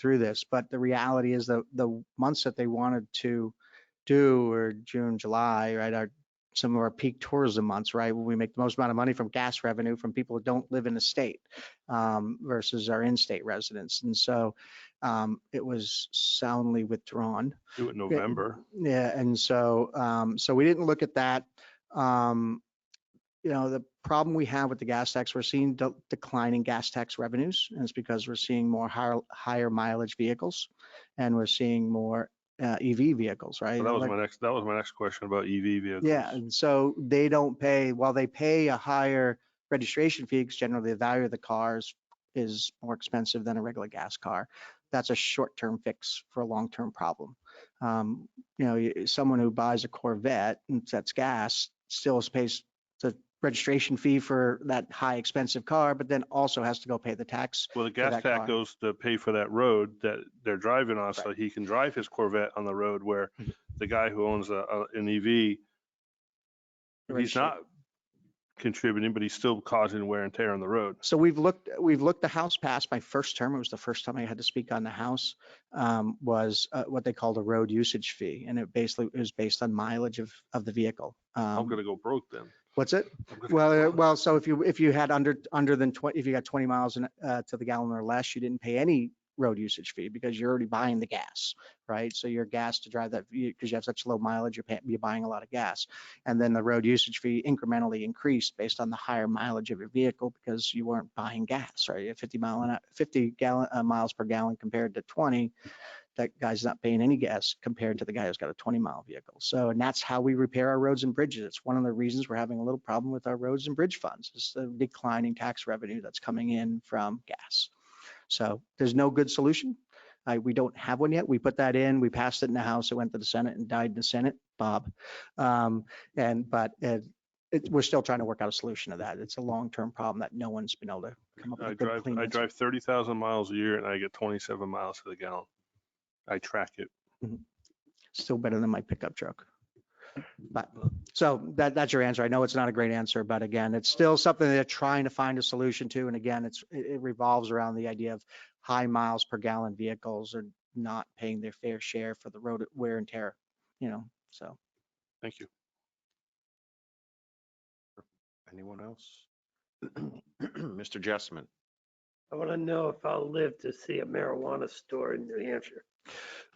through this. But the reality is the months that they wanted to do were June, July, right? Some of our peak tourism months, right? When we make the most amount of money from gas revenue from people who don't live in the state versus our in-state residents. And so it was soundly withdrawn. Do it in November. Yeah. And so, we didn't look at that. The problem we have with the gas tax, we're seeing declining gas tax revenues, and it's because we're seeing more higher mileage vehicles, and we're seeing more EV vehicles, right? Well, that was my next question about EV vehicles. Yeah, and so they don't pay, while they pay a higher registration fee, because generally the value of the cars is more expensive than a regular gas car. that's a short-term fix for a long-term problem. You know, someone who buys a Corvette and that's gas still pays the registration fee for that high expensive car, but then also has to go pay the tax. Well, the for gas that tax car. goes to pay for that road that they're driving on, so he can drive his Corvette on the road where the guy who owns an EV, he's not contributing, but he's still causing wear and tear on the road. So we've looked, the House passed my first term. It was the first time I had to speak on the House, was what they called a road usage fee. And it was based on mileage of the vehicle. I'm gonna go broke then. What's it? Well, so if you had under than 20, if you got 20 miles to the gallon or less, you didn't pay any road usage fee because you're already buying the gas, right? So your gas to drive that, because you have such low mileage, you're buying a lot of gas. And then the road usage fee incrementally increased based on the higher mileage of your vehicle because you weren't buying gas, right? At 50 miles per gallon compared to 20, that guy's not paying any gas compared to the guy who's got a 20-mile vehicle. So, and that's how we repair our roads and bridges. It's one of the reasons we're having a little problem with our roads and bridge funds. It's the declining tax revenue that's coming in from gas. So there's no good solution. We don't have one yet. We put that in, we passed it in the House, it went to the Senate and died in the Senate, Bob. But we're still trying to work out a solution to that. It's a long-term problem that no one's been able to come up with a good clean I answer. drive 30,000 miles a year and I get 27 miles to the gallon. I track it. Still better than my pickup truck. But so that's your answer. I know it's not a great answer, but again, it's still something they're trying to find a solution to. And again, it revolves around the idea of high miles per gallon vehicles are not paying their fair share for the road wear and tear, you know, so. Thank you. Anyone else? Mr. Jessman. I want to know if I'll live to see a marijuana store in New Hampshire.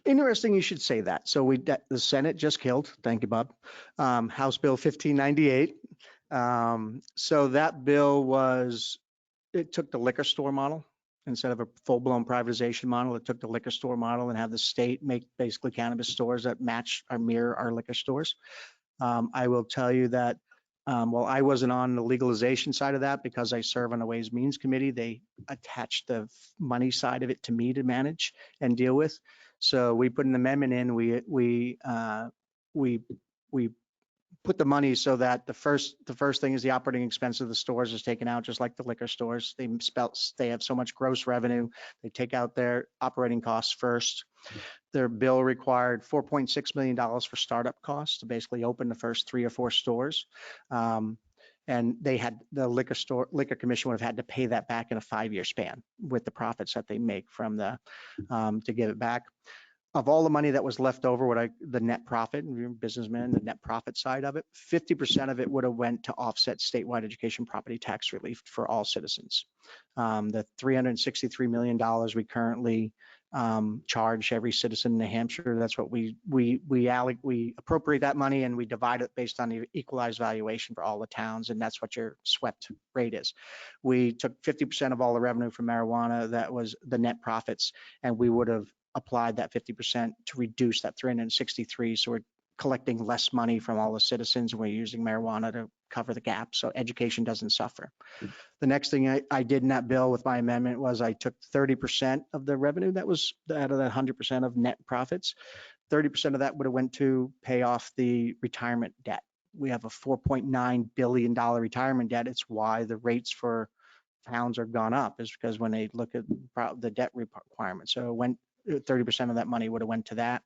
Interesting you should say that. So the Senate just killed, thank you, Bob, House Bill 1598. So that bill it took the liquor store model. Instead of a full-blown privatization model, it took the liquor store model and have the state make basically cannabis stores that match or mirror our liquor stores. I will tell you that while I wasn't on the legalization side of that because I serve on the Ways Means Committee, they attached the money side of it to me to manage and deal with. So we put an amendment in. We put the money so that the first thing is the operating expense of the stores is taken out, just like the liquor stores. They have so much gross revenue. They take out their operating costs first. Their bill required $4.6 million for startup costs to basically open the first 3 or 4 stores. And they had the liquor commission would have had to pay that back in a 5-year span with the profits that they make from to give it back. Of all the money that was left over, the net profit, businessmen, the net profit side of it, 50% of it would have went to offset statewide education property tax relief for all citizens. The $363 million we currently charge every citizen in New Hampshire. That's what we appropriate that money and we divide it based on the equalized valuation for all the towns, and that's what your swept rate is. We took 50% of all the revenue from marijuana, that was the net profits, and we would have applied that 50% to reduce that 363. So we're collecting less money from all the citizens and we're using marijuana to cover the gap so education doesn't suffer. The next thing I did in that bill with my amendment was I took 30% of the revenue that was out of that 100% of net profits. 30% of that would have went to pay off the retirement debt. We have a $4.9 billion retirement debt. It's why the rates for towns are gone up, is because when they look at the debt requirement. So when 30% of that money would have went to that.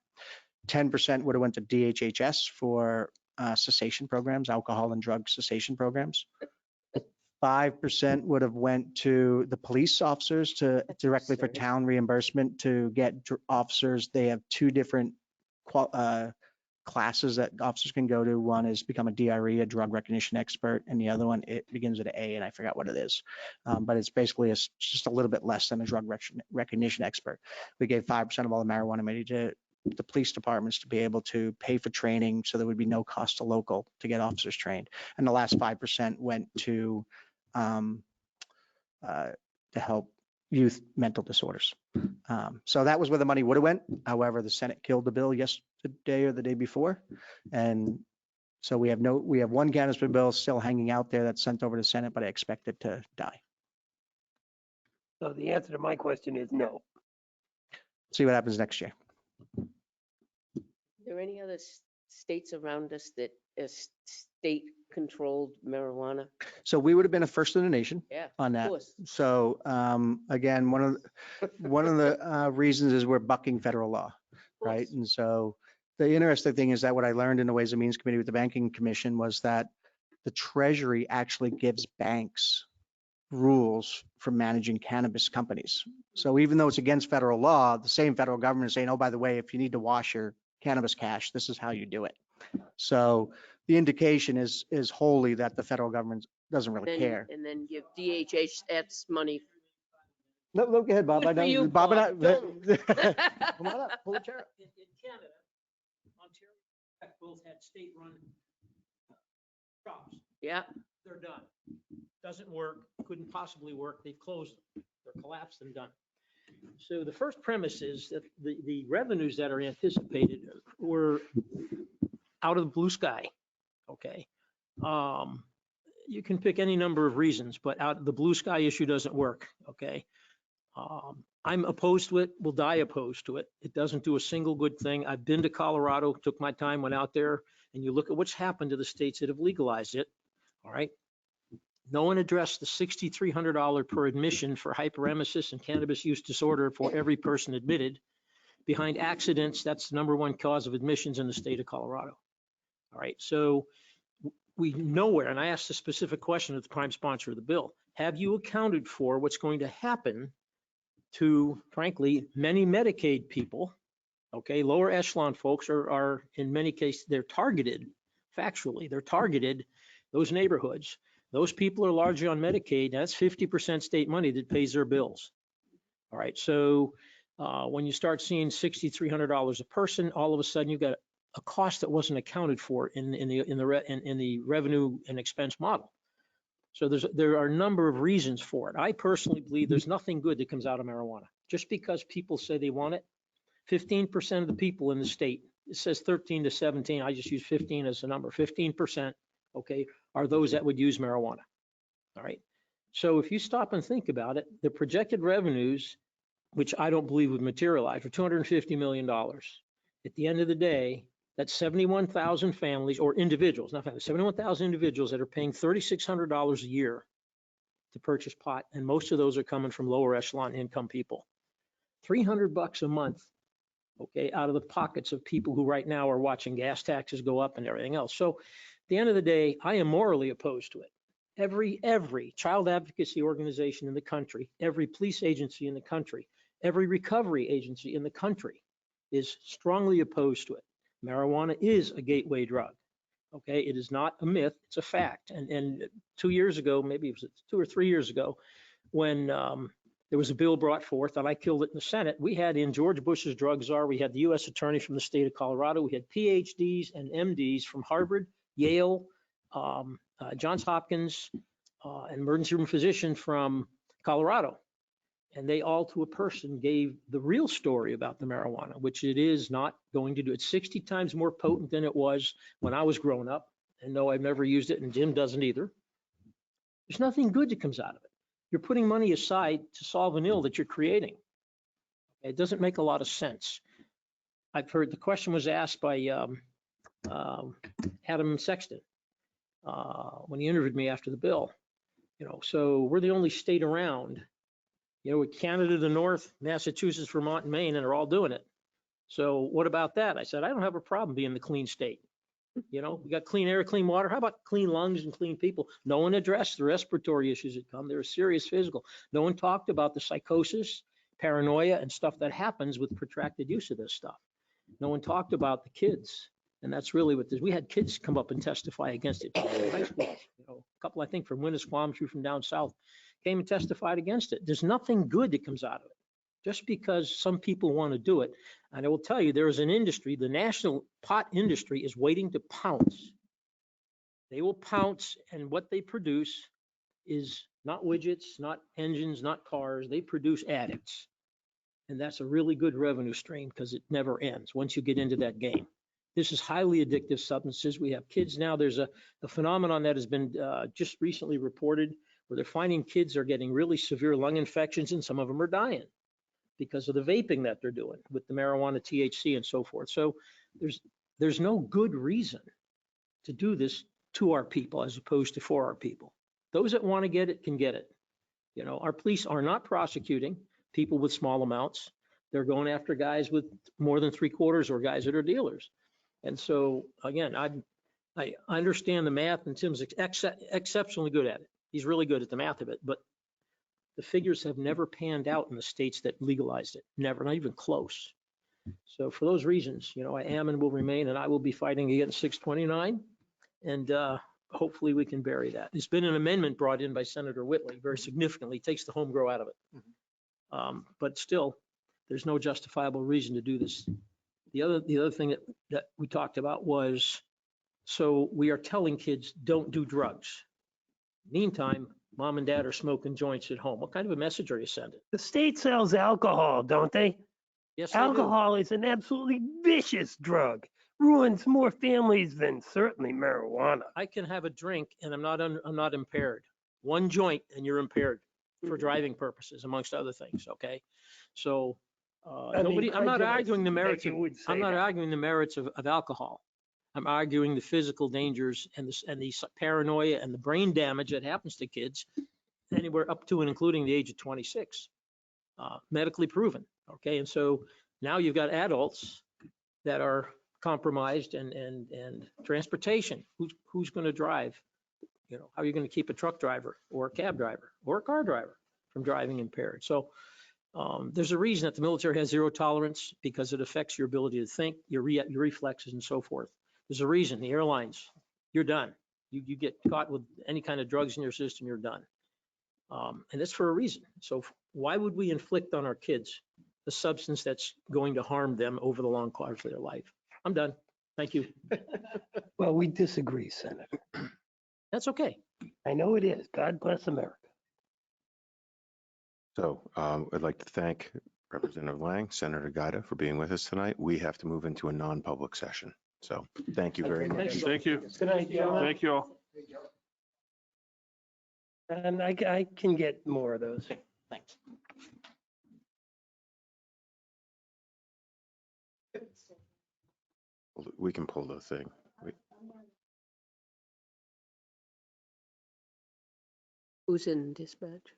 10% would have went to DHHS for cessation programs, alcohol and drug cessation programs. 5% would have went to the police officers directly for town reimbursement to get officers. They have 2 different classes that officers can go to. One is become a DRE, a drug recognition expert, and the other one, it begins with an A, and I forgot what it is. But it's basically just a little bit less than a drug recognition expert. We gave 5% of all the marijuana money to the police departments to be able to pay for training, so there would be no cost to local to get officers trained. And the last 5% went to help youth mental disorders. So that was where the money would have went. However, the Senate killed the bill yesterday or the day before. And so we have one cannabis bill still hanging out there that's sent over to Senate, but I expect it to die. So the answer to my question is no. See what happens next year. Are there any other states around us that is state-controlled marijuana? So we would have been a first in the nation Yeah, on of that. course. So again, one of the reasons is we're bucking federal law, right? And so the interesting thing is that what I learned in the Ways and Means Committee with the Banking Commission was that the Treasury actually gives banks rules for managing cannabis companies. So even though it's against federal law, the same federal government is saying, oh, by the way, if you need to wash your cannabis cash, this is how you do it. So the indication is wholly that the federal government doesn't really care. And then give DHH that's money. No, go ahead, Bob. Good I for know you, Bob and I. Bob. Come on up, pull a chair up. In Canada, Ontario, both had state-run shops. Yeah. They're done. Doesn't work, couldn't possibly work. They've closed them. They're collapsed and done. So the first premise is that the revenues that are anticipated were out of the blue sky. Okay. You can pick any number of reasons, but out the blue sky issue doesn't work. Okay. I'm opposed to it, will die opposed to it. It doesn't do a single good thing. I've been to Colorado, took my time, went out there, and you look at what's happened to the states that have legalized it. All right. No one addressed the $6,300 per admission for hyperemesis and cannabis use disorder for every person admitted. Behind accidents, that's the #1 cause of admissions in the state of Colorado. All right. So we nowhere, and I asked a specific question of the prime sponsor of the bill, have you accounted for what's going to happen to, frankly, many Medicaid people? Okay, lower echelon folks are in many cases, they're targeted, factually, they're targeted, those neighborhoods. Those people are largely on Medicaid. That's 50% state money that pays their bills. All right, so when you start seeing $6,300 a person, all of a sudden you've got a cost that wasn't accounted for in the revenue and expense model. So there are a number of reasons for it. I personally believe there's nothing good that comes out of marijuana. Just because people say they want it, 15% of the people in the state, it says 13 to 17, I just use 15 as a number, 15%, okay, are those that would use marijuana. All right. So if you stop and think about it, the projected revenues, which I don't believe would materialize, are $250 million. At the end of the day, that's 71,000 families or individuals, not families, 71,000 individuals that are paying $3,600 a year to purchase pot. And most of those are coming from lower echelon income people. $300 a month, okay, out of the pockets of people who right now are watching gas taxes go up and everything else. So at the end of the day, I am morally opposed to it. Every child advocacy organization in the country, every police agency in the country, every recovery agency in the country is strongly opposed to it. Marijuana is a gateway drug. Okay, it is not a myth, it's a fact. And 2 years ago, maybe it was 2 or 3 years ago, when there was a bill brought forth and I killed it in the Senate, we had in George Bush's drug czar, we had the U.S. attorney from the state of Colorado, we had PhDs and MDs from Harvard, Yale, Johns Hopkins, an emergency room physician from Colorado. And they all to a person gave the real story about the marijuana, which it is not going to do. It's 60 times more potent than it was when I was growing up. And no, I've never used it, and Jim doesn't either. There's nothing good that comes out of it. You're putting money aside to solve an ill that you're creating. It doesn't make a lot of sense. I've heard the question was asked by Adam Sexton when he interviewed me after the bill. So we're the only state around, with Canada to the north, Massachusetts, Vermont, and Maine, and they're all doing it. So what about that? I said, I don't have a problem being the clean state. We got clean air, clean water. How about clean lungs and clean people? No one addressed the respiratory issues that come. They're serious physical. No one talked about the psychosis, paranoia, and stuff that happens with protracted use of this stuff. No one talked about the kids. And that's really what this, we had kids come up and testify against it. High school, a couple, I think, from Winnisquam, through from down south, came and testified against it. There's nothing good that comes out of it just because some people want to do it. And I will tell you, there is an industry, the national pot industry is waiting to pounce. They will pounce, and what they produce is not widgets, not engines, not cars. They produce addicts. And that's a really good revenue stream because it never ends once you get into that game. This is highly addictive substances. We have kids now. There's a phenomenon that has been just recently reported where they're finding kids are getting really severe lung infections and some of them are dying. because of the vaping that they're doing with the marijuana, THC and so forth. So there's no good reason to do this to our people as opposed to for our people. Those that want to get it can get it. You know, our police are not prosecuting people with small amounts. They're going after guys with more than 3/4 or guys that are dealers. And so again, I understand the math, and Tim's exceptionally good at it. He's really good at the math of it, but the figures have never panned out in the states that legalized it. Never, not even close. So for those reasons, you know, I am and will remain, and I will be fighting against 629. And hopefully we can bury that. There's been an amendment brought in by Senator Whitley, very significantly, takes the home grow out of it. But still, there's no justifiable reason to do this. The other thing that we talked about was, so we are telling kids, don't do drugs. Meantime, mom and dad are smoking joints at home. What kind of a message are you sending? The state sells alcohol, don't they? Yes, they do. Alcohol is an absolutely vicious drug. Ruins more families than certainly marijuana. I can have a drink and I'm not impaired. One joint and you're impaired for driving purposes, amongst other things. Okay, so I'm not arguing the merits. I'm not arguing the merits of alcohol. I'm arguing the physical dangers and the paranoia and the brain damage that happens to kids anywhere up to and including the age of 26, medically proven. Okay, and so now you've got adults that are compromised and transportation. Who's going to drive? You know, how are you going to keep a truck driver or a cab driver or a car driver from driving impaired? So there's a reason that the military has zero tolerance, because it affects your ability to think, your reflexes and so forth. There's a reason the airlines, you're done. You get caught with any kind of drugs in your system, you're done. And that's for a reason. So why would we inflict on our kids a substance that's going to harm them over the long course of their life? I'm done. Thank you. Well, we disagree, Senator. That's okay. I know it is. God bless America. So I'd like to thank Representative Lang, Senator Gaida for being with us tonight. We have to move into a non-public session. So thank you very much. Thank you. Good night, gentlemen. Thank you all. And I can get more of those. Thanks. We can pull the thing. Who's in dispatch?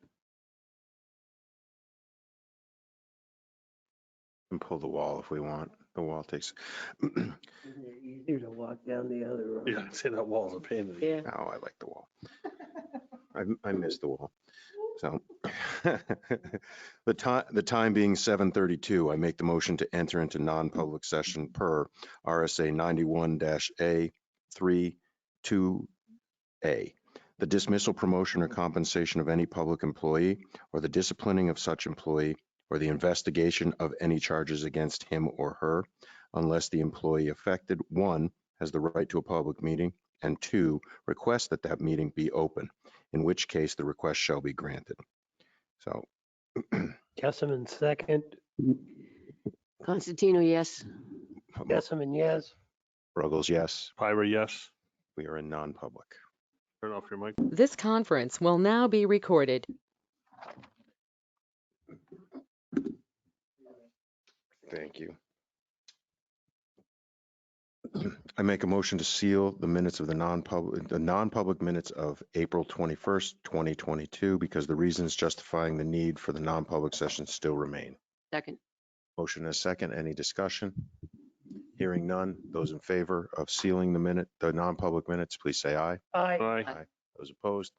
We can pull the wall if we want. The wall takes. Isn't it easier to walk down the other road? Yeah, I'd say that wall's a pain in the. Yeah. Oh, I like the wall. I miss the wall. So the time being 7:32, I make the motion to enter into non-public session per RSA 91-A32A. The dismissal, promotion, or compensation of any public employee, or the disciplining of such employee, or the investigation of any charges against him or her, unless the employee affected, 1, has the right to a public meeting, and 2, requests that that meeting be open, in which case the request shall be granted. So. Jessamine, second. Constantino, yes. Jessamine, yes. Ruggles, yes. Pyra, yes. We are in non-public. Turn off your mic. This conference will now be recorded. Thank you. I make a motion to seal the minutes of the non-public minutes of April 21st, 2022, because the reasons justifying the need for the non-public session still remain. Second. Motion and a second. Any discussion? Hearing none. Those in favor of sealing the non-public minutes, please say aye. Aye. Aye. Those opposed?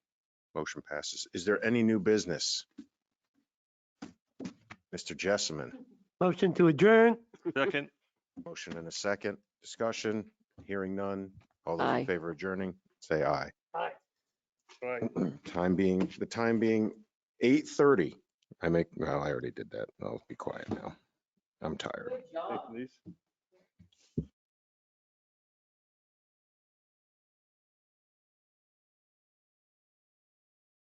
Motion passes. Is there any new business? Mr. Jessamine. Motion to adjourn. Second. Motion and a second. Discussion. Hearing none. All those Aye. in favor of adjourning, say aye. Aye. Time being 8:30. I already did that. I'll be quiet now. I'm tired. Hey, please.